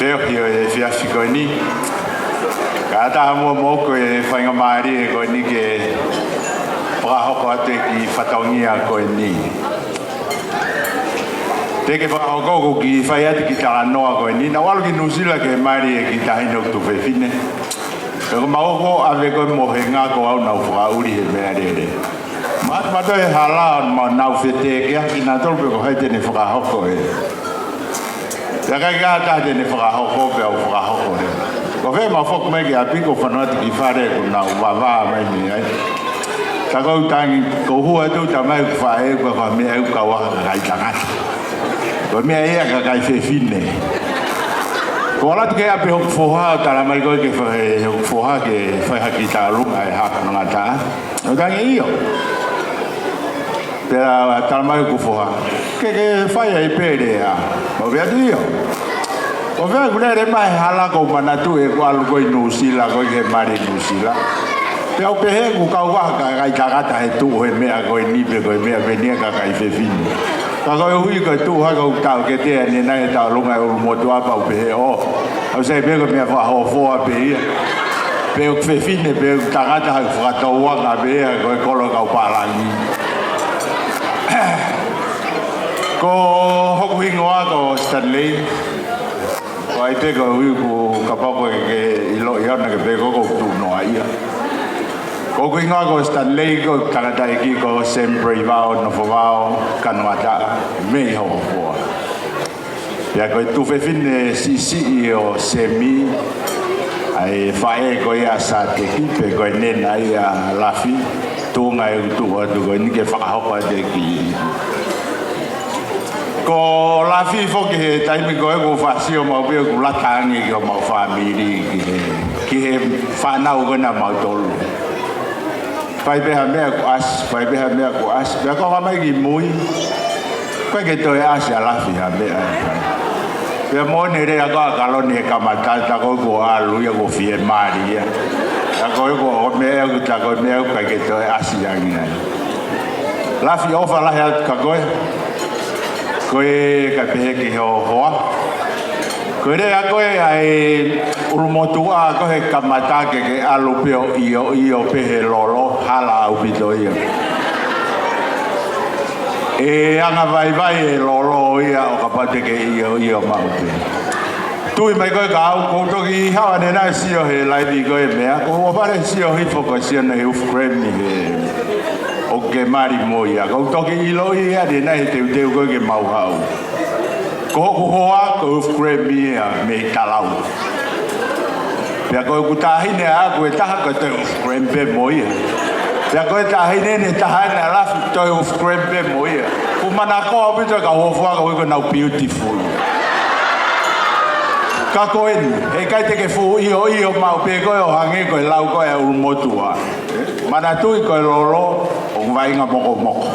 Feo hio e fiafi koe ni. Ka taha mua moko e whainga maari e koe ni ke whakahoko atu e ki whataungia koe ni. Te ke whakahoko ko ki whai atu ki taha noa koe ni. Na walu ki nusila ke maari e ki tahino tu whewhine. Ka ko maoko ave koe mohe ngā ko au nau whakauri he mea rere. Mato e hala ma nau whete ke aki nā tolpe ko haite ne whakahoko e. Ia kai ka tate ne whakahoko pe au whakahoko he. Ko whee ma whok mai ke api ko whanuati ki whare ko nau wawaa mai mi ai. Ta kou tangi ko hua tu ta mai ku whae ko wha mea u ka waka kai tangata. Ko mea ea ka kai whewhine. Ko alatu ke api hoku whoha o tala mai koe ke hoku whoha ke whaihaki tā runga e haka nunga tā. O tangi iyo. Pera tala mai hoku whoha. Ke whaia i pere a. O vea tu iyo. O vea kulere mai hala ko manatu e ko alu koi nusila koi ke mari nusila. Pea o pehe ku kau waka kai tagata he tu he mea koi nipe koi mea venia ka kai whewhine. Ka koi hui koi tu haka u tau ke tea ni nai tau lunga e uru motu apa u pehe o. Au sei peko mea whahofoa pe ia. Pe o whewhine pe o tagata hau whakatau wanga pe ia koi kolo kau palangi. Ko hoku hingoa ko Stanley. Ko ai peko hui ku kapako ke ilo iana ke peko ko tu noa ia. Ko hingoa ko Stanley ko tagata iki ko sempre vao no fovao kanuata mei ho ho. Ya ko tu fefine si o semi ai fae ko ia sa te kipe ko nena ia lafi Tonga e tu ko ni ke fa ho pa de ki. Ko lafi fo ke taimi ko e ko fa si o mau be ko latangi ko mau family ki he fa na o na mau tolu. Pai be ha mea ko as, pai be ha mea ko as. Be ko mai ki mui. Ko ke to e as ya lafi ha mea. Be mo ne re ko kaloni ka mata ta ko alu ya ko fie maria. Ta ko mea ko ta ko mea ko ke to e as ya ngai. Lafi ofa la ha ka ko koe ka pehe ki ho hoa. Koe rea koe ai urumotua koe kamatake ke alu peo iyo pehe lolo hala au pito iyo. E anga vai e lolo ia o kapate ke iyo maupe. Tui mai koe ka au koutoki hawa ne nai sio he laivi koe mea. Ko wapare sio hi foko Sione Wolfgramm he. O ke mari moia, ko toki ilo ia de nai teu ko ke mau hau. Ko ku hoa ko Wolfgramm ia me talau. Pea ko ku tahine a ko taha ko te Wolfgramm be moia. Pea ko tahine ne tahane ala to Wolfgramm be moia. Ku mana ko bito ka hofua ko na beautiful. Ka ko en, e kai te ke fu iyo mau pe ko o hange ko lau ko e umotua. Mana tui ko lolo o vai nga moko.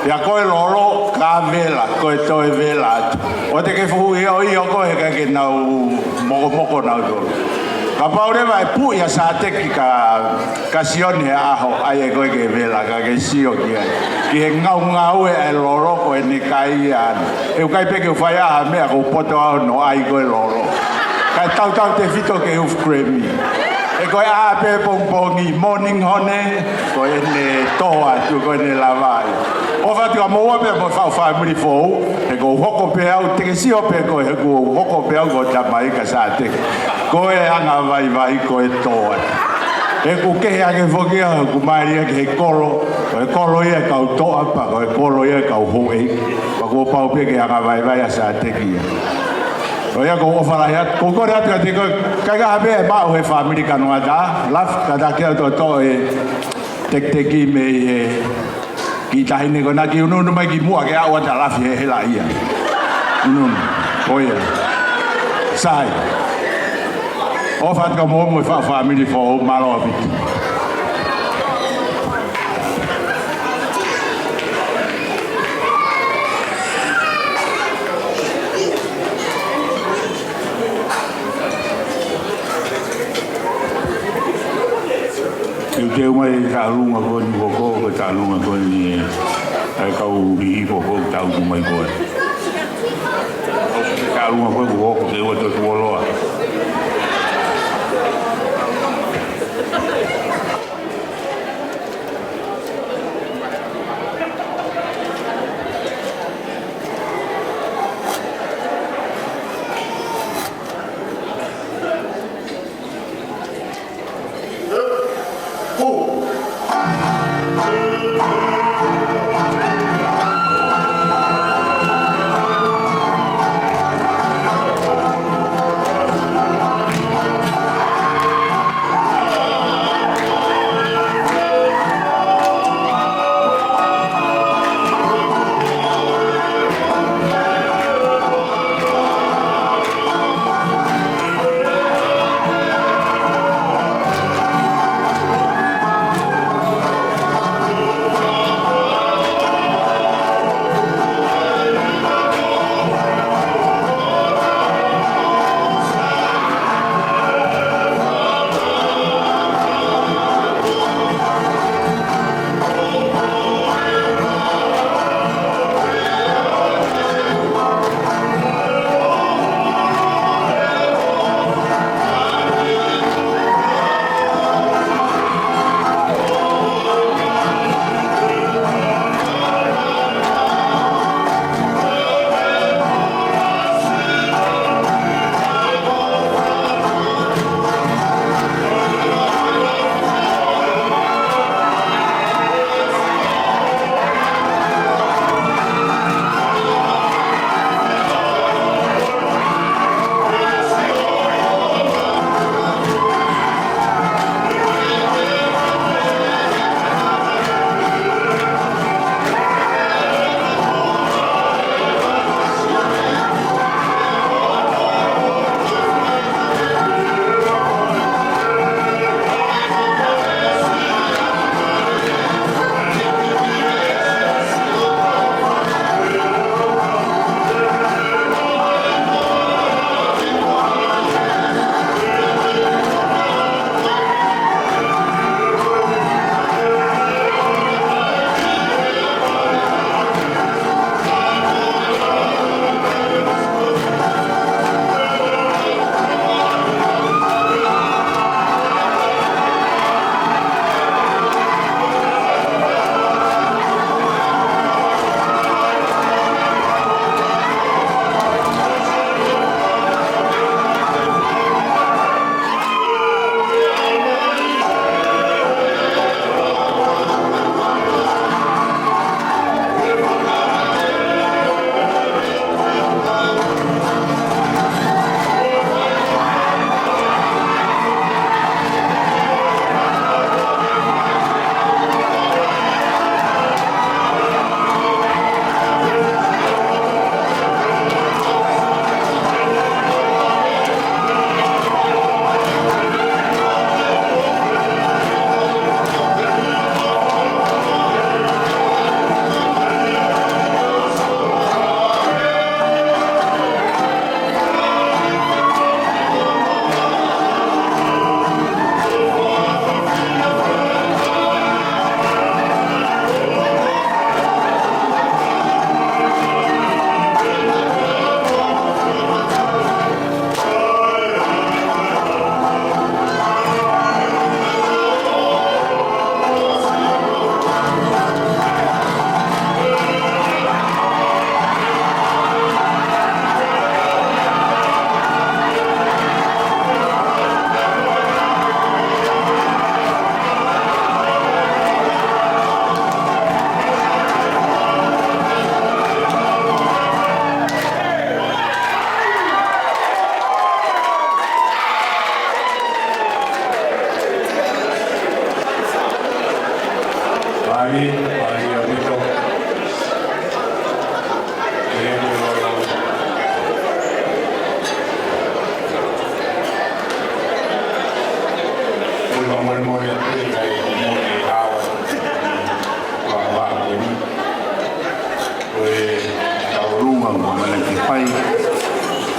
Ya ko lolo ka vela, ko to e vela. O te ke fu iyo ko he ka ke nau moko nau do. Ka paure vai pu ya sa te ki ka Sione aho ai ko ke vela ka ke sio ki ai. Ki he ngau e lolo ko ni kai an. E kai pe ke fai a me ko poto no ai ko lolo. Kai tau te fito ke Wolfgramm. E koe a pe pongpongi morning hone ko ene toa tu ko ene lavai. O fa tu mo pe mo fa family fo e ko hoko pe au te si o pe ko e ko hoko pe au ko ta mai ka sa te. Ko e anga vai ko e toa. E ko ke a ke foki a ku mai ke kolo. Ko e kolo ia ka toa pa ko e kolo ia ka ho e. Pa ko pa pe ke anga vai a sa te ki. Oia ko ofala ya ko ko ra te ko ka ga be ba o family kanu ada laf ka da ke to e tek ki me e ki ta ni ko na ki unu mai ki mu ke a wa ta laf he la ia unu oia sai ofat ko mo fa family fo malo bit Te mai ka lunga ko ni ko ta lunga ko ni ai ka u ri ko ta u mai ko ka lunga ko ke o to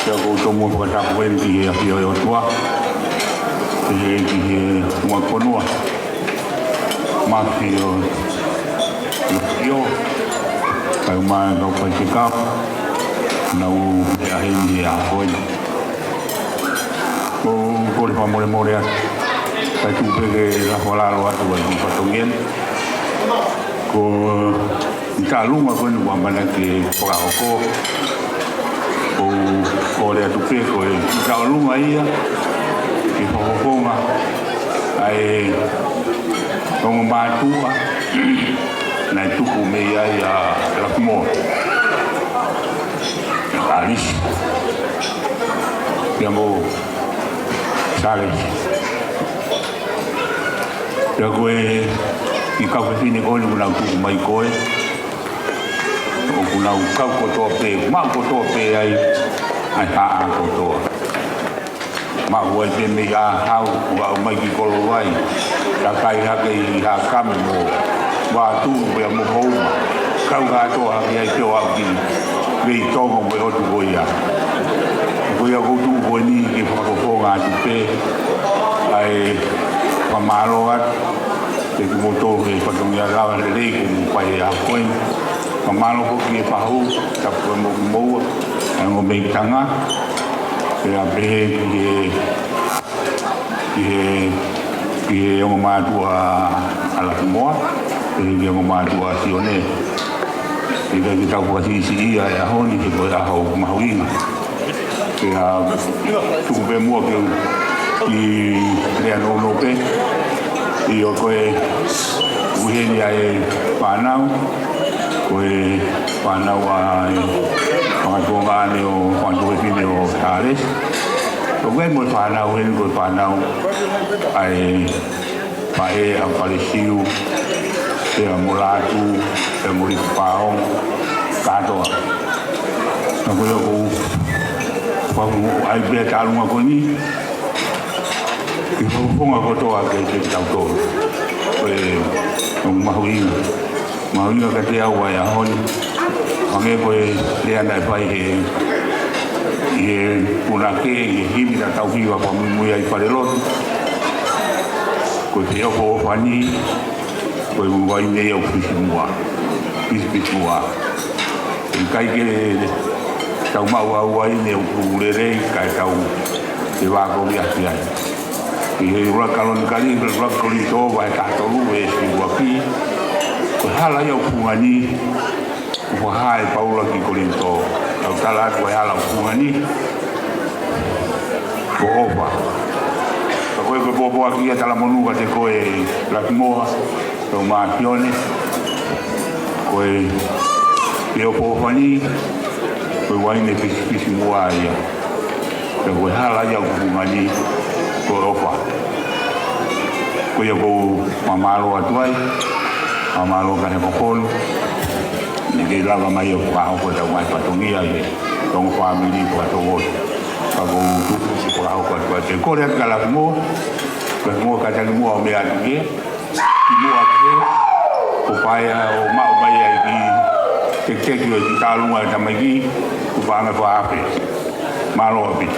Pea kou tomo whakatapu eni ki he ahi o tua. Ki he tua konua. Maki o Lukio. Kai mai kau pai te kau. Nau e ahi ni e ahoeni. Ko le whamore more atu. Kai tūpeke la whalaro atu ai ki whatongien. Ko ta lunga ko ni wamana ke whakahoko. Ko le atu pe ko e ta lunga ia. Ki whakokonga. Ai tongo mātua. Nai tuku me ia ia Lafimoa. Alisi. Ia mo Salesi. Ia koe i kau whiwhine koe ni kunau tuku mai koe. O kunau kau kotoa pe, maa kotoa pe ai haa kotoa. Maa huai pe me a hau, ua o mai ki kolo wai. Ta kai hake i ha kame mo, wā tūku pia mo houma. Kau kātoa hake ai teo au ki, vei tonga mo e hotu koe ia. Koe a koutuku koe ni ki whakakofonga atu pe, ai whamaro atu. Te ki moto he whatongi a rawa le rei ko pai a koen. Whamaro ko ki e pahu, tapu e mo moua, e ngo mei tanga. E a pehe ki he ongo mātua a Lafimoa, e ki ongo mātua a Sione. E kai ki tau pakasisi ia e a honi ke koe a hau mahuinga. E a tuku pe mua ki rea no pe. I o koe uheni ai whanau, koe whanau ai whakatonga ane o whantohepine o Tāres. O koe mo whanau heni koe whanau ai pae a Pale Siu, e a mo Latu, e a mo Riku Pāong, katoa. Na koe o whangu ai bea tālunga koe ni, I whakaponga kotoa ke te tautoro. Koe mahuinga. Mahuinga ka te au ai a honi. Wange koe lea nai whai he punake, he himi na tauhiwa pa mui ai wharelotu. Koe te oko o whani, koe uwai nei au pisimua. Pisimua. I kai ke tau mau au ai ne urerei kai tau te wako viasi ai. I he urakalon kari, urakoli tō vai tātoru e si waki. Ko hala iau pungani, ko hae Paula ki korinto. Tau tala atu ai hala pungani. Ko opa. Ka koe koe popo aki a tala monuka te koe Lafimoa, tau maa Sione. Koe leo pōwhani, koe waine pisi mua ia. Ka koe hala iau pungani. Ko opa. Ko ia kou mamalo atuai, mamalo ka he kokolu. Ni kei lava mai o whakahoko tau mai patongia i tongo whamiri whakatongo. Ka kou tuku si whakahoko atuai. Te kore atu ka Lafimoa, Lafimoa ka tali mua o mea atu ke. Ki mua ke, ko paia o mao mai ai ki te teki o ki tālunga e tamaiki, ko whaanga whaape. Malo api.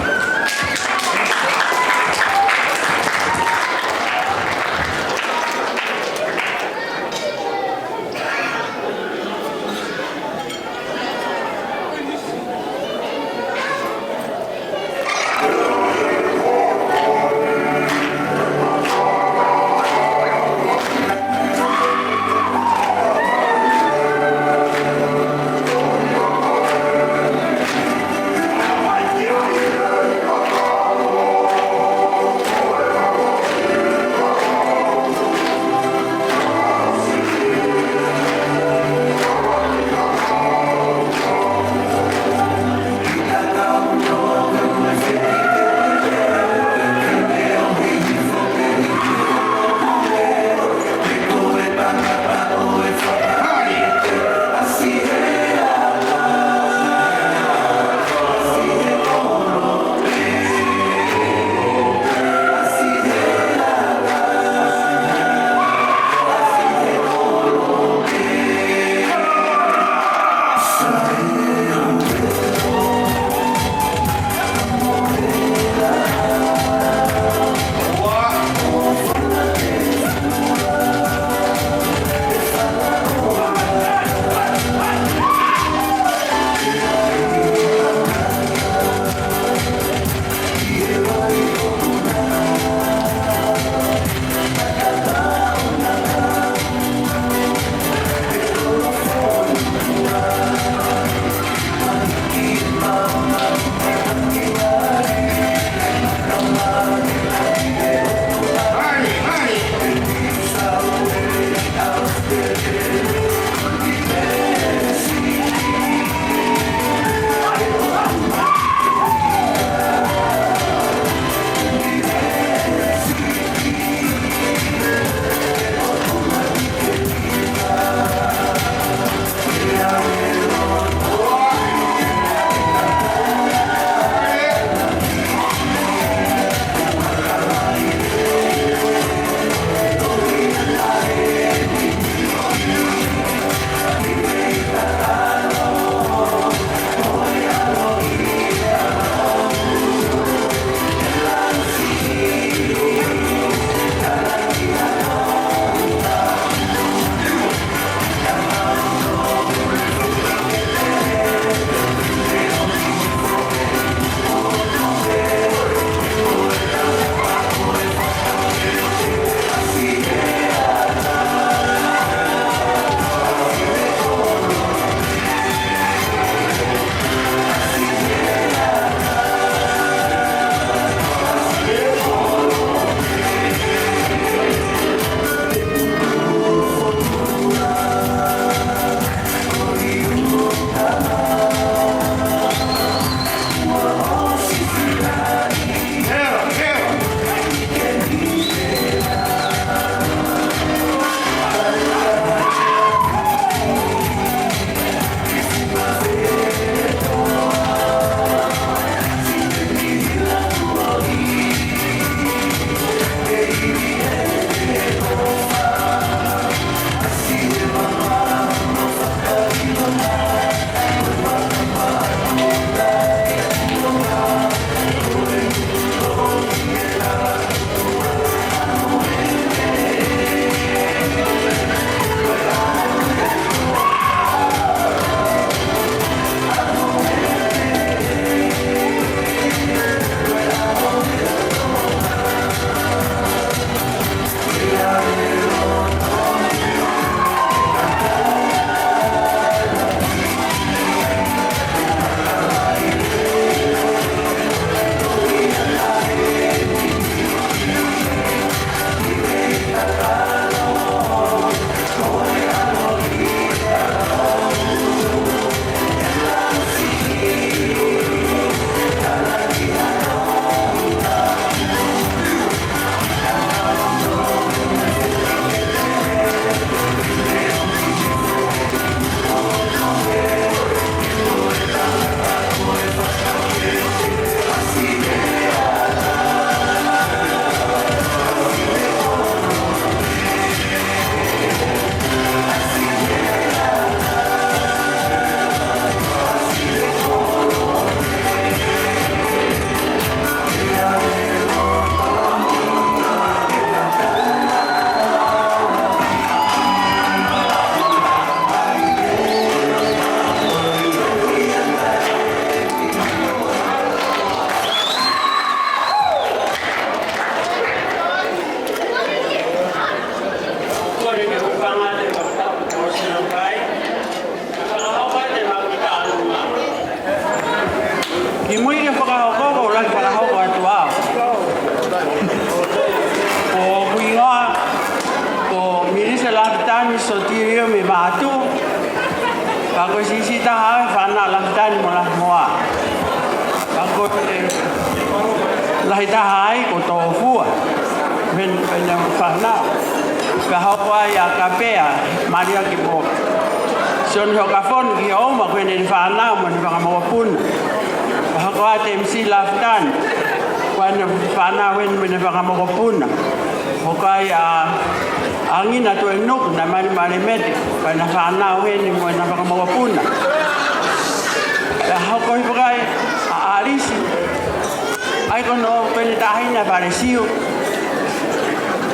hige whakahoko laki whakahoko atu au. Ko huingoa, ko mirisa lafitani sotirio me mātu. Kako sisi tahawe whana lafitani mo Lafimoa. Kako lahi tahai ko tōfua. Pena whana. Ka hokwa ia ka pea, maria ki po. Sione Fetokai ki oma koe ne whanau mo ni whakamawapuna. Ka hokwa te MC Lafitani. Koe ne whanau hen mo ni whakamawapuna. Hokwa ia angina to e nuku na mani meti. Koe na whanau hen mo ni whakamawapuna. Ka hokwa hipokai a arisi. Ai kono koe ni tahina whare siu.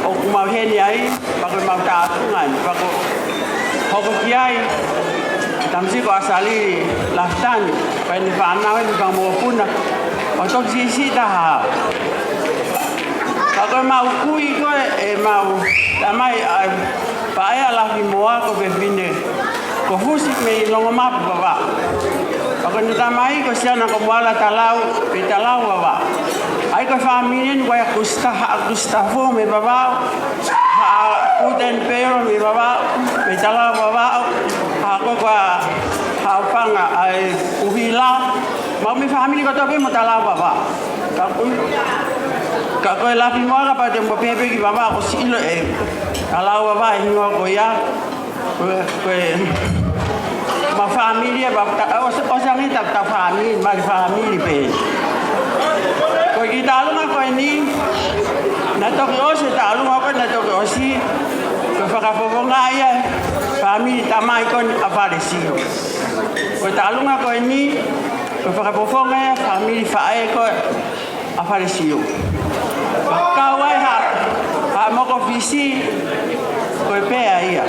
O kumau heni ai, pako mau tātungan, pako hoko ki ai, tamsiko asali Lafitani, pai ni whanau ni whamawapuna, o toki si taha. Pako mau kui koe, e mau, tamai, pae a Lafimoa ko pepine, ko husi me longo mapu baba. Pako ni tamai ko siana ko muala talau, pe talau baba. Ai ko familien ko ya Gustavo me baba ha uten pero me baba me tala baba ha ko ha panga ai uhila ma mi famili ko to be mo tala baba ka ko Lafimoa ka pa tempo pepe ki baba ko silo e tala baba hingo ko ya ko ma familia baba o sangi ta famili ma famili pe. Koe ki tālunga koe ni, na toki osi tālunga koe na toki osi, koe whakapoponga ia, whamiri tamai koe a whare siu. Koe tālunga koe ni, koe whakapoponga ia, whamiri whae koe a whare siu. Kau ai ha moko fisi, koe pēa ia.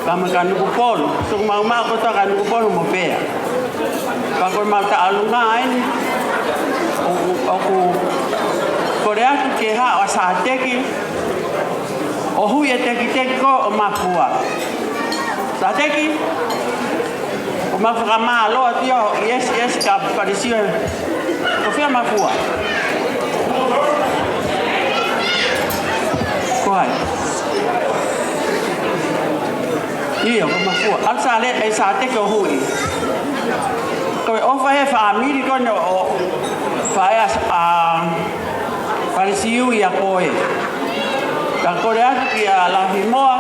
Kama ka nuku polu, tuk mau kotoa ka nuku polu mo pēa. Ka koe mau tālunga aini, oku kore atu ke ha o sa teki o hui e teki ko o mafua sa teki o mafua ma lo atio yes ka parecio o fia mafua koai io ko mafua al sa le e sa teki o hui ko o fa e famili ko no fai a pareciu ia koe. Ka kore atu ki a Lafimoa,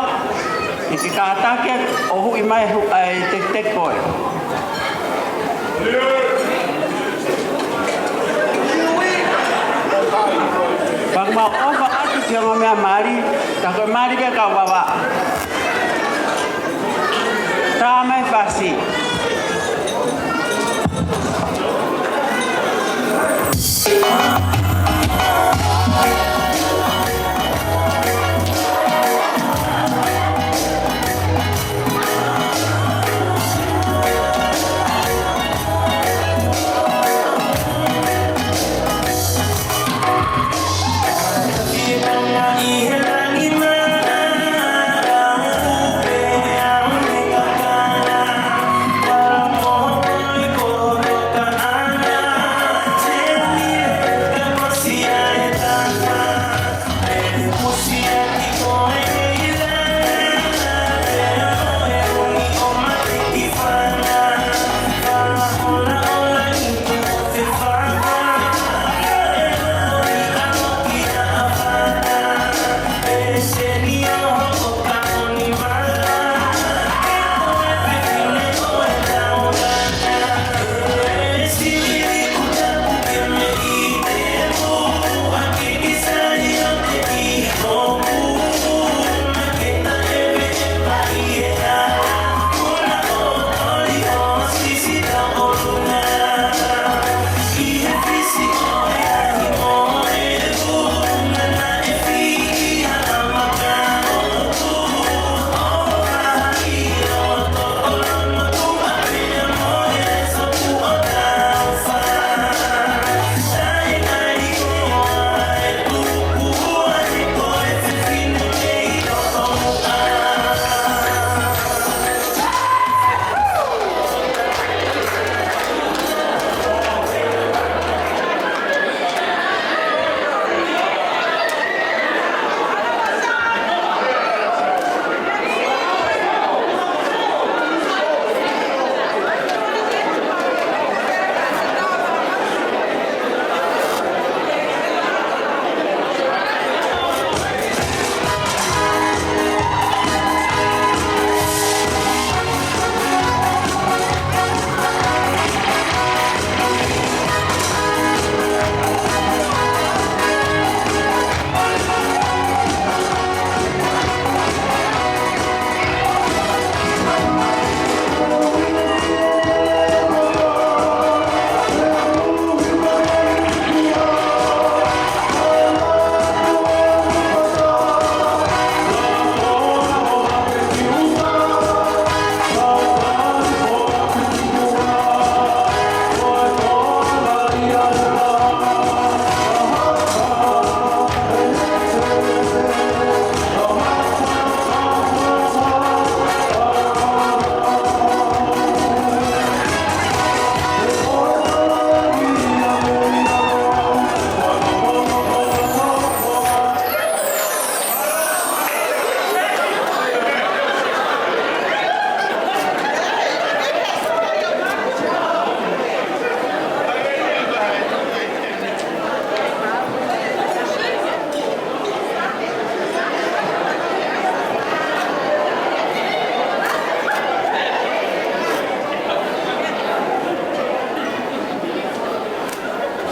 i ki ka atake o hui mai te koe. Pag mau ofa atu ki o mea mari, ka koe mari ke ka wawa. Tā mai fasi.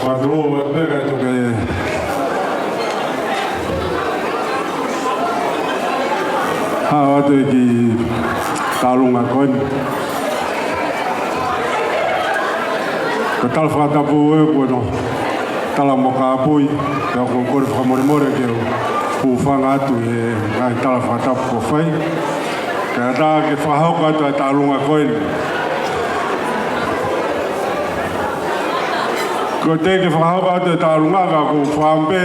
Watu bega tuke watu ki talunga kon katal fata puwe kono tala moka pui ya ko ko famore ke pu fanga tu e ngai tala fata ko fai kada ke faho ka tu talunga kon ko te ke faho ka tu talunga ka ko fambe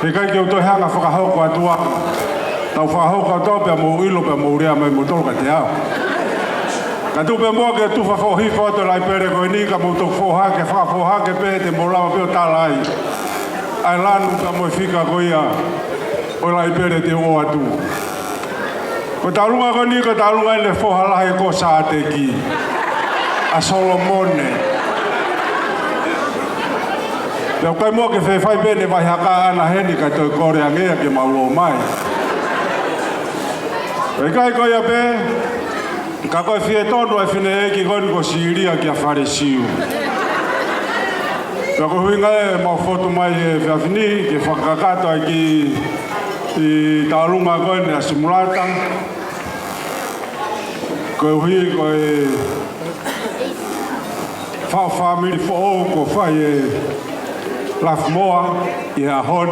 e kai ke to hanga faho ka tu tau whahau ka tau pia mō ilo pia mō rea mai mō tolu ka te au. Ka tu pia mō ke tu whawhi whato lai pere koe ni ka mō tau whohake, whawhohake pē te mō lawa pio tālai. Ai lanu ka mō whika koe ia o lai pere te o atu. Ko tālunga koe ni ka tālunga ine whohalahe ko sā te ki. A Solomone. Pia kai mō ke whewhai pēne vai haka ana heni ka toi kore angea ke maulo mai. E kai koe a pē, ka koe whie tonu e whine e ki koni ko siiria ki a whare siu. Pea ko huinga e mau whotu mai e whiawhini, ke whakakato ai ki i tālunga koe ne a simulata. Koe hui koe whao whamiri who'o ko whai e Lafimoa i a hon.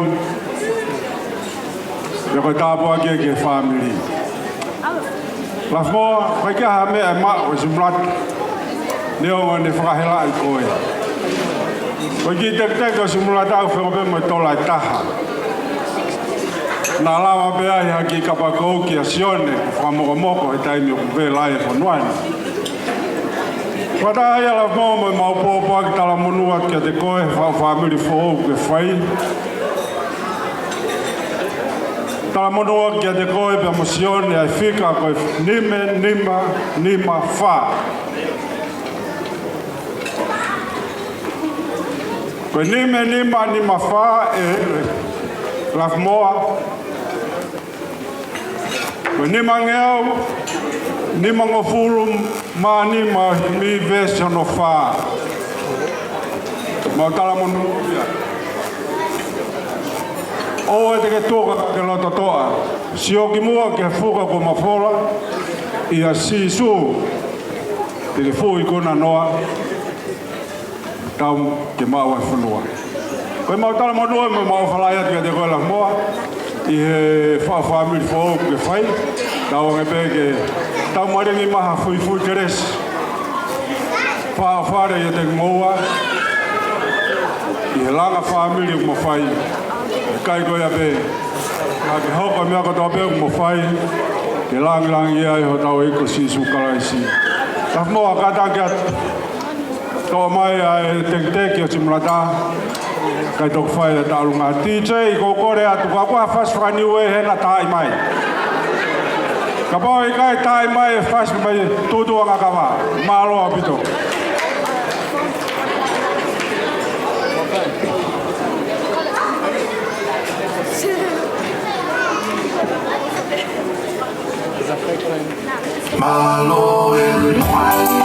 Pea koe tāpua ki e ke whamiri. Lafimoa, kai kia ha mea e maa o simulata. Neo ne whakahela i koe. Koe ki tek o simulata au whengope mo tola i taha. Nā lawa pea i haki kapakou ki a Sione, whamokomoko he taimi o kupe lai e whanuani. Wata hai a Lafimoa mo i maupōpua ki tala monua ki a te koe, whamiri who'ou ke whai. Tala monua ki a te koe pia mo Sione ai whika koe nima wha. Koe nima wha e Lafimoa. Koe nima ngeau, nima ngofuru ma nima mi version of wha. Mau tala monua pia. O e te ke tōka ke loto toa. Si o ki mua ke fuka ko mawhola i a sisu te ke fu i kona noa tau ke mau e whanua. Koe mau tala monua me mau whalai atu te koe Lafimoa i he whamiri who'o ke whai tau nge pē ke tau maringi maha fui ke res whare i te ngoua i he langa whamiri mo whai kai koe a pē. Ka ke hauka mea katoa pē mo whai, ke langi ia i ho tau eko sisu karaisi. Lafimoa katake atu. Toa mai a e teki o simulata, kai toku whai e tālunga. DJ, ko kore atu, ka kua whas whaniu e hena tai mai. Ka pau i kai tai mai e whas mai tutua ngakawa, māloa pito. Malo in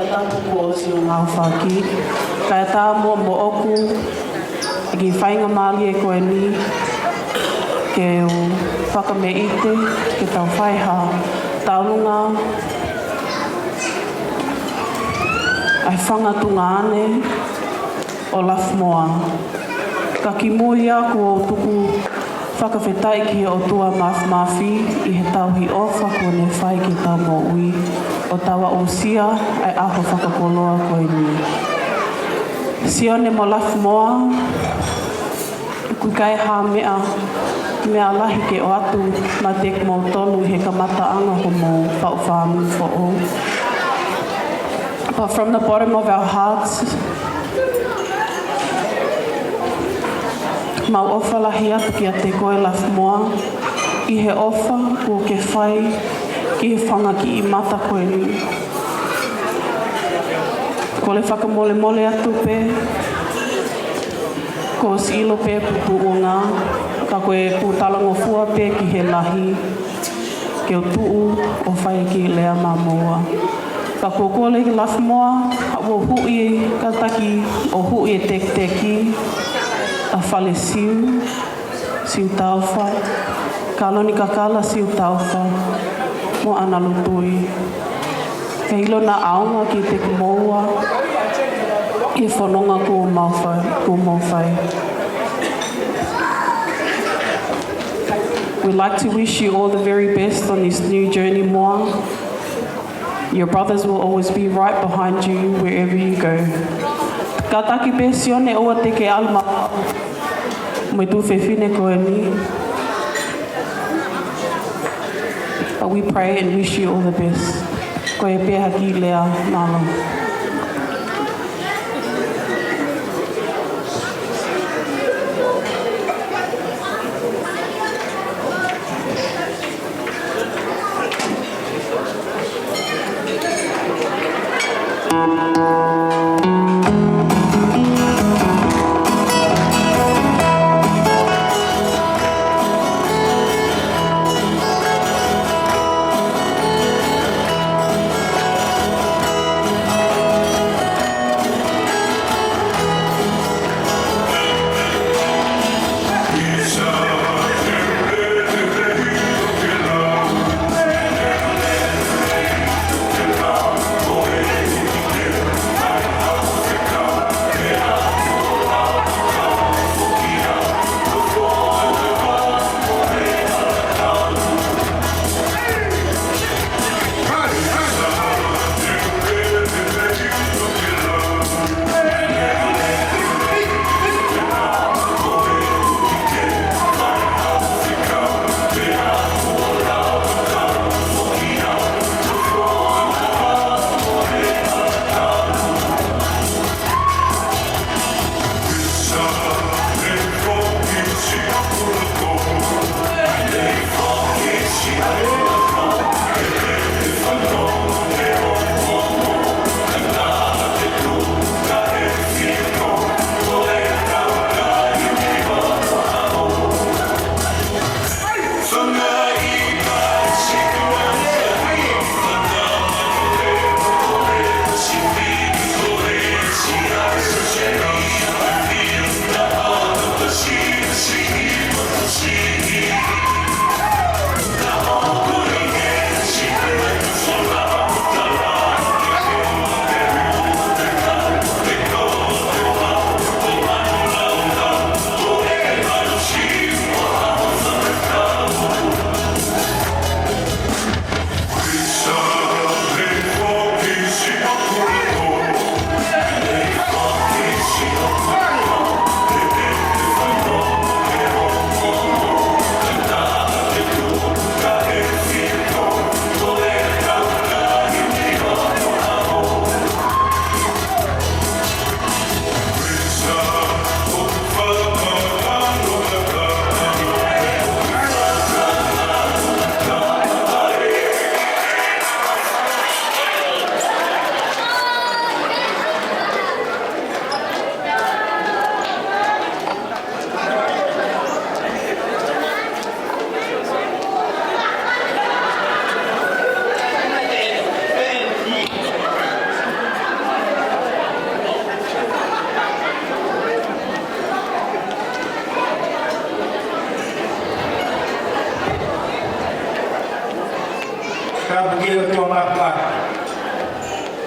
e tapu ko o Siu ngā whaki. Kai tā mo oku, ki whainga māli e koe ni, ke o whakameite, ke tau whaiha, taurunga, ai whangatunga ane o Lafimoa. Ka ki mui aku o tuku whakawhetai ki o tua mafi i he tauhi ofa ko ne whai ki tau mo ui o tawa o sia ai aho whakakoloa koe ni. Sione mo Lafimoa, kui kai ha mea lahi ke o atu ma tek mo tonu he kamataanga ho mo whauwhamu fo o. But from the bottom of our hearts, mau ofa lahi atu ki a te koe Lafimoa, i he ofa o ke whai ki he whanga ki i mata koe ni. Ko le whakamole mole atu pe, ko si ilo pe pupu o ngā, ka koe pūtalango fua pe ki he lahi, ke o tuu o whai ki lea mamoa. Ka kōkua le ki Lafimoa, o hui ka taki o hui e teki, a whale Siu, Siu Taufa, ka loni ka kala Siu Taufa, mo ana lutui. Ke hilo na aonga ki te kumoua, i whanonga ko mawhai. We'd like to wish you all the very best on this new journey, Moa. Your brothers will always be right behind you wherever you go. Ka taki pe Sione oa te ke alma, mai tu whewhine koe ni. But we pray and wish you all the best. Koe peha ki lea malo.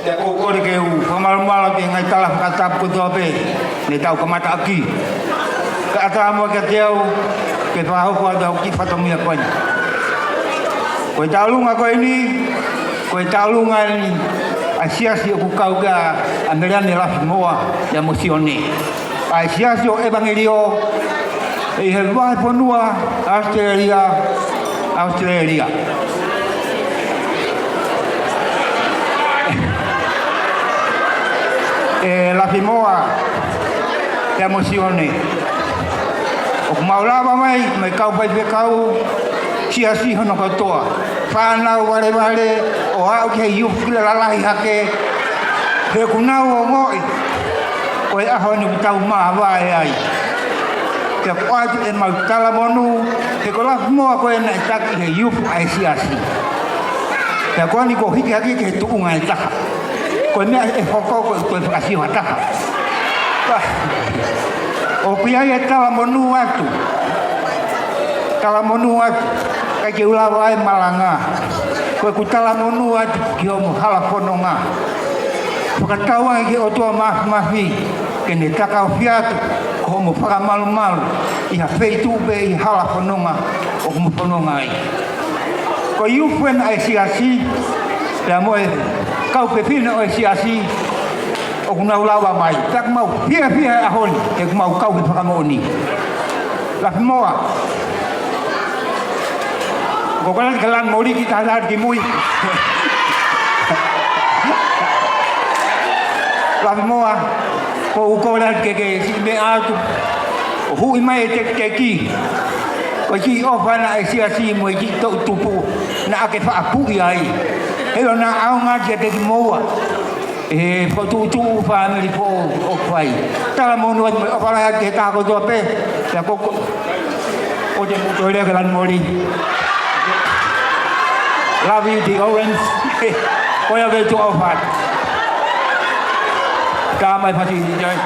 Ya ko ko ke u pamal-mal ke ngai tala kata ko to be ni tau ka mata aki ka ata mo ke teu ke pa ho ko da ki fatomia ko ni ko talunga ko ini ko talunga ni asiasi ku kau ga Meleane Lafimoa ya Sione asiasi o evangelio e he vai ponua Australia Lafimoa ya Sione o maulava mai kau pai pe kau siasi hono katoa whana wale o au ke yufu la lai hake he kunau o ngoi koe aho ni tau maa wae ai te koatu e mau talamonu he ko Lafimoa koe na taki he yufu ai siasi te koe ni ko hiki haki ke tuunga e taka koe mea e hoko koe whakasio hataka o pia e talamonu atu kai ke ulawa ai malanga koe ku talamonu atu ki o muhala pononga whakatawa ki o tua mafi ke ne taka o fiatu ko mo whakamalu i ha feitu be i hala pononga o mo pononga ai ko iufuen ai siasi la moe kau pepina o siasi o kuna ulawa mai tak mau pia ahoni ke mau kau ke whakamoni Lafimoa ko kalan kalan mori kita hadar ki mui Lafimoa ko ukolat ke me atu hu mai te ki ko ki ofana siasi mo ki to tupu na ke fa apu ai helo na au nga ke te moa e po tu family po o fai tala mo no o fala ke ta ko do pe ya ko o de mo le kalan mori love you the orange ko ya ve tu ofat ka mai pati ni jai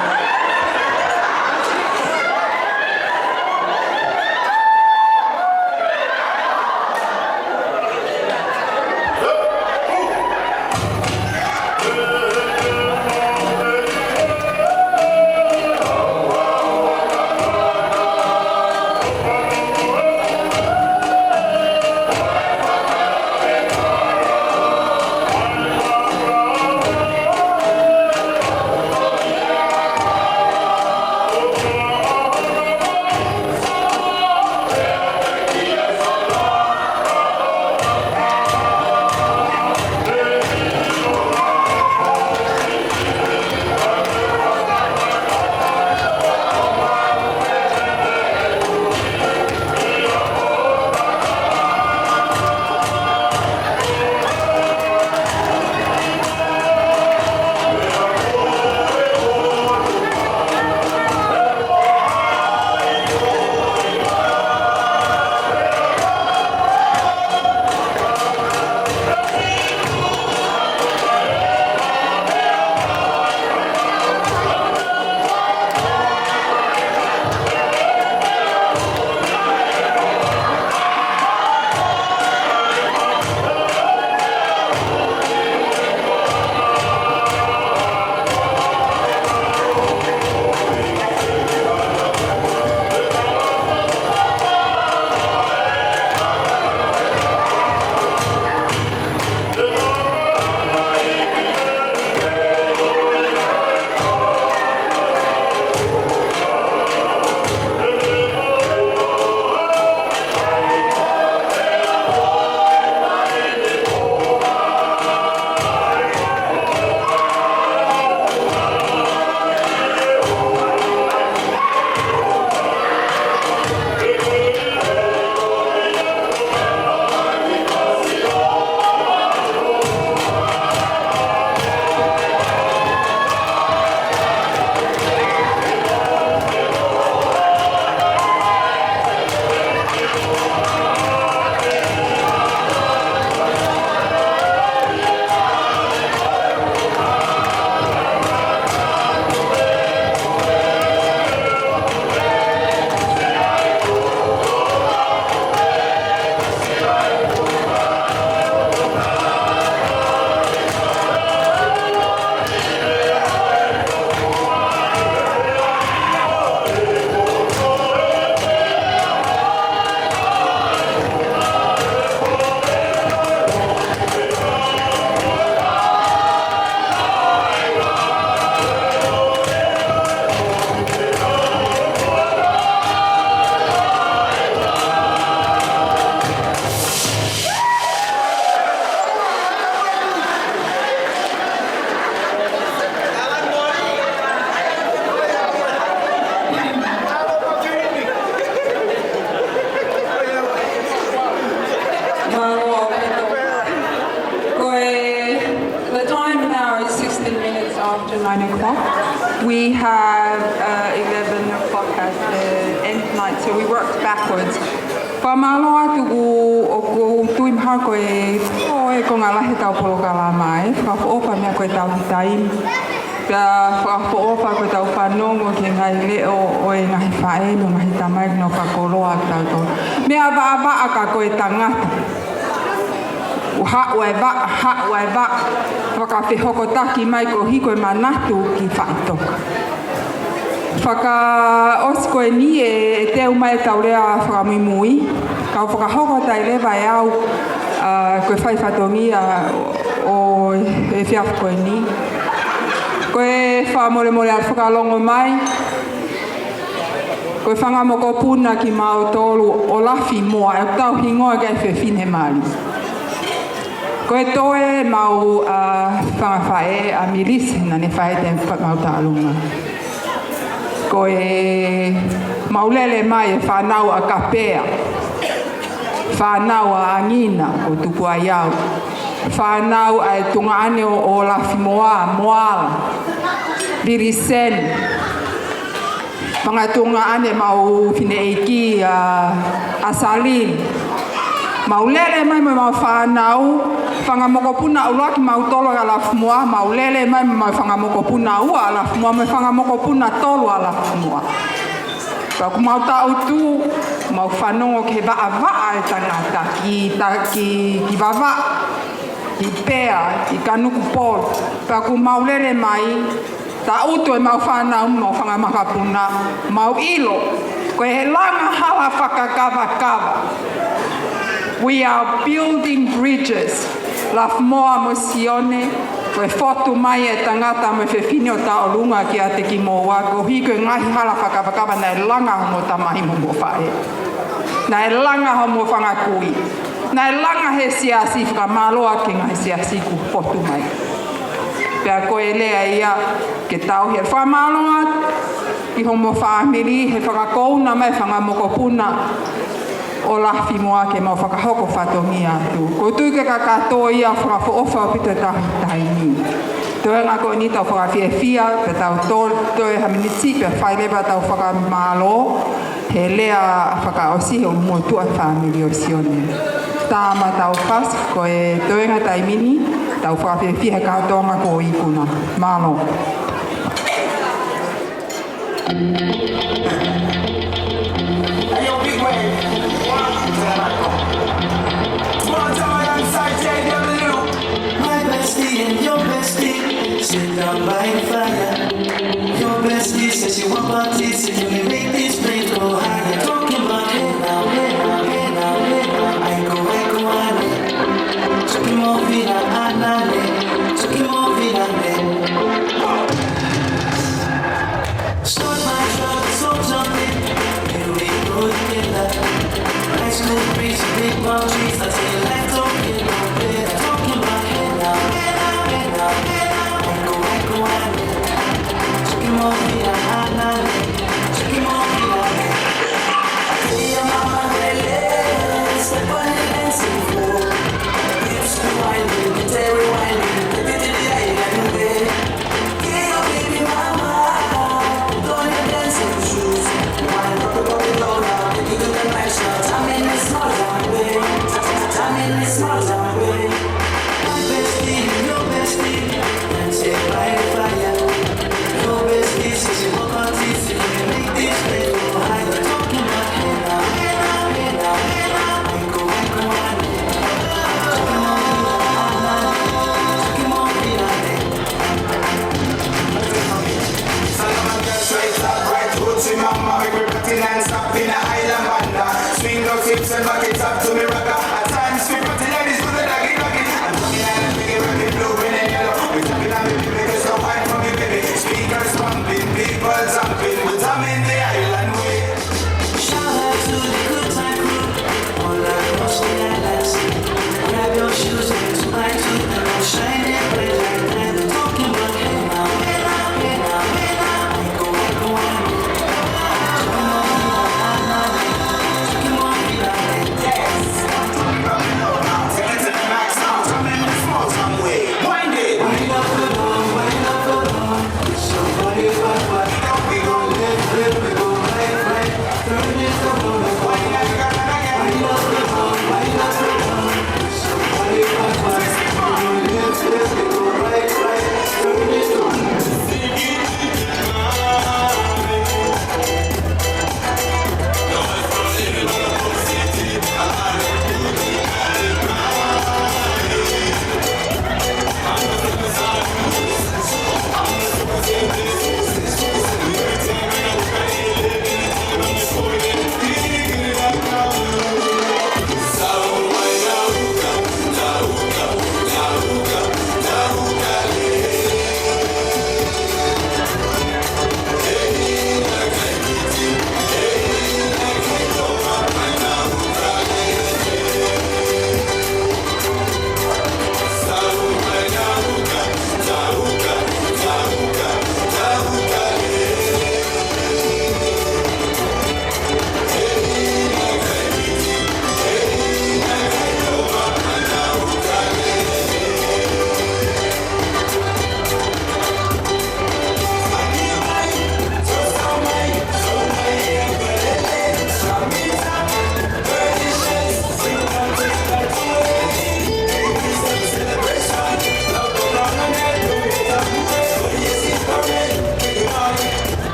9 o'clock. We have 11 o'clock at the end night, so we worked backwards. Pamalo atu o tui maha koe ko ngā lahe tau poloka la mai. Whakaopa mea koe tau hitai. Pea whakaopa koe tau whanongo ke ngai leo o e ngahi whae no ngahi tamai no whakoloa tau tau. Mea vaa ka koe tangata. Ha'u e va. Whakawhehoko taki mai ko hiko e manatu ki whaitoka. Whakaosiko e ni e teu mai tau rea whakamimui. Kau whakahoko tai lewa e au koe whai whatongia o e whiawhako e ni. Koe whamore al whakalongo mai. Koe whangamoko puna ki mau tolu o Lafimoa e tau hingoa kai whewhine mali. Koe toe mau whangawhae a miris na ne whae te mau tālunga. Koe maulele mai e whanau a kapea. Whanau a angina o tuku a iau. Whanau a tunga ane o Lafimoa, Moala. Virisen. Mga tunga ane mau fine eiki a Salin. Maulele mai mau whanau. Whangamoko puna ua ki mau tolo a Lafimoa, maulele mai mau whangamoko puna ua a Lafimoa, mai whangamoko puna tolo a Lafimoa. Pau ku mau tau tu, mau whanongo ke vaa e tangata, ki vava, ki pea, ki kanuku polo. Pau ku maulele mai, tau tu e mau whanau, mau whangamaka puna, mau ilo, koe he langa hala whakakava. We are building bridges. Lafimoa mo Sione, koe whotu mai e tangata me whewhine o taorunga ki a te ki mō wako. Hiko e ngahi hala whakawhakawa na e langa ho mo tamahi mo mo whae. Na e langa ho mo whangakui. Na e langa he siasi whakamaloa ki ngahi siasi ku whotu mai. Pea koe lea ia ke tau hea whamaloa ki ho mo whaamiri he whakakouna mai whangamoko puna. O Lafimoa ke mau whakahoko whatongia atu. Ko tui ke kakatoa ia whakawhoofa o pito tahi ni. Toi ngā koe ni tau whakawhiawhia, pe tau toi haminiti, pe whailewa tau whakamalo, he lea whakaosi o motua whamiri o Sione. Tāma tau pas, koe toi ngā taimini, tau whakawhiawhia katoa ngā koe ikuna. Malo. Your bestie, sit down by the fire. Your bestie says she want parties, so can we make this place go higher? Talking about hey now, hey now, hey now, hey now. I go, ane. Chuki mo fina anane, chuki mo fina ne. Start my truck, so jumping. Here we go together. High school breeze, big palm trees. I tell you like talking about better. Talking about hey now, hey now. Your bestie says you want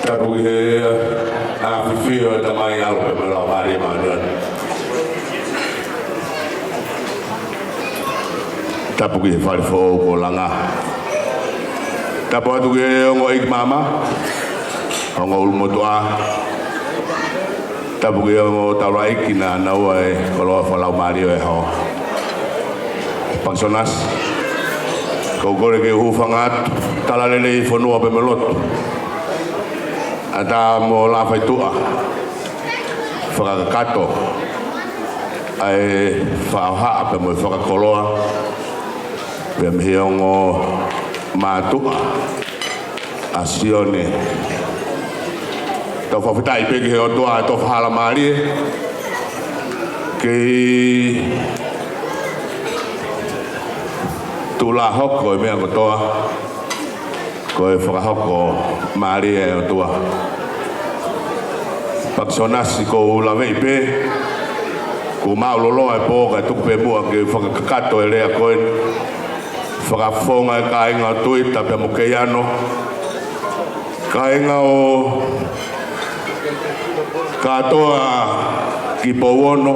Tapu he a fifio da mai alpe me la mari manuan. Tapu he fale fo ko langa. Tapu atu ke ngo ik mama. Ngo ulmo toa. Tapu ke ngo taura ikina na wai ko fa la mari e ho. Pensionas. Kau gore ke hufangat talalele fonua pe melot. Ada mo la faitua. Whakakato. Ai whaha pe mo whakakoloa. Pe mhiongo matua. A Sione. Tau whawhitai peke heo toa e toa whala maari. Kei tula hoko e mea kotoa. Ko e whakahoko maari e o tua. Paksionasi ko ulawei pe. Ko maulolo e pōka e tukupe mua ke whakakakato e rea koe. Whakafonga e kāinga o tuita pe mokeiano. Kāinga o katoa ki powono.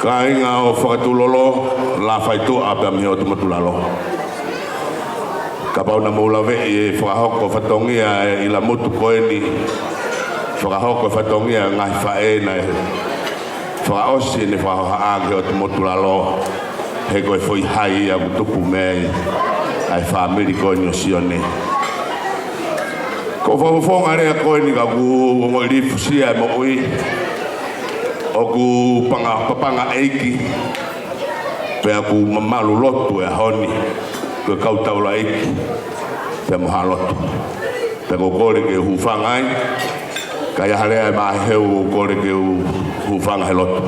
Kāinga o whakatulolo la whaitua pe miho tumatulalo. Ka pauna maulawe e whakahoko whatongia i la mutu koeni. Whakahoko whatongia ngai whaena e whakaosi ni whakahaage o tumatulalo. He koe whoi hai a mutupu mei ai whamiri koeni o Sione. Ko whawhonga rea koeni ka ku ngoi rifu sia e mo ui. O ku papanga eiki. Pea ku mamalu lotu e honi. Kue kau taula eiki. Pea moha lotu. Pea ko kore ke hufangai. Ka iaharea e maheu kore ke hufanga he lotu.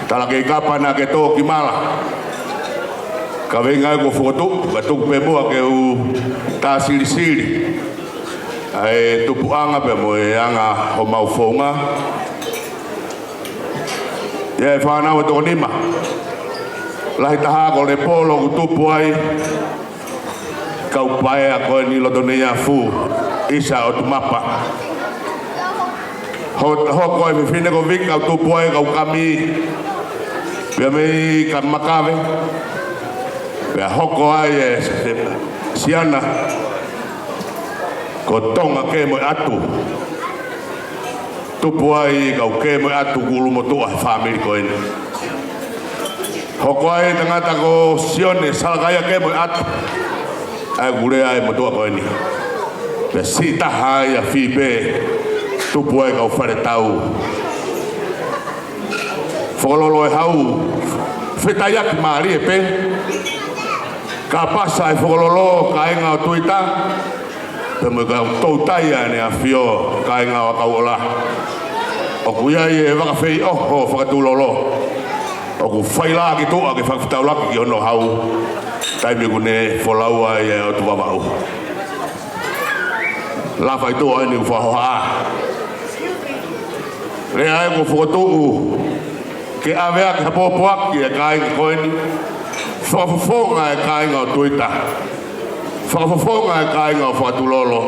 Tala ke kapana ke tō ki mala. Ka venga e ko whotu. Ka tuku pe mua ke tā siri siri. Ai tupu anga pe mo e anga ho mau whonga. Ia e whanau e tō nima. Lahi taha ko le polo ku tupu ai. Kau pae a koe ni loto nei a fu. Isa o tu mapa. Ho koe me whine ko vik au tupu ai kau kami. Pia mei ka makawe. Pia hoko ai e siana. Ko Tonga ke mo atu. Tupu ai kau ke mo atu kulu mo tua whamiri ko ini. Hoko ai tangata ko Sione salakaya ke mo atu. Ai gure ai mo tua ko ini. Pia si taha ia whipe. Tupu ai kau whare tau. Whakololo e hau. Whetaiaki maari e pe. Ka pasa e whakololo ka inga o tuita. Pe mo ka tautai ane a whio ka inga o kau ola. O kuiai e wakawhei oho whakatulolo. O ku whaila ki toa ke whakawhitaulaki ki ono hau. Taimi kune wholaua e o tu wawau. La whai toa ene ku whahoha. Rea e ku whakatuu. Ke awea ki hapopoaki e kāinga koeni. Whakafonga e kāinga o tuita. Whakafonga e kāinga o whakatulolo.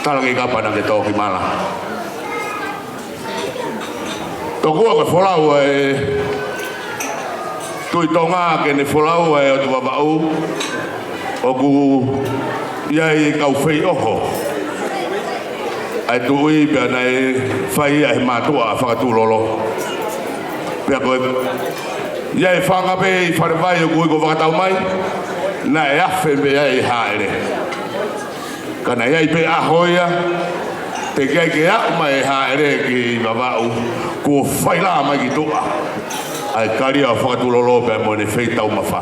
Talangi kapana ke tōki mala. Tokua ke wholau e tui Tonga ke ne wholau e o tu wabau. O ku iai kau whei oho. Ai tu ui pia nei whai e mātua a whakatulolo. Pea koe iai whangape i wharewai o kui ko whakatau mai. Na e awhe me iai haere. Kana iai pe ahoia. Te kai ke au mai haere ki mawau. Ko whaila mai ki toa. Ai karia o whakatulolo pe mo ne wheitau mawha.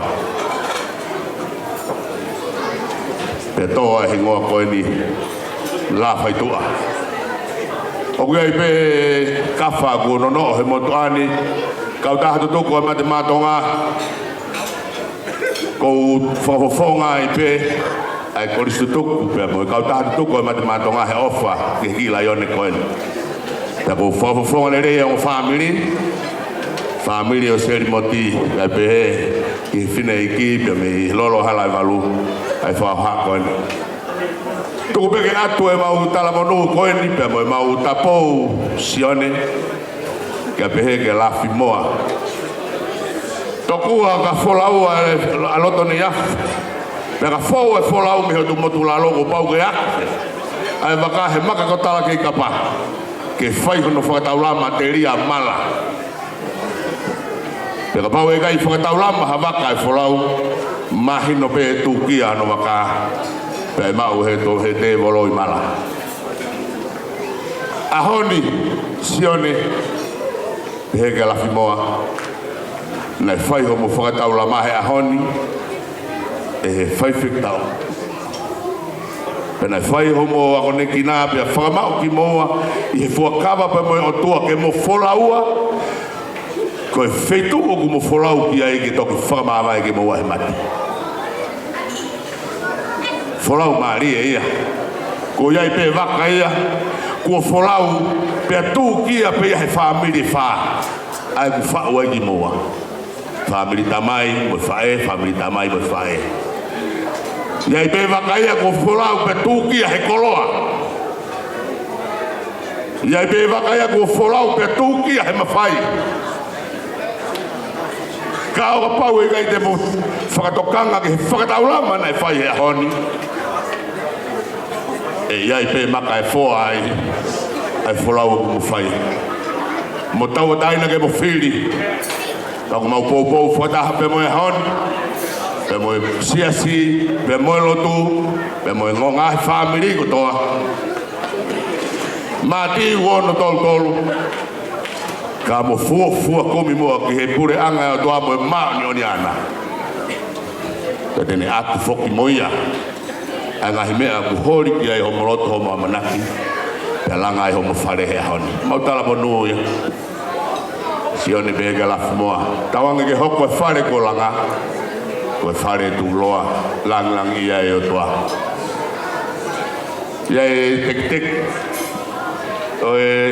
Pe toa he ngoa koe ni la whai toa. O iai pe kawha ko nono he motuani. Kau taha tutuko e mate mātonga. Kou whafofonga i pe. Ai koristu tuku pe mo. Kau taha tutuko e mate mātonga he ofa. Ke hila ione koen. Pea kou whafofonga le rea o family. Family o seri moti. Ai pe he. Ki whine i ki. Pea me lolo hala i walu. Ai whaoha koen. Tuku peke atu e mau talamonu koe ni pe mo mau tapou Sione ke pehe ke Lafimoa. Tokua ka folau a loto ni af. Pe ka fou e folau mi hotu motu la logo pau ke ak. Ai waka he maka ko tala ke kapa. Ke fai hono whakataula materia mala. Pe ka pau e kai whakataula maha waka e folau mahino pe tukia no waka. Pe mau he to he te voloi mala. Ahoni Sione he ke Lafimoa. Nai fai homo whakataula mahe ahoni e he fai whiktau. Pe nai fai homo ako ne kina pia whakamau ki moa i he fuakawa pe moe o tua ke mo wholaua ko e whetu o ku mo wholau ki ai ke toki whakamawai ke moa he mati. Wholau maari e ia. Ko iai pe waka ia. Ko wholau pe atu kia pe ia he whamiri wha. Ai ku whau ai ki moa. Whamiri tamai mo whae, whamiri tamai mo whae. Iai pe waka ia ko wholau pe atu kia he koloa. Iai pe waka ia ko wholau pe atu kia he mawhai. Ka o pau e gai te mo whakatokanga ke he whakataulama nei whai he ahoni. E iai pe maka e whoa ai wholau mo whai. Mo tau taina ke mo whiri. Tau mau pou whataha pe moe ahoni. Pe moe siasi, pe moe lotu, pe moe ngonga he whamiri ko toa. Mati uono tolu. Ka mo fua komi moa ki he pure anga o toa moe maa ni oni ana. Ta tene aku foki moia. Anga hi mea ku hori ki ai homo roto homo amanaki. Pe langa ai homo whare he ahoni. Mau tala mo nuia. Sione bega Lafimoa. Tawanga ke hoko e whare ko langa. Ko e whare tu loa. Lang ia e o toa. Ia e tek. O e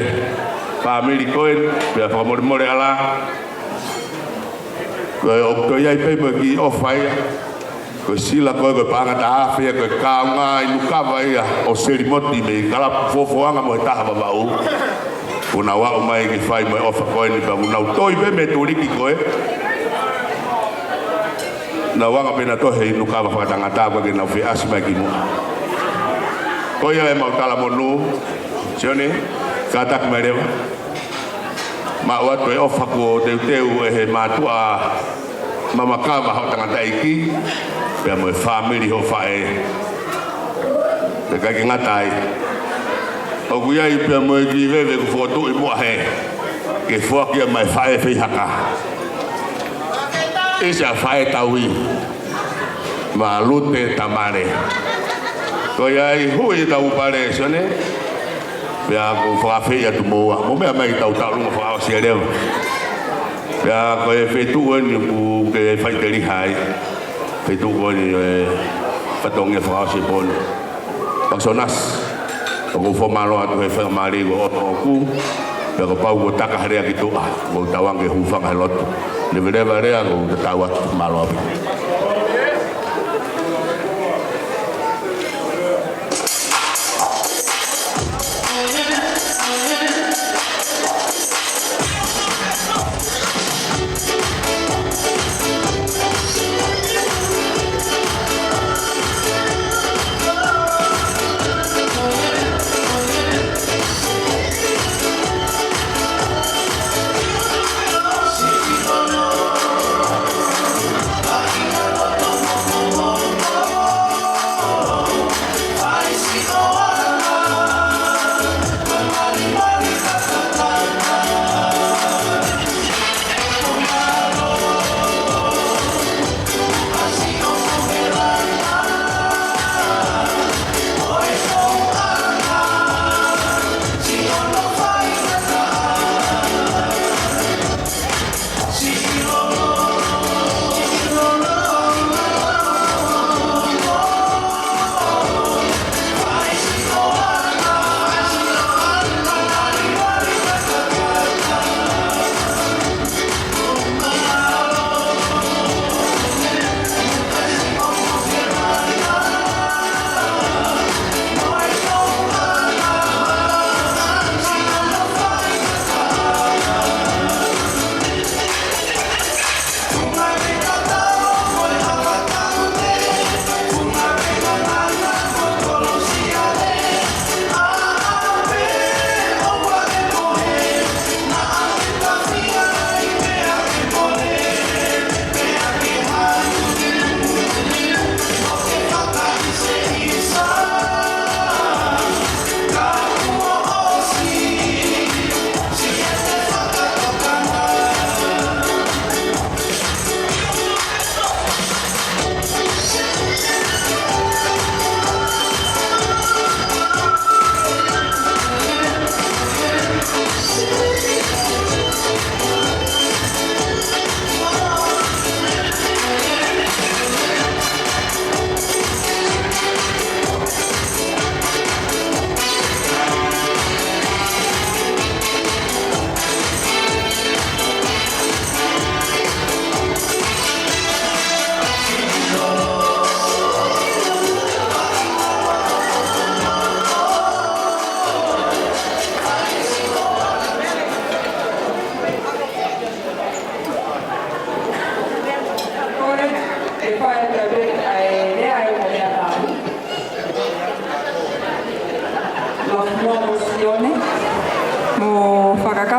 whamiri koen. Pea whakamore ala. Ko e okto ia i peima ki ofai. Ko sila koe koe pangata hawhia koe kaunga i nukawa ia o serimoti me kala fofoanga mo e taha babau. Una wao mai ki whai mo e ofa koe ni pa unau toi pe me turiki koe. Na wanga pena tohe i nukawa whakatangata koe ki nau whi asima ki mua. Koe ia e mautala monu. Sione, katak mai rewa. Ma watu e ofa ko teu e he matua mamakawa hau tangata iki. Pea mo e whamiri ho whae. Pe kai ngatai. O kuiai pea mo e ki wewe ku whotu i mua he. Ke whakia mai whae whi haka. Isa whae taui. Ma lute tamare. Koiai hui tau pare Sione. Pea ku whawhi atu moa. Mo mea mai tau runga whao sia rewa. Pea koe whetu eni ku ke whaiteri hai. Pe tu ko ni patong e frase bon. Personas. Ko fo malo atu e fa mari go ku. Pe ko pau ko taka harea ki tu ko tawang ke hufang halot. Ni vere vare ko tawat malo. Bye.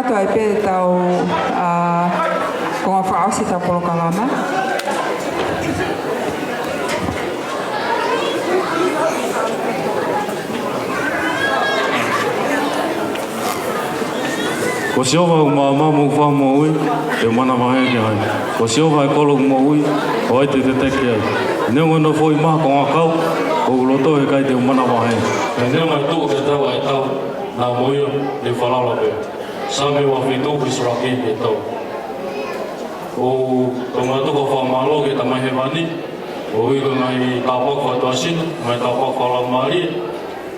katoa e pēr tau ko ngā whaosi tau polokalama. Ko siowa o mamu wha mo ui, e mana mahe ki hai. Ko siowa e kolo mo ui, o ai te teki ai. Neu no fo I maha ko ngā kau, o uloto he kai te mana mahe. E neu mai tū ke tau ai tau, nā moio ni whalala pē. Sami wa whitū pisraki e tau. O ngā tuko wha malo ke tamai he wani, o iko ngai tāpak wha tuasina, mai tāpak wha la maari,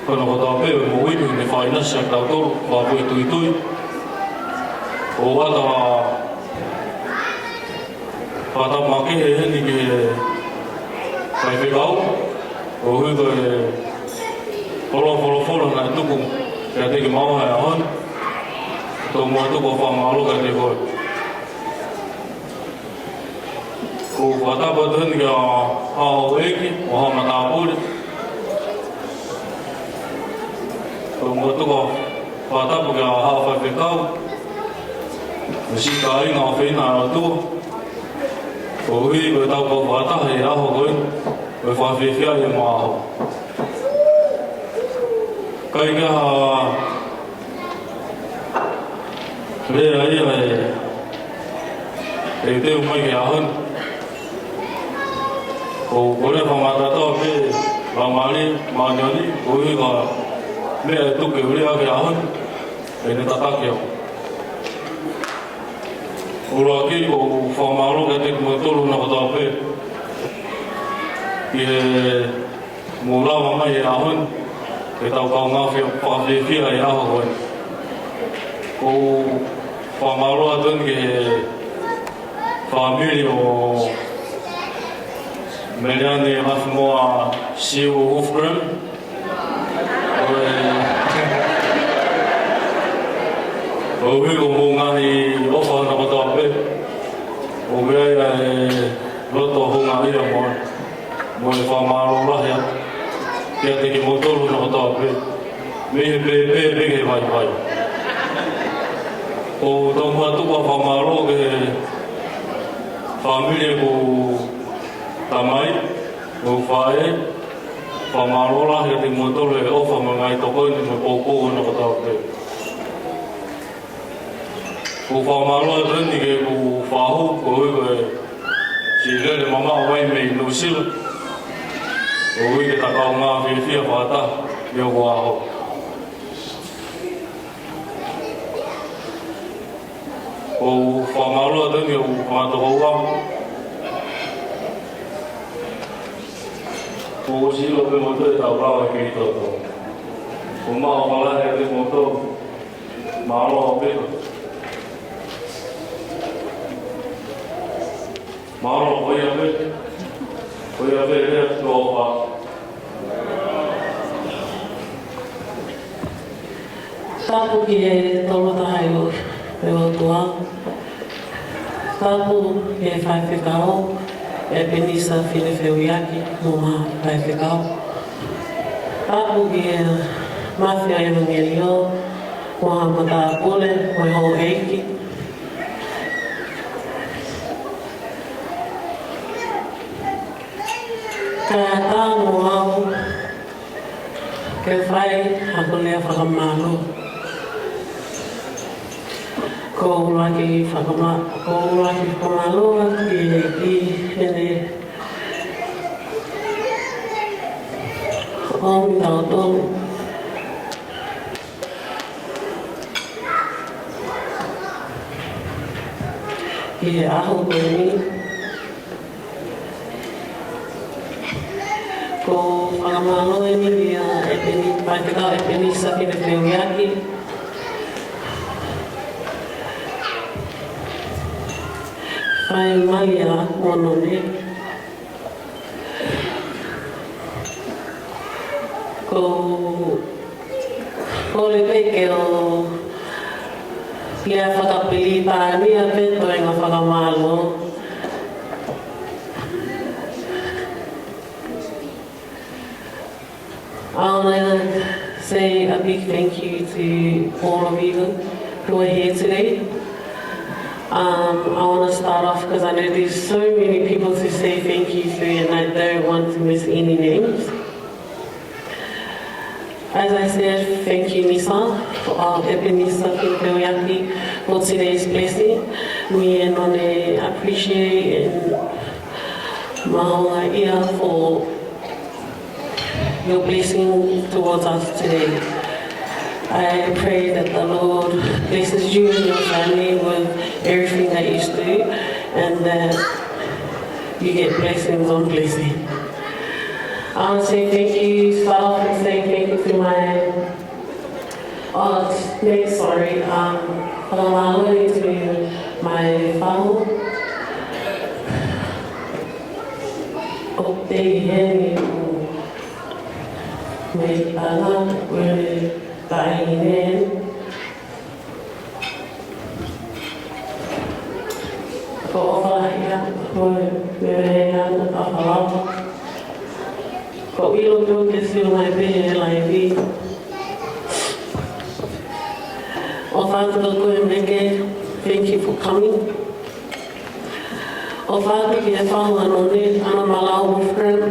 kono ko tā pē mo ui ni whainasi ak tau tolu, wha pui tui tui. O wata wata make he heni ke kai whikau, o huiko e polo nai tuku kia teki maua e ahon, tō mua tuku whamalo kai te koe. Ko whatapa tuhini kia hao eki, o hao matāpuri. Tō mua tuku whatapa kia hao whai whikau, Sika ai ngā whena a tua. Ko hui koe tau kau whataha e aho koe, koe whawhiwhia e mā aho. Kai kaha rea ia e teo mai ke ahon. Ko kore whamatatoa pe whamari, mānioni, ko hui ka mea e tuke urea ke ahon, e ne tatake au. Ura ki ko whamaro ke te kumatoro na kata pē. Ki he mūrawa mai e ahon, ke tau kau ngā whawhiwhia e aho koe. Ko whamaro atun ke he whamiri o Meleane Lafimoa Siu Wolfgramm. O hui ko mō ngahi ofa na kata pē. O mea e roto honga ia moe. Moe whamaro rahia. Kia teki motoro na kata pē. Mehe pē he vai. O tau mua tukua whamaro ke whamiri ko tamai, ko whae. Whamaro rahia teki motoro e ofa ma ngai toko ni me pōpō na kata pē. Ko whamaro atani ke ko whahu, ko hui koe si rere mama wai mei nusila. Ko hui ke takau ngā whiwhia whata, leo ko aho. Ko whamaro atani ko whamatoka ua. Ko silo pe moto e tau rawa ke i toto. Ko maa whalahe te moto, maa roa pēka. Maro koe a pe rea tō wha. Tāpu ki e tolo tahai o me watua. Tāpu ki e whai whikao, e penisa whine whiuiaki mō maha whai whikao. Tāpu ki e mawhia evangelio, mō ha mata pule, mō ho eiki. Kaya tāngu au, ke whai hako lea whakamālo. Ko uraki whakamālo ki hene Om tau tolu. Ki he aho koe ni. Ko whakamālo e ni e peni, paikatau e peni saki te whiuiaki. Whai mai a ono ne. Ko le peke o ia whakapili tāni a peto e ngā whakamālo. I want to say a big thank you to all of you who are here today. I want to start off because I know there's so many people to say thank you to, and I don't want to miss any names. As I said, thank you, Nisa, Ebenezer Fetokai, for today's blessing. Me and I appreciate and mahoa ia for your blessing towards us today. I pray that the Lord blesses you and your family with everything that you do, and that you get blessings on blessing. I want to say thank you, start off and say thank you to my, to my father. Oh, they had me, my Paula, where Diane, but we don't do this in my bed like this. Oh, Father, thank you for coming. Oh, Father, give Paula and Meleane Wolfgramm.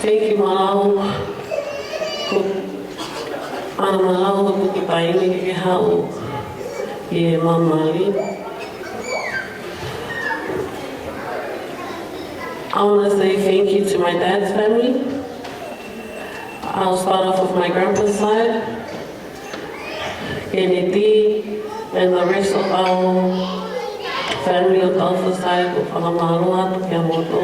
Thank you, Meleane. Meleane, for buying how you Mama. I want to say thank you to my dad's family. I'll start off with my grandpa's side, Kennedy, and the rest of our family on Taufa side of Alamahalua, Kiamoto.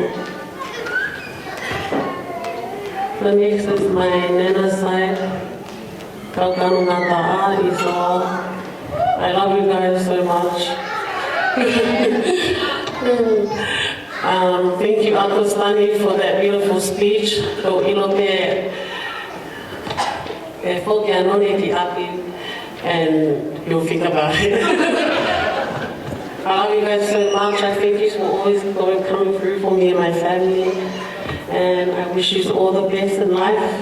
The next is my Nana's side, Kaukanungata'a, Isawa. I love you guys so much. Thank you, Uncle Stanley, for that beautiful speech. And you'll think about it. I love you guys so much. I thank you for always coming through for me and my family. And I wish you all the best in life.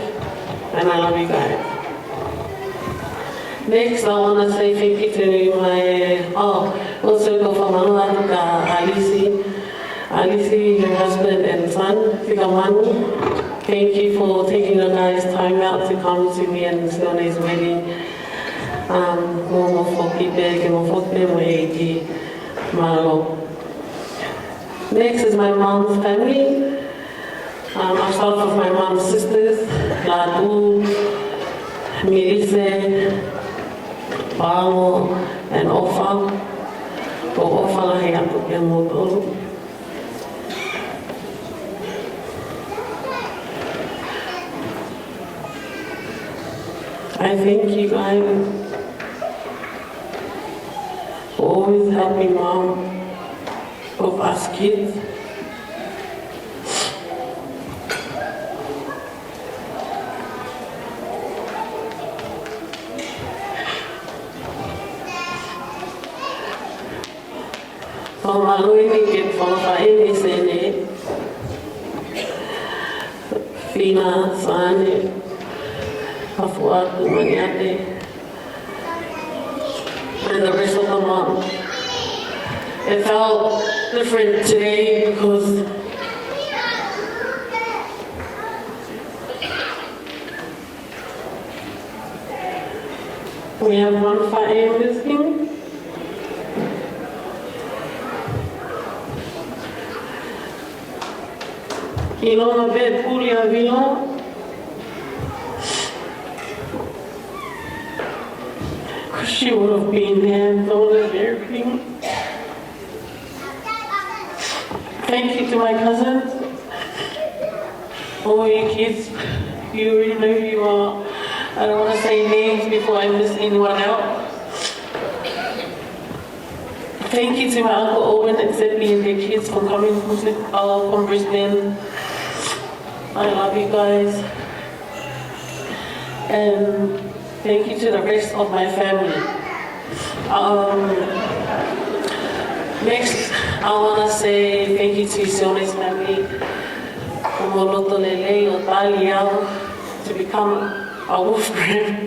And I love you guys. Next, I want to say thank you to my, also go for Alisi, your husband and son, Fikamanu. Thank you for taking your guys' time out to come to me and Sione's wedding. Next is my mom's family. I start with my mom's sisters, Latu, Mirise, Paula, and Ofa. I thank you guys for always helping mom of us kids. Fina, Sane, Pafuatu, Maniate, and the rest of the mom. It felt different today because we have one fire missing. Ilona bed Pulia Villa. She would have been there, told us everything. Thank you to my cousins, all you kids. You already know who you are. I don't want to say names before I miss anyone out. Thank you to my Uncle Owen and Seppi and their kids for coming from Brisbane. I love you guys. And thank you to the rest of my family. Next, I want to say thank you to Sione's family to become Wolfgramm.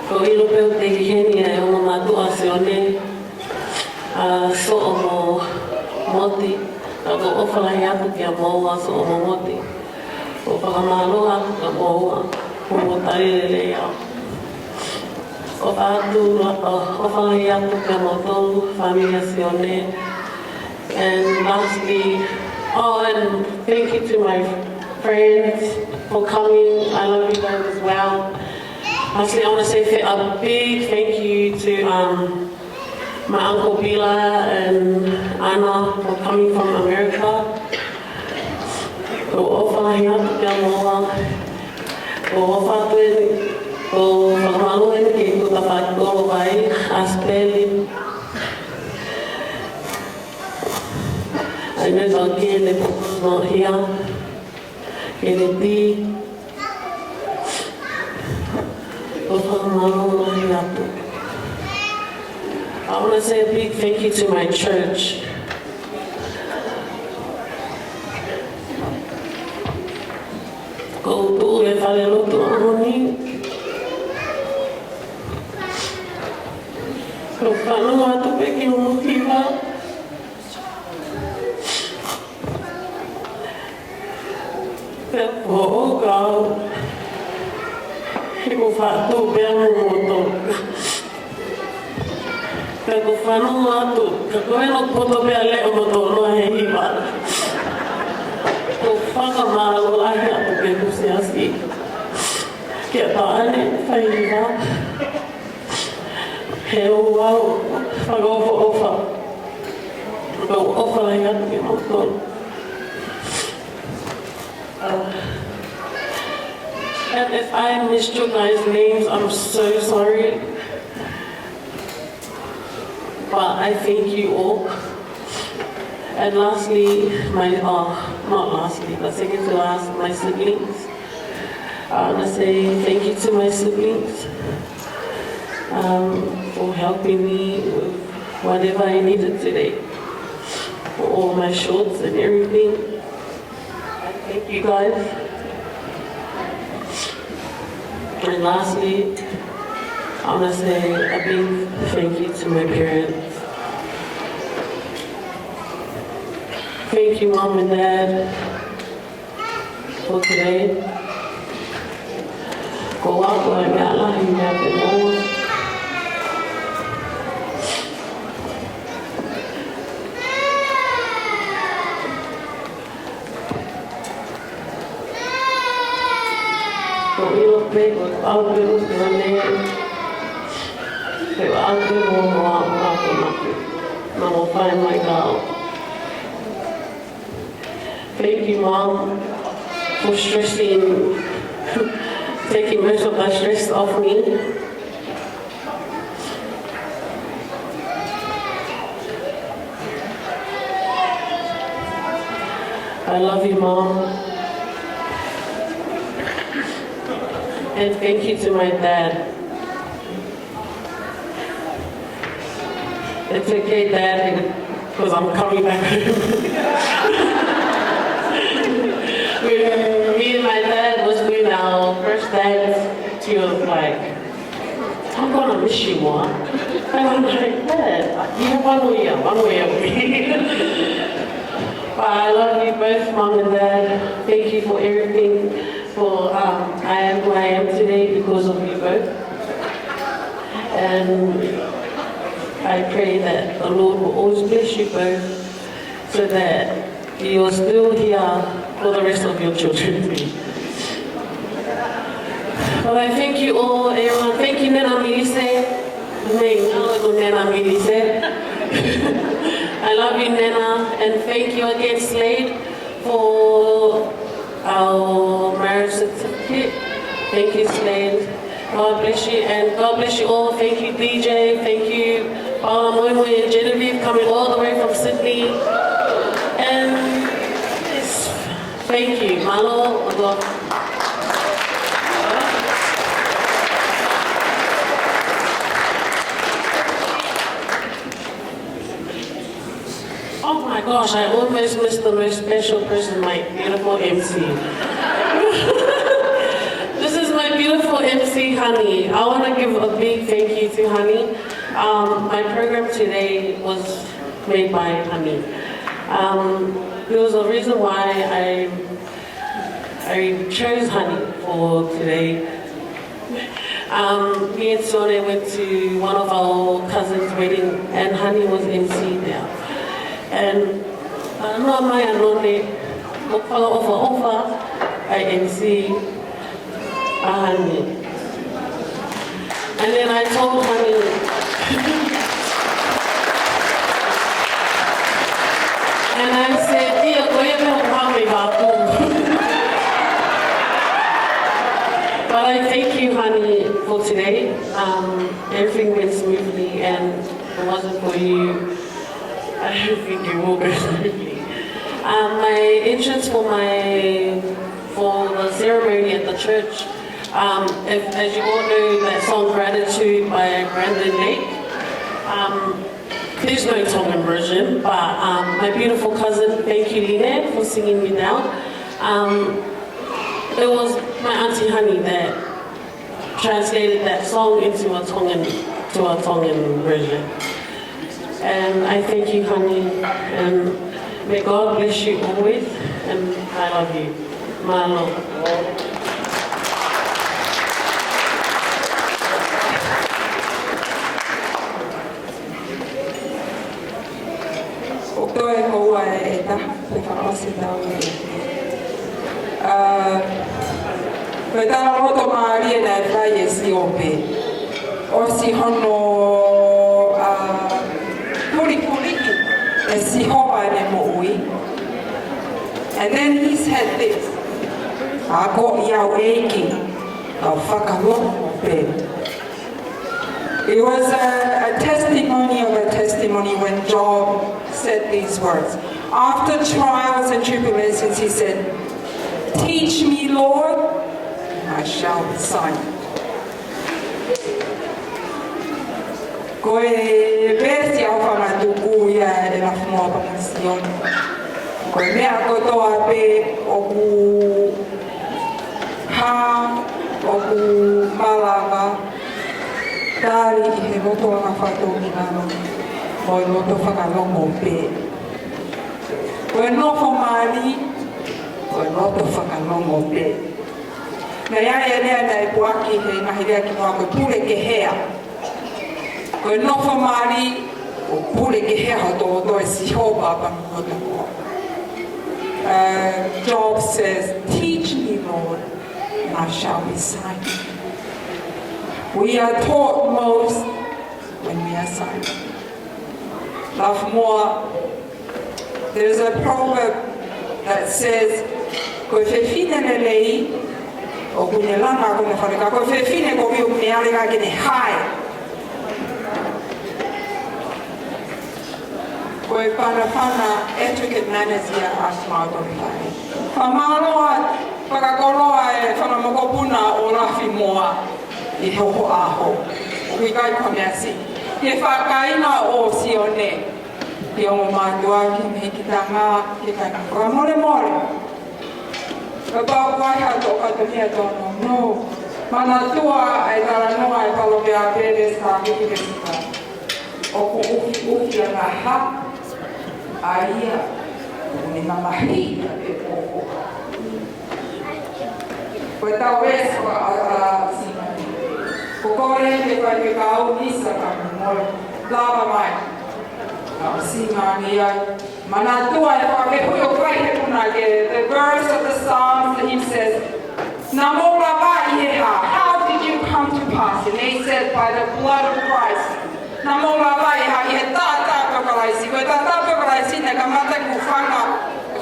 Ko ilo peo te hiheni e o matua Sione so o mo moti ka ko ofalahi atu ki a moua so o mo moti o whakamalo atu ka moua o mo tarirele au o atu ofalahi atu ki a mo tolu familia Sione. And lastly, and thank you to my friends for coming. I love you guys as well. Lastly, I want to say a big thank you to my Uncle Paula and Anna for coming from America. O whalahi atu kia moa, o whatuen, o whakamaloen ke kuta whakolo vai, Aspeli. I know that again, the book is not here. I want to say a big thank you to my church. Ko tu e whare lotu ahoni. Ko whanau atu peke o muhiwa. O kau, ko whātou pēr mo tō. Ko whanau atu, ka koe no poto pēr leo mo tō noa he hiwa. Ko whakamaro lahi atu ke kusi asi. Kia tāane, whai hiwa. He o wau, whakofo ofa. Ko ofa lahi atu ke mo tō. And if I missed your guys' names, I'm so sorry. But I thank you all. And lastly, not lastly, but second to last, my siblings. I want to say thank you to my siblings for helping me with whatever I needed today. For all my shorts and everything. Thank you guys. And lastly, I want to say a big thank you to my parents. Thank you, Mom and Dad, for today. Go out and get lucky and have the moment. I'll do it one day. I'll do it one more. I will find my girl. Thank you, Mom, for taking most of my stress off me. I love you, Mom. And thank you to my dad. It's okay, Dad, because I'm coming back home. When me and my dad was doing our first dance, he was like, I'm gonna miss you, Mom. And I'm like, Dad, you have one way of me. But I love you both, Mom and Dad. Thank you for everything. I am who I am today because of you both. And I pray that the Lord will always bless you both so that you are still here for the rest of your children. Well, I thank you all, everyone. Thank you, Nena Mirise. I love you, Nena. And thank you again, Slade, for our marriage certificate. Thank you, Slade. God bless you, and God bless you all. Thank you, DJ. Thank you, Paula, Moimoi, and Genevieve, coming all the way from Sydney. And thank you, Malo. Oh my my gosh, I almost missed the most special person, my beautiful MC. This is my beautiful MC, Honey. I want to give a big thank you to Honey. My program today was made by Honey. There was a reason why I chose Honey for today. Me and Sione went to one of our cousins' wedding and Honey was MC there. And no mai anone, ofa, I MC Honey. And then I told Honey, and I said, "Dear, go ahead and help me back home." But I thank you, Honey, for today. Everything went smoothly, and if it wasn't for you, I don't think it will go smoothly. My entrance for the ceremony at the church, as you all know, that song "Gratitude" by Brandon Lake. There's no Tongan version, but my beautiful cousin, thank you, Lynette, for singing me down. It was my auntie Honey that translated that song into a Tongan version. And I thank you, Honey, and may God bless you always, and I love you. Mahalo. Toi hoa e taha, te whaosi tau e. Koe tāna roto maaria nei whai e siope. O si hono puripuriki e si hoa ne mo ui. And then he said this. A ko iau eiki, au whakaloho pe. It was a testimony of a testimony when Job said these words. After trials and tribulations, he said, "Teach me, Lord, and I shall be silent." Koe versi au whamatuku ia e Lafimoa Siu. Koe mea kotoa pe o ku ha, o ku malava, Tari I he roto anga whatou ki naro, o I roto whakalongo pe. Koe nofo maari, o I roto whakalongo pe. Nei aia rea nei puaki he ngahi rea ki mua koe pule ke hea. Koe nofo maari, o pule ke hea ho tō toi si hopa pangu kota koa. Job says, "Teach me, Lord, and I shall be silent." We are taught most when we are silent. Lafimoa, there's a proverb that says, "Koe whewhine le lei, o kune langa kune whareka, koe whewhine ko miu kune alega kene hae." Koe whanawhana etiquette manners ia a smartphone whai. Whamaloa, whakakoloa e whanamokopuna o Lafimoa. I hoho aho, o kui kai komeasi. He whakaina o Sione, ki o mātua ki me ki tanga, ki kai kua more more. Ka pāu kai ha tō katomia tōno, no. Mana tua ai tara noa e palo mea peres ka hiki resika. O ku uki a ngā ha, a ia, o ni mamahi a te kōko. Koe tau esu a sima. Ko kore te kai ke kau nisa ka moi lava mai. Ka singa ni ai. Mana tua e whake hui o kai he puna ke the verse of the Psalms that he says, "Na mo lava I he ha, how did you come to pass?" And they said, "By the blood of Christ." Na mo lava I ha, I he tātā pekalaisi. Koe tātā pekalaisi ne ka mata ku whanga,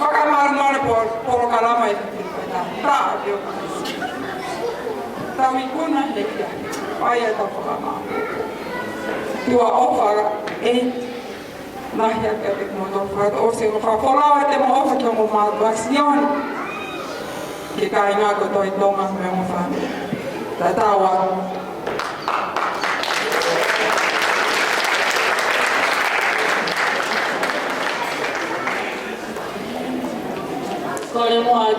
whakamaru mare poro ka lama I tā pekalaisi. Tau I kuna he kia. Ai e tau whakama. Tua ofa e nahi a kia te kumoto whakata o se whakawholawa te mo ofa kia mo mātua Sione. Ke kai ngā koto I Tonga me mo whane. Tā tāua.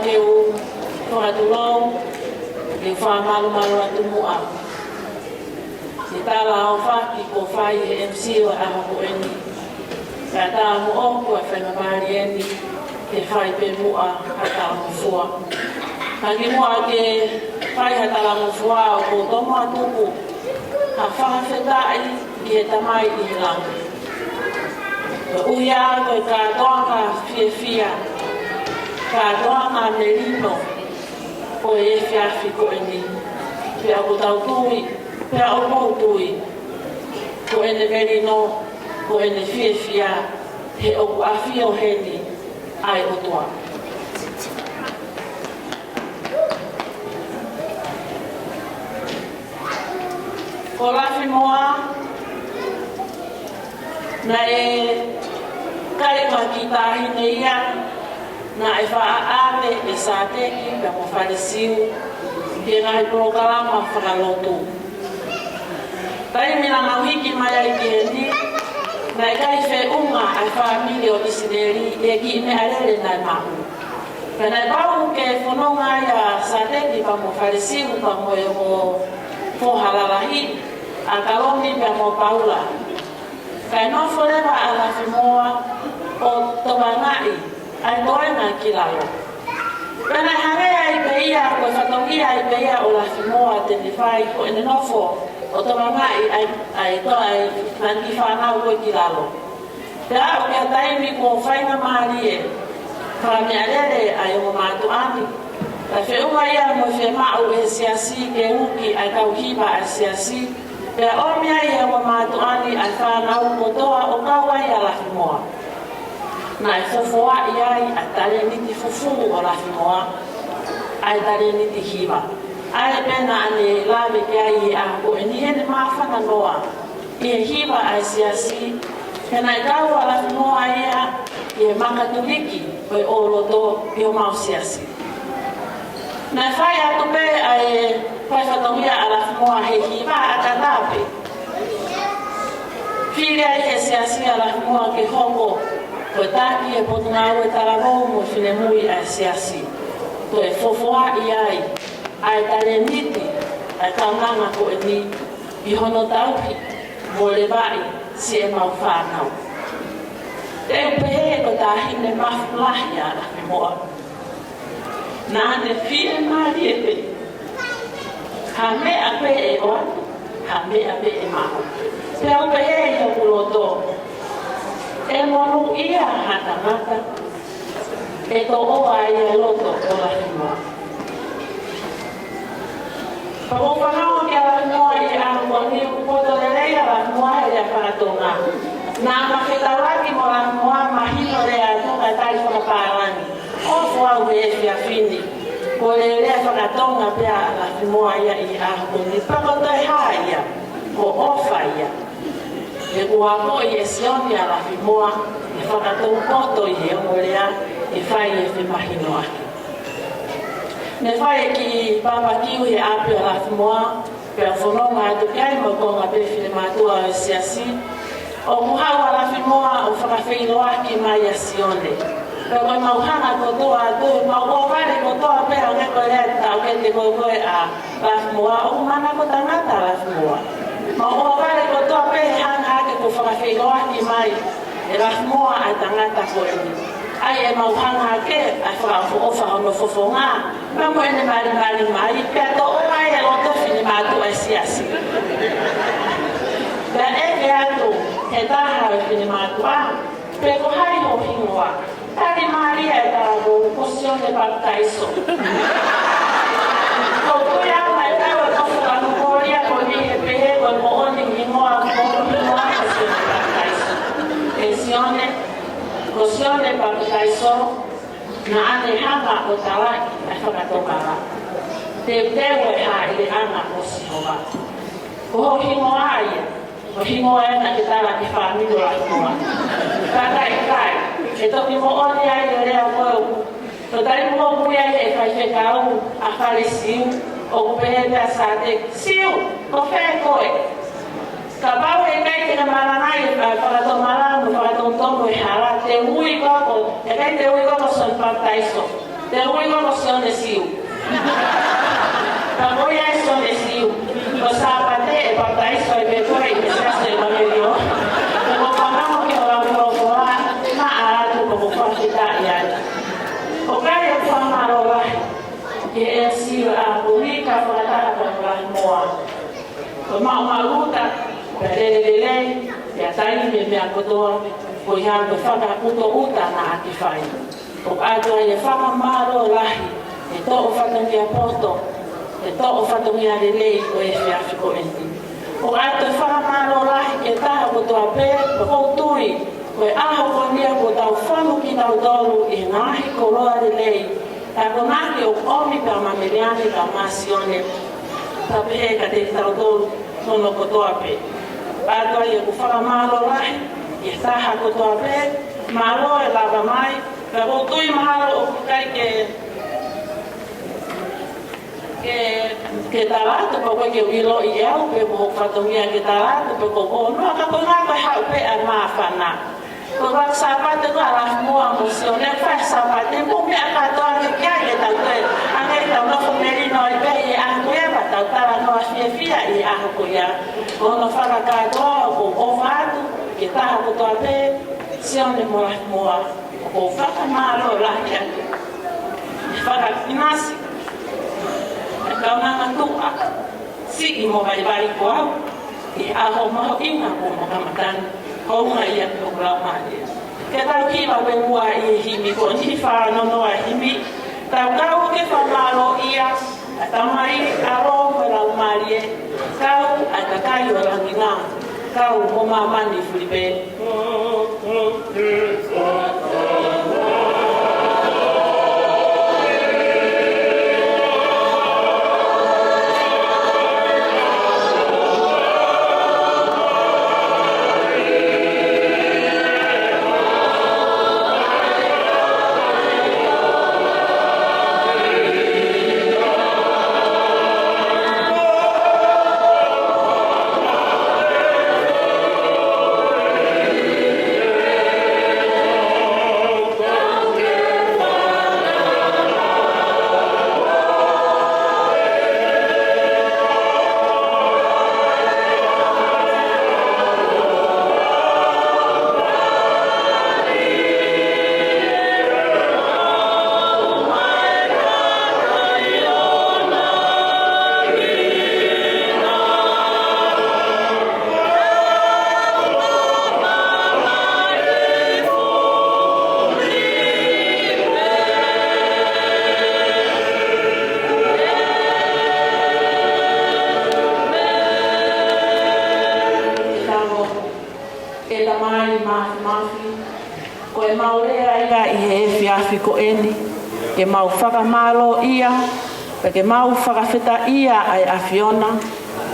ke o whakatulou, ke whamalu malu atu mua. Te tala o whaki ko whai e MC o aho ko eni. Ka tā mo o kua whaingamari eni, ke whai pe mua hata mo fua. Ka ki mua ke whai hata mo fua o ko tomo atuku, ka whakawhetai ki he tamai i he lau. Uia koe ka toanga fia, ka toanga merino, ko e whiawhi ko eni. Pea ko tau tui, pea o kou tui, ko ene merino, ko ene fia, he oku awhi o heni, ai o toa. Ko Lafimoa, na e kainga ki tāhine ia, na e whaaate e sāteki ka mo Siu, ki ngai programa whakalotu. Tai mina ngauhiki mai ai ki heni, na e kai whe unga ai whaamili o Isideri e ki me arere nai mahu. Pena e pau ke whanonga ia sāteki ka mo Siu ka mo e mo whohalalahi, a kaloni ka mo Paula. Kai no forever a Lafimoa o Tongan ai noena ki lalo. Pena harea i peia, koe whatongia i peia o Lafimoa te ni whai ko ene nofo o Tongan ai toa ai nanki whanau koe ki lalo. Pea o kia taimi ko whainga maari e, whame arere ai o mātu ani. Ta whiunga ia mo whi mau e siasi ke uki ai kau hiba a siasi. Pea o mea ia wa mātuani ai whanau kotoa o kaua ia Lafimoa. Na e fofoa iai ai tare niti fufu o Lafimoa, ai tare niti hiva. Ai pena ane lawe ke ai a ko e ni hene mawhana noa. I e hiva ai siasi, pena e kaua Lafimoa ia i e makatuliki o e oroto i o mau siasi. Na e whai atu pe ai pai whatongia a Lafimoa he hiva a katape. Whiri ai he siasi a Lafimoa ke hongo, koe taki e potunga ue tararou mo whine mui a siasi. To e fofoa i ai tare niti, ai kaunanga ko e ni, i hono taupi, mo le vai, si e mau whanau. Te upehe ko tahine mafulahi a Lafimoa. Nā ne whie maari e pe. Ha mea pe e oa, ha mea pe e maho. Te au pe e i o kuloto. E monu ia hata mata. E to oa i a loto o Lafimoa. Pako whanau ki a Lafimoa i a ngoni upoto le rei a Lafimoa e rea whakatonga. Nā mawhetawaki mo Lafimoa mahino rea tonga tai whakapārani. Ofu au e fia fini, ko le rea whakatonga pia Lafimoa ia i ahoni, pako toi haa ia, ko ofa ia. E kua ko i e Sione a Lafimoa, e whakatonga poto i e omorea, e whai e whimahino aki. Ne whai ki Papa Kiu he api a Lafimoa, pia whanonga atu kai mo konga pe whine matua o siasi, o muhau a Lafimoa o whakawhiloa ki mai a Sione. Pero koe mauhanga kotoa atu, mauhore kotoa pera nge koe rea tau ke te koe a Lafimoa, o kumana ko tangata Lafimoa. Mauhore kotoa pera hanga ake ko whakawhiloa ki mai, e Lafimoa a tangata koe ni. Ai e mauhanga ake, a whakawhofa hono fofonga, ma koe ne mari mai, pia to o mai e loto whini mātu e siasi. Pia eke atu, he taha e whini mātu a, pia ko hai ho hingoa. Tari Maria e tāgo, ko Sione Fetokai. Ko kuia mai tau e kofu ka nukoria, ko ni he pehe, ko mo oni hingoa, ko hingoa ko Sione Fetokai. E Sione, ko Sione Fetokai, na ane hanga o talaki e whakatokara. Te tewe ha i le anga o Sihoa. Ko ho hingoa ia, ko hingoa e na ke tala ki whaamido Lafimoa. Kakai kai. E toki mo oni ai le rea koe. To tari mo mui ai e whai whekau a whare Siu o kupehe te asate. Siu, ko whee koe. Ka pau e kai te maranai e whakato maranu, whakato tongo e hara. Te ui koko, e kai te ui koko Sione Fetokai. Te voy con Sione Siu. Te voy a Sione Siu. Los zapatos, el paraíso, el mejor y el resto del medio. Pero cuando yo lo probo, más alto como cuantidad ya. Porque yo fama roba que es Siu a publicar para dar para Lafimoa. Como uma luta, perelelei, ya tai me akotoa, ko ya ko faka puto uta na akifai. O ato ye faka maro lahi, e to o faka ngia poto, e to o faka ngia lelei ko e fiafiko enti. O ato faka maro lahi ke taha ko toa pe, ko tui, ko e aho ko ngia ko tau whanu ki tau dolu e ngahi ko roa lelei. Ta ko naki o omi pa ma Meleane Lafimoa Siu Taufa ka te tau dolu tono ko toa pe. Ato ye ko faka maro lahi, e taha ko toa pe, maro e lava mai, ka ko tui mahalo o kai ke talato ko ke wilo i au pe mo fatongia ke talato pe ko no ka ko nga ko ha pe a ma fana. Ko ba sapato ko Lafimoa mo Sione fa sapato mo me ka to ke ke ta te ane ta no ko meri no i pe i a ko ba ta ta no fia i a ko ya. Ko no fa ka to ko o fatu ke ta ko to pe Sione mo Lafimoa ko fa ka malo la ya. Fa ka inasi kau nak tua, si imo balik kau, aho mahu ina ko makamatan, kau ngaya programa dia. Kita kita berbuat himi konji fa nono himi, tau kau ke fa malo ia, tamai aro belau marie, kau ada kayu orang ina, kau mama mandi flibe. Ko eni ke mau whakamalo ia ke mau whakawheta ia ai awhiona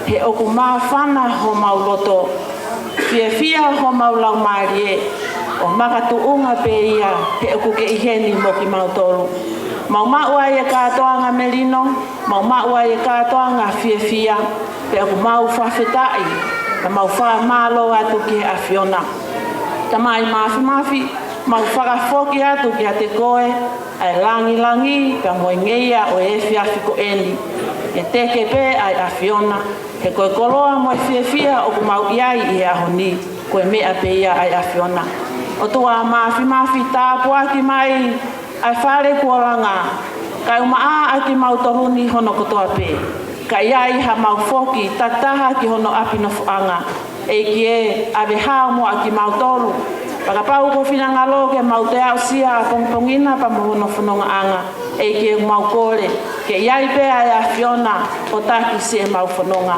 he oku maa whana ho mau loto fia ho mau lau marie o makatu unga pe ia he oku ke iheni mo ki mau tolu mau maua ia katoanga melino mau maua ia katoanga fia pe oku mau whawhetai ka mau whakamalo atu ki awhiona tamai mafi mau whakafoki atu ki a te koe, ai langi, ka moingeia o e fiafiko eni. E teke pe ai awhiona, he koe koloa mo e fia o ku mau iai i ahoni, koe mea pe ia ai awhiona. O tua mafi tāpua ki mai, ai whare kuoranga, kai umaa aki mau tohuni hono kotoa pe. Ka iai ha mau foki, tataha ki hono apino fuanga, e ki e ave hao mo aki mau toru, Pakapau ko finangalo ke mau te au sia pongpongina pa mohono whanonga anga e ke mau kore ke iai pea e a Fiona o taki si e mau whanonga.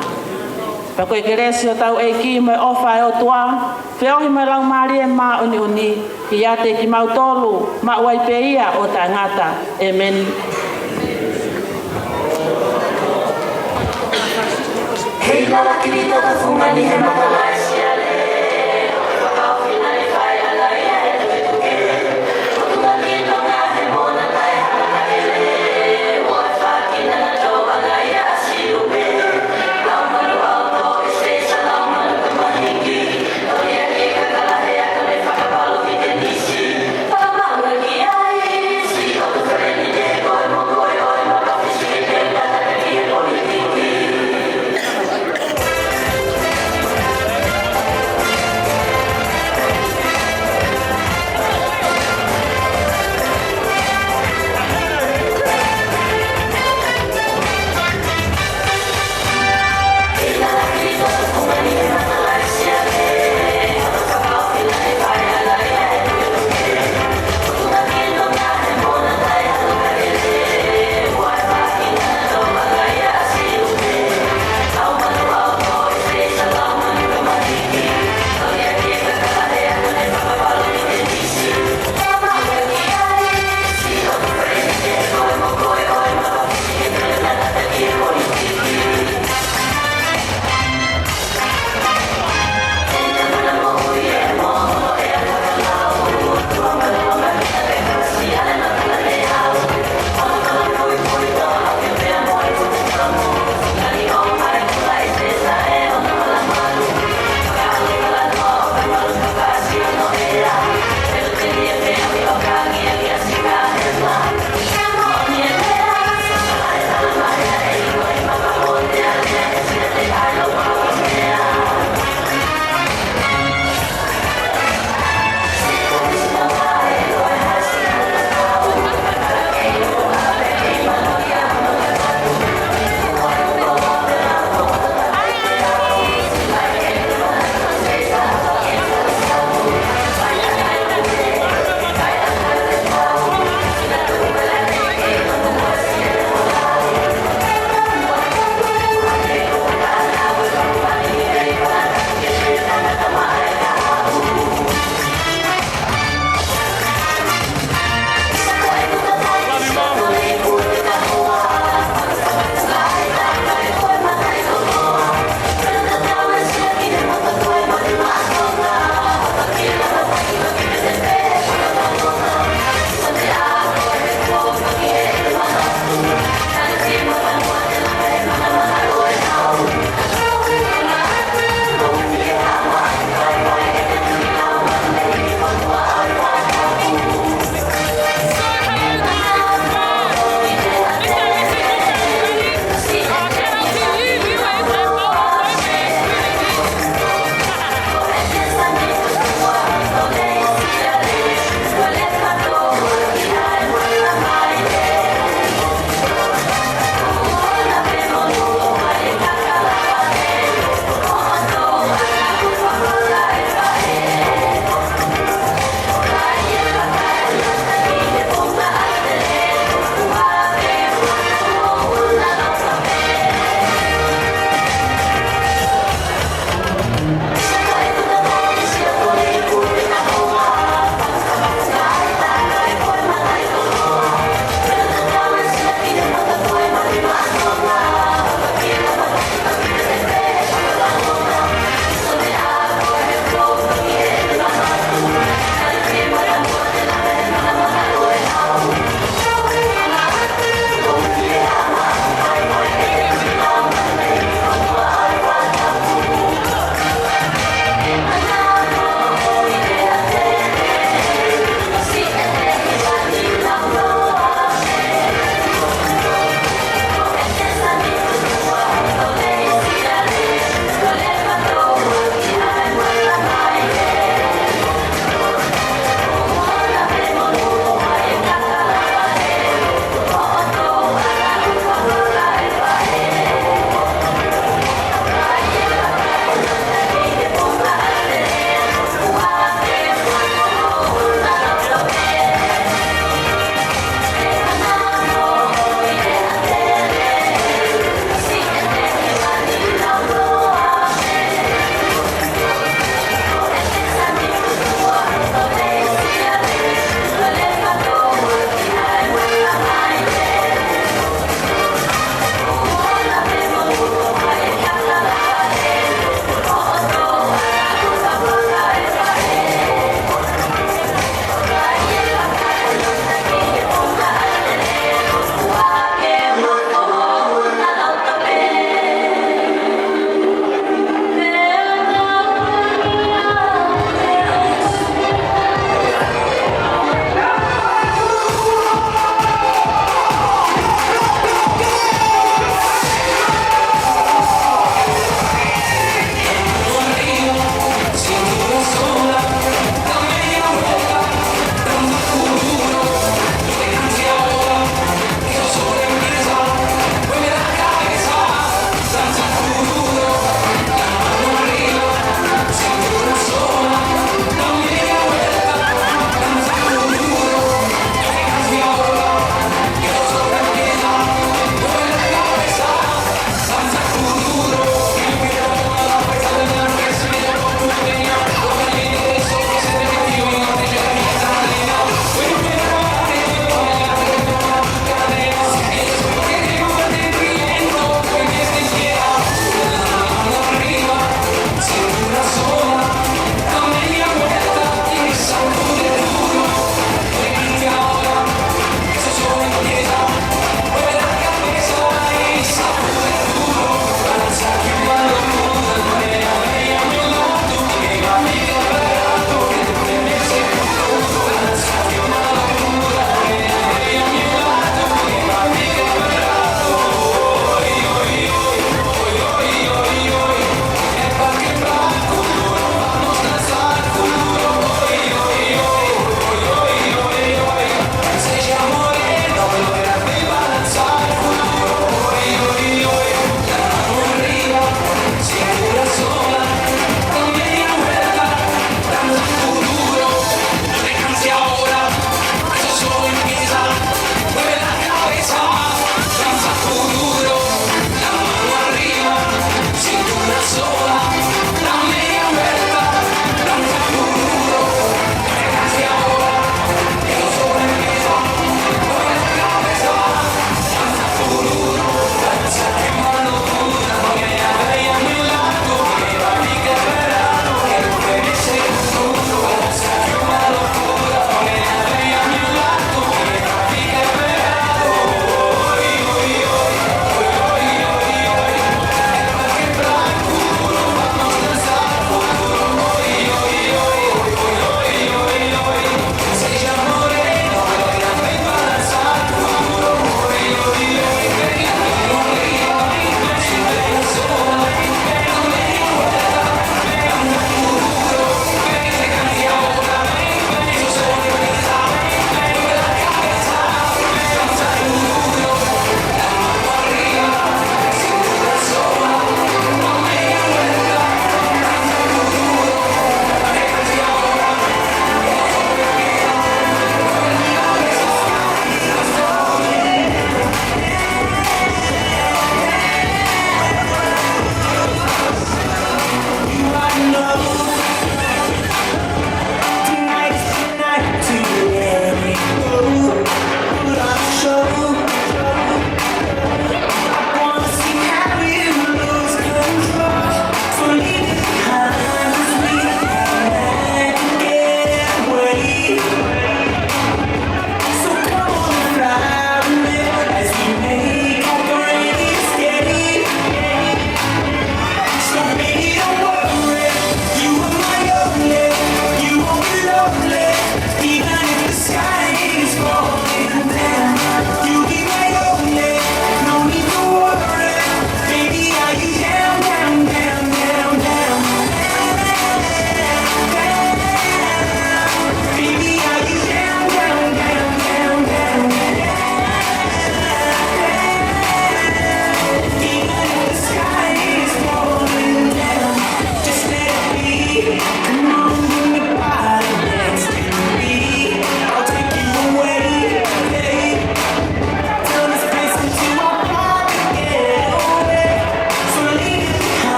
Pako e keresi o tau e ki me ofa e o tua whiohi me lau maari e maa oni ki ate ki mau tolu ma uai pe ia o ta ngata. Amen. Hei nala kirito ka fumani he makalasi. Hallelujah.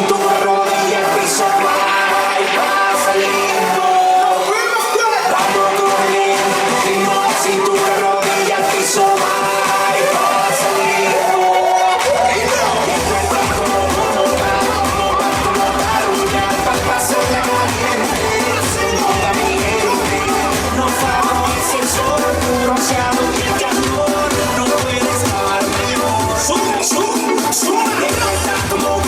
cintura, rodilla, el piso, ay, pasa lindo. Vamos corriendo, ritmo de cintura, rodilla, el piso, ay, pasa lindo. No favorece el sol, tu bronceado y el calor. No puedes estar mejor. Sube, sube, sube. Como,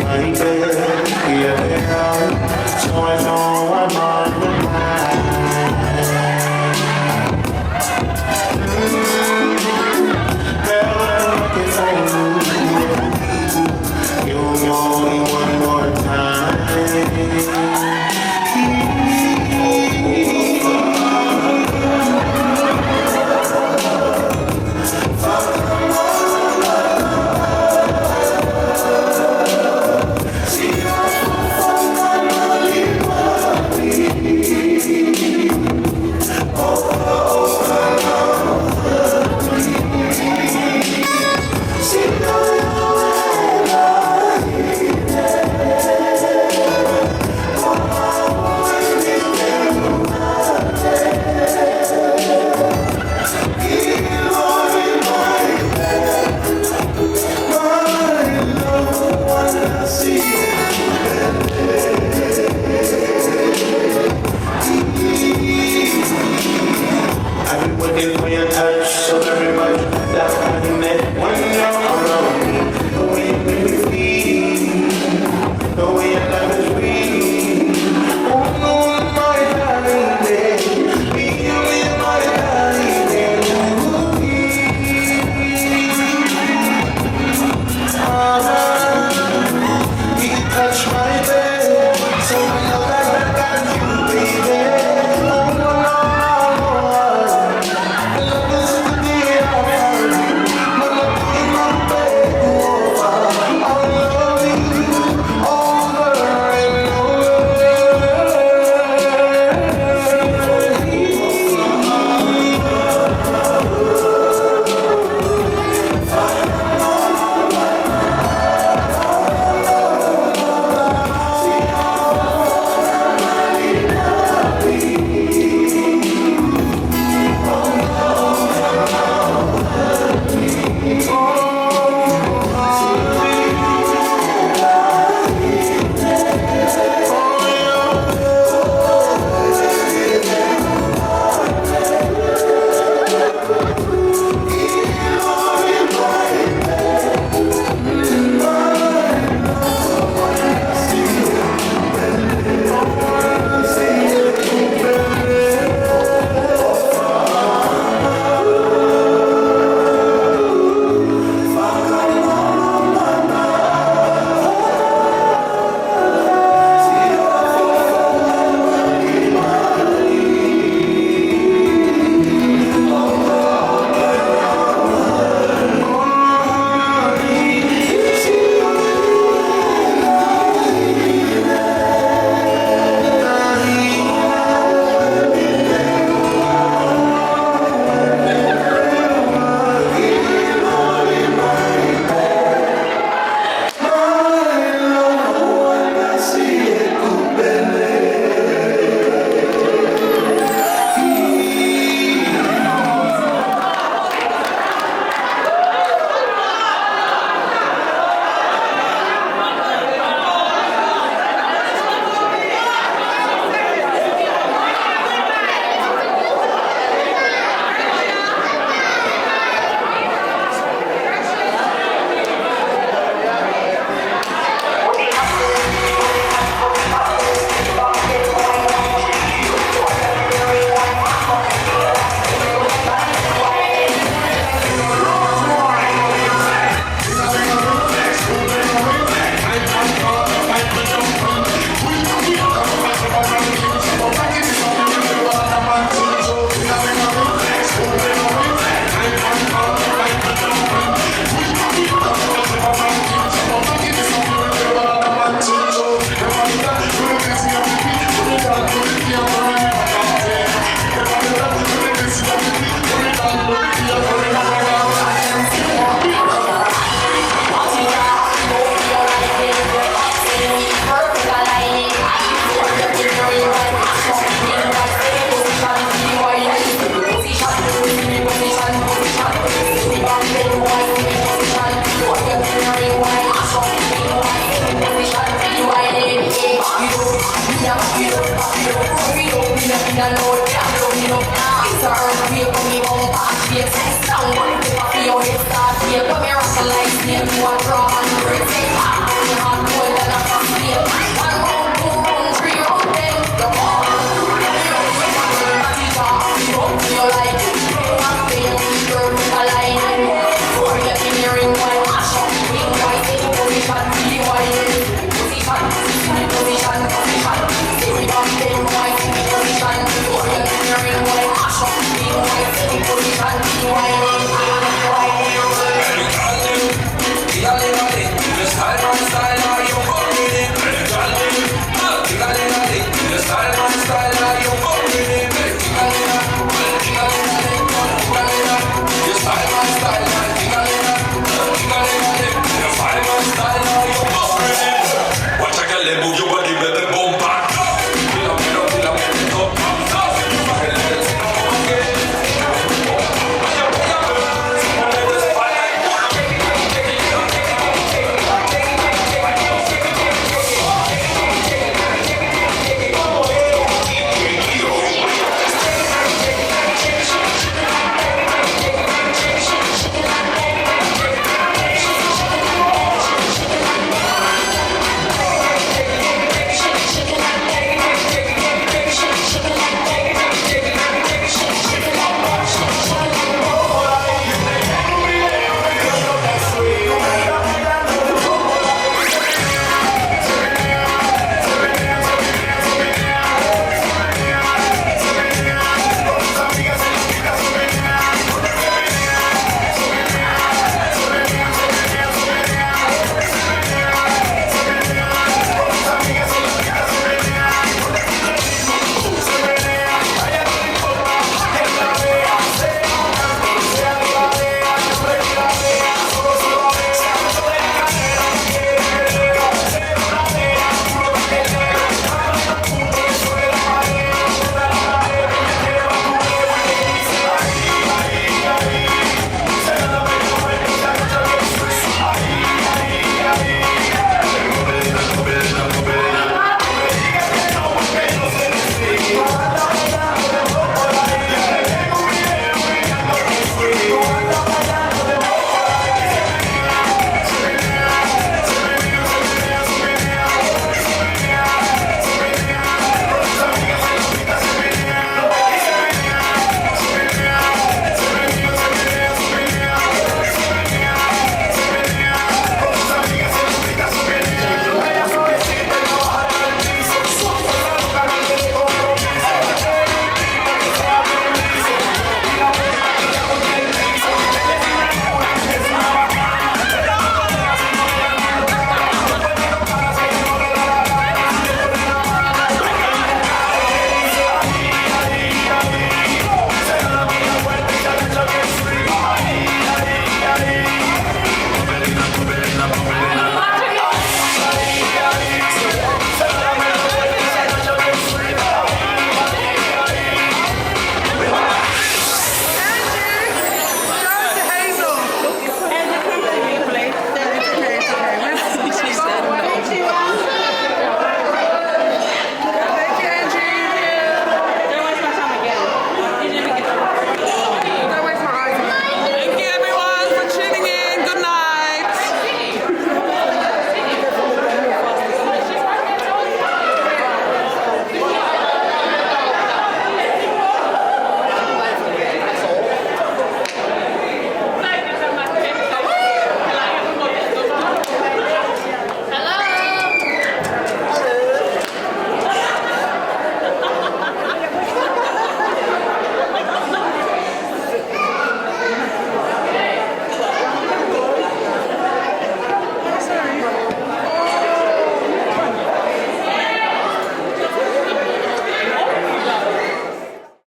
my bed, yeah, so I know I'm on the line. Girl, if I knew you know me one more time.